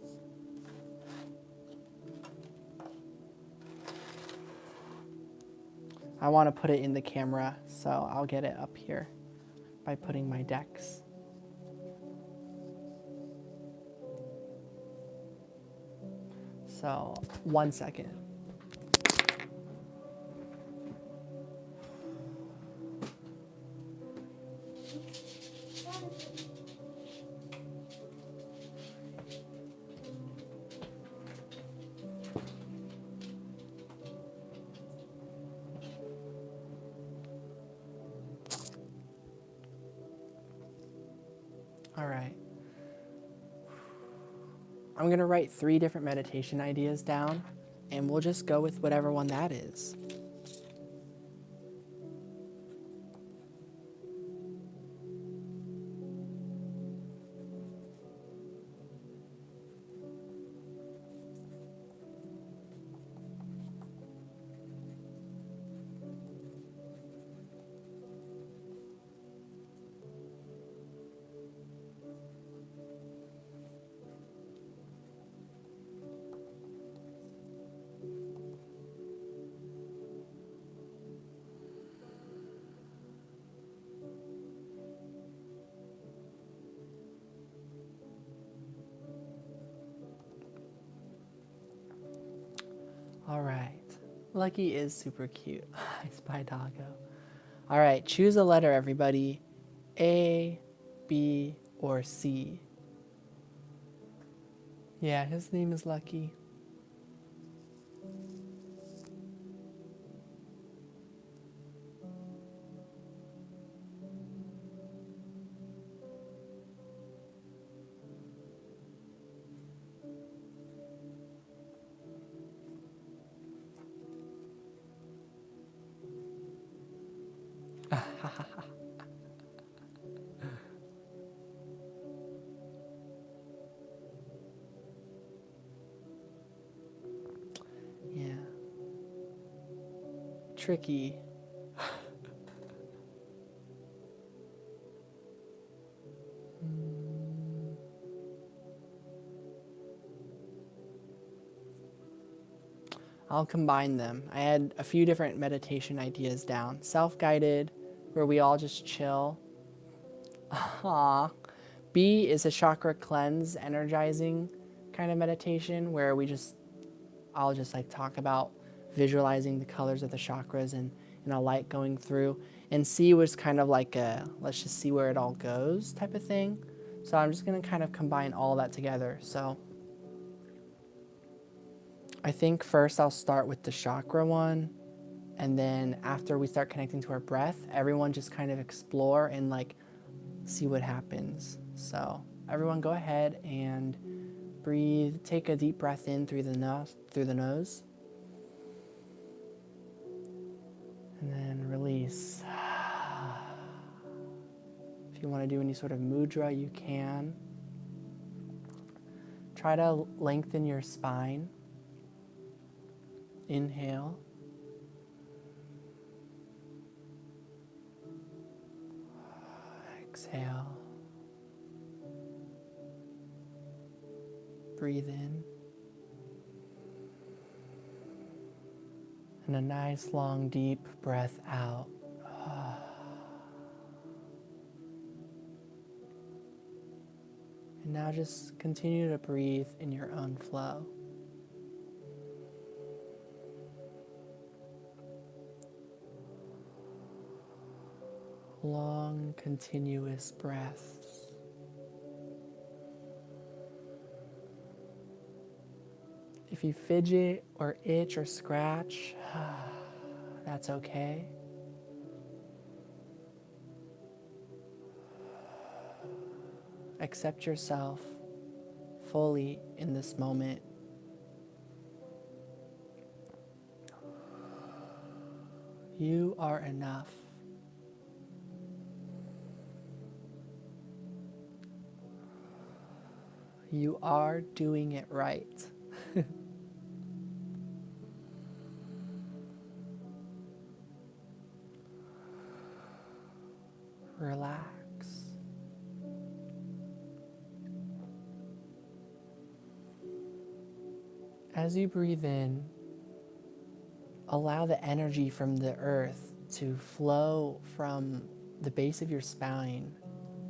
I want to put it in the camera, so I'll get it up here by putting my decks. So, 1 second. All right. I'm going to write 3 different meditation ideas down, and we'll just go with whatever one that is. All right. Lucky is super cute. I spy doggo. All right, choose a letter, everybody. A, B, or C. Yeah, his name is Lucky. Yeah. Tricky. I'll combine them. I had a few different meditation ideas down. Self-guided, where we all just chill. Aww. B is a chakra cleanse, energizing kind of meditation, where I'll just like talk about visualizing the colors of the chakras and a light going through. And C was kind of like a, let's just see where it all goes type of thing. So I'm just going to kind of combine all that together. So I think first I'll start with the chakra one. And then after we start connecting to our breath, everyone just kind of explore and like see what happens. So everyone go ahead and breathe. Take a deep breath in through the nose, and then release. If you want to do any sort of mudra, you can. Try to lengthen your spine. Inhale. Exhale. Breathe in. And a nice long deep breath out. And now just continue to breathe in your own flow. Long, continuous breaths. If you fidget or itch or scratch, that's okay. Accept yourself fully in this moment. You are enough. You are doing it right. Relax. As you breathe in, allow the energy from the earth to flow from the base of your spine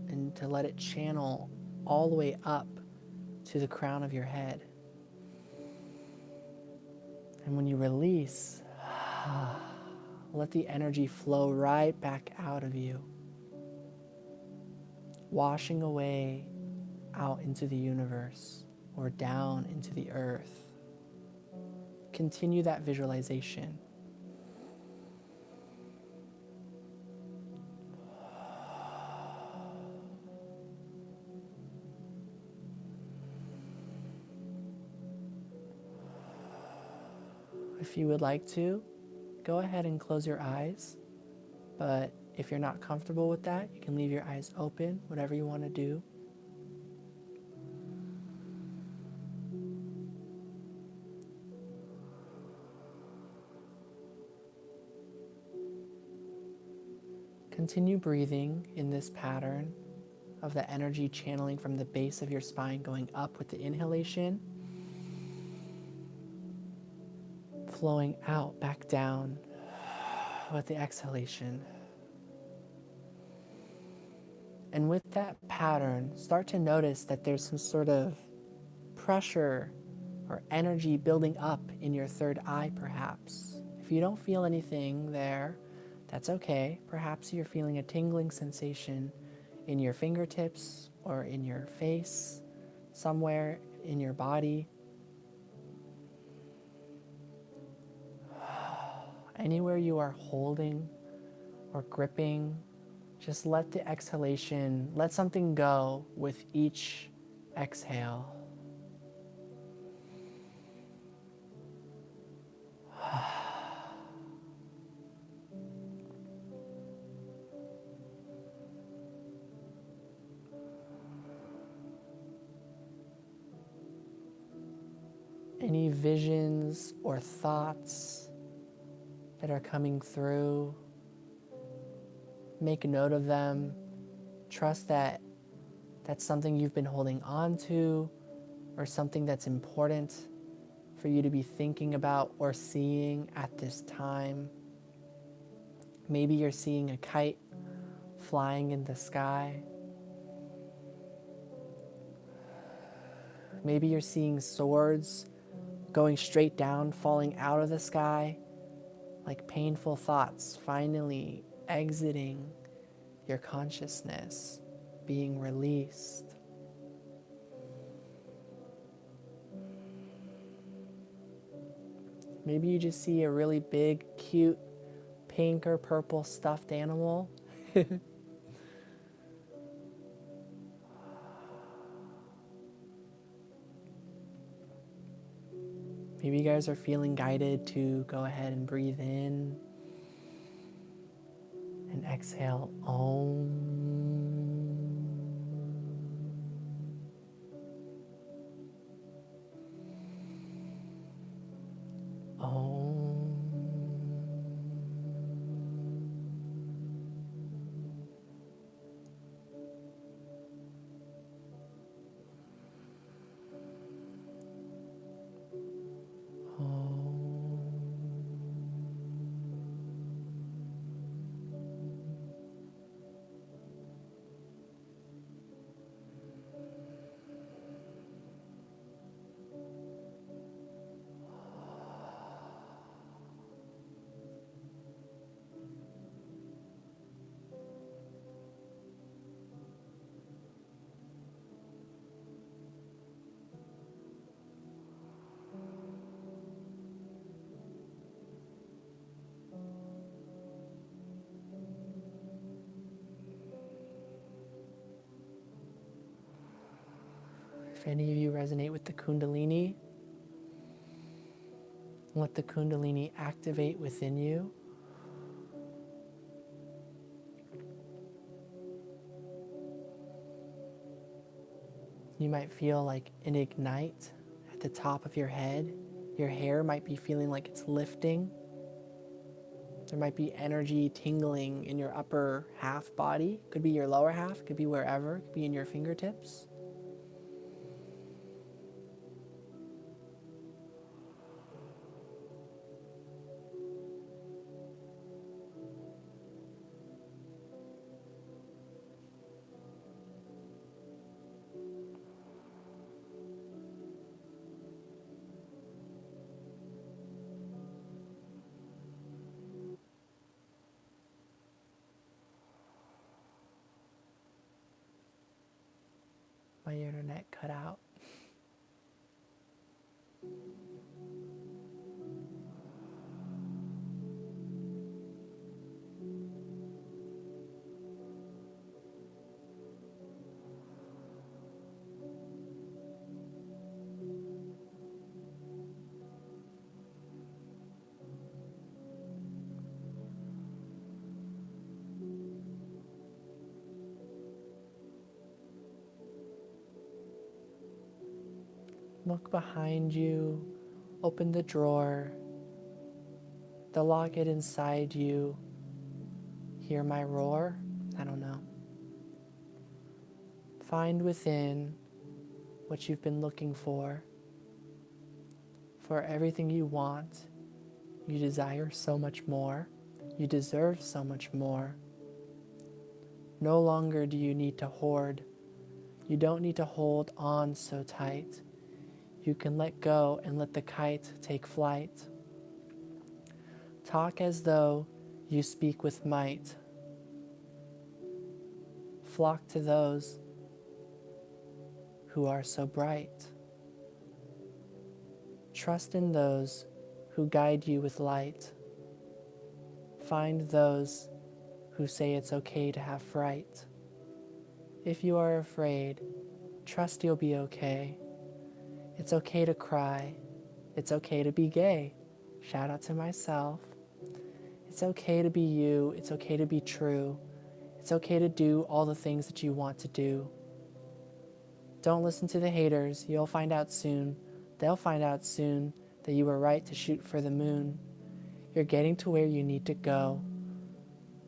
and to let it channel all the way up to the crown of your head. And when you release, let the energy flow right back out of you, washing away out into the universe or down into the earth. Continue that visualization. If you would like to, go ahead and close your eyes. But if you're not comfortable with that, you can leave your eyes open, whatever you want to do. Continue breathing in this pattern of the energy channeling from the base of your spine going up with the inhalation, flowing out back down with the exhalation. And with that pattern, start to notice that there's some sort of pressure or energy building up in your third eye, perhaps. If you don't feel anything there, that's okay. Perhaps you're feeling a tingling sensation in your fingertips or in your face, somewhere in your body. Anywhere you are holding or gripping, just let the exhalation, let something go with each exhale. Any visions or thoughts that are coming through, make note of them. Trust that that's something you've been holding on to or something that's important for you to be thinking about or seeing at this time. Maybe you're seeing a kite flying in the sky. Maybe you're seeing swords going straight down, falling out of the sky, like painful thoughts finally exiting your consciousness, being released. Maybe you just see a really big, cute pink or purple stuffed animal. Maybe you guys are feeling guided to go ahead and breathe in and exhale Om. Om. If any of you resonate with the Kundalini, let the Kundalini activate within you. You might feel like an ignite at the top of your head. Your hair might be feeling like it's lifting. There might be energy tingling in your upper half body. Could be your lower half, could be wherever, could be in your fingertips. My internet cut out. Look behind you, open the drawer, the locket inside you. Hear my roar? I don't know. Find within what you've been looking for everything you want. You desire so much more. You deserve so much more. No longer do you need to hoard. You don't need to hold on so tight. You can let go and let the kite take flight. Talk as though you speak with might. Flock to those who are so bright. Trust in those who guide you with light. Find those who say it's okay to have fright. If you are afraid, trust you'll be okay. It's okay to cry. It's okay to be gay. Shout out to myself. It's okay to be you. It's okay to be true. It's okay to do all the things that you want to do. Don't listen to the haters. You'll find out soon. They'll find out soon that you were right to shoot for the moon. You're getting to where you need to go.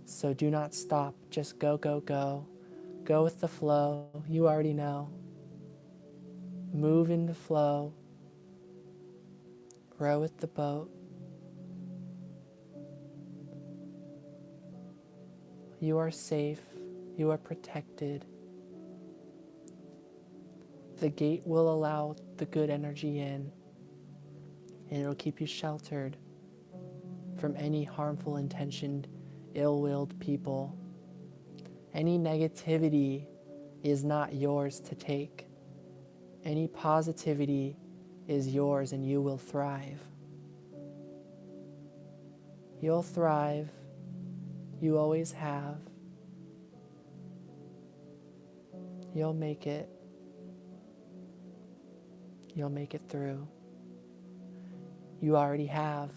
So do not stop. Just go, go, go. Go with the flow. You already know. Move in the flow. Row with the boat. You are safe. You are protected. The gate will allow the good energy in, and it'll keep you sheltered from any harmful intentioned, ill-willed people. Any negativity is not yours to take. Any positivity is yours, and you will thrive. You'll thrive You always have. You'll make it. You'll make it through. You already have.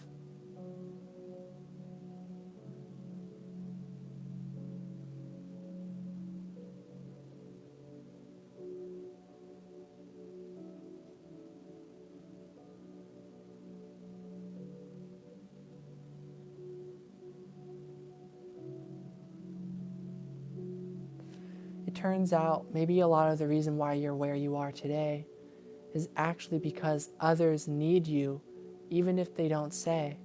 It turns out maybe a lot of the reason why you're where you are today is actually because others need you, even if they don't say.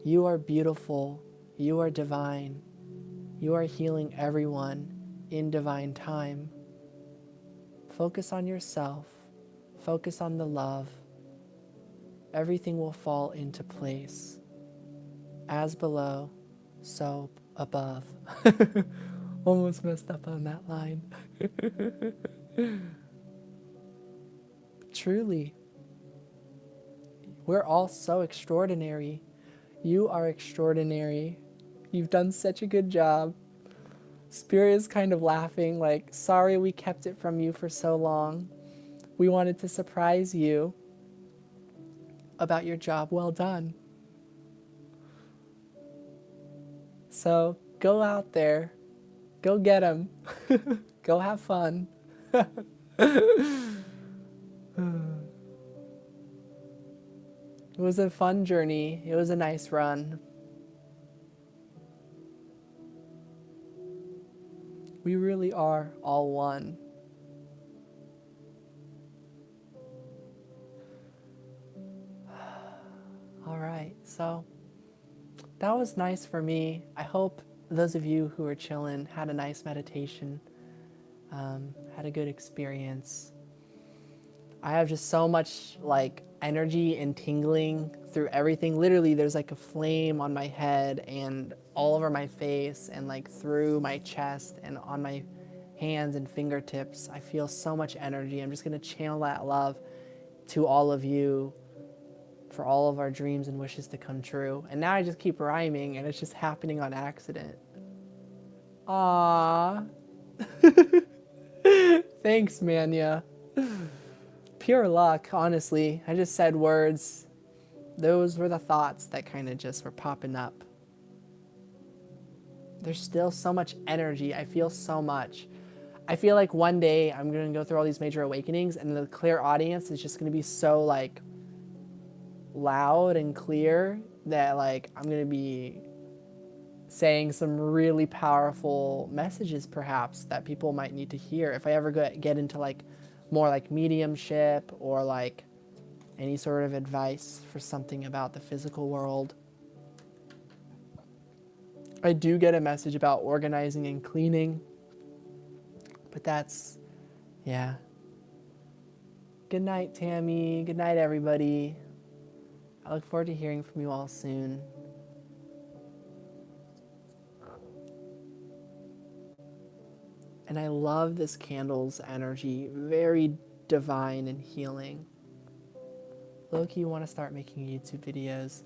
You are beautiful. You are divine. You are healing everyone in divine time. Focus on yourself. Focus on the love. Everything will fall into place. As below, so above. Almost messed up on that line. Truly, we're all so extraordinary. You are extraordinary. You've done such a good job. Spirit is kind of laughing, like, sorry we kept it from you for so long. We wanted to surprise you about your job well done. So go out there, go get them, go have fun. It was a fun journey. It was a nice run. We really are all one. All right, so that was nice for me. I hope those of you who are chilling had a nice meditation, had a good experience. I have just so much like energy and tingling through everything. Literally, there's like a flame on my head and all over my face and like through my chest and on my hands and fingertips. I feel so much energy. I'm just going to channel that love to all of you for all of our dreams and wishes to come true. And now I just keep rhyming and it's just happening on accident. Aww. Thanks, Manya. Pure luck, honestly. I just said words. Those were the thoughts that kind of just were popping up. There's still so much energy. I feel so much. I feel like one day I'm going to go through all these major awakenings and the clear audience is just going to be so like loud and clear that like I'm going to be saying some really powerful messages perhaps that people might need to hear if I ever get into like more like mediumship or like any sort of advice for something about the physical world. I do get a message about organizing and cleaning, but that's, yeah. Good night, Tammy. Good night, everybody. I look forward to hearing from you all soon. And I love this candle's energy, very divine and healing. Loki, you want to start making YouTube videos?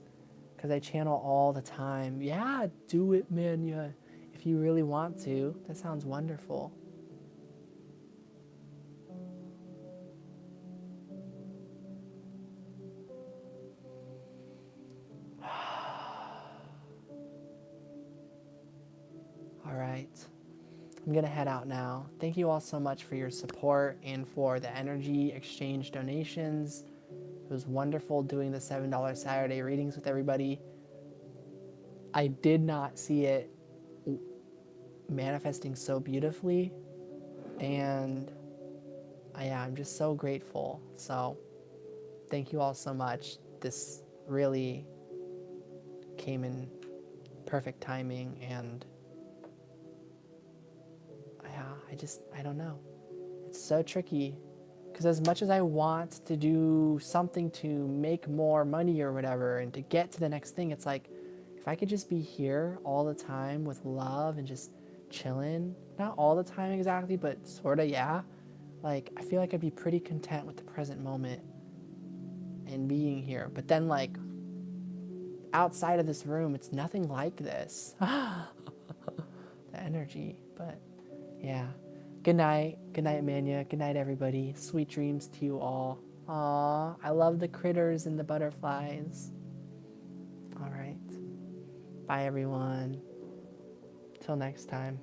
Because I channel all the time. Yeah, do it, man. Yeah, if you really want to. That sounds wonderful. All right. I'm going to head out now. Thank you all so much for your support and for the energy exchange donations. It was wonderful doing the $7 Saturday readings with everybody. I did not see it manifesting so beautifully. And I'm just so grateful. So thank you all so much. This really came in perfect timing and I don't know. It's so tricky because as much as I want to do something to make more money or whatever and to get to the next thing, it's like if I could just be here all the time with love and just chilling, not all the time exactly, but sort of, yeah. Like I feel like I'd be pretty content with the present moment and being here. But then like outside of this room, it's nothing like this. The energy, but yeah. Good night, Manya. Good night, everybody. Sweet dreams to you all. Aw, I love the critters and the butterflies. All right. Bye, everyone. Till next time.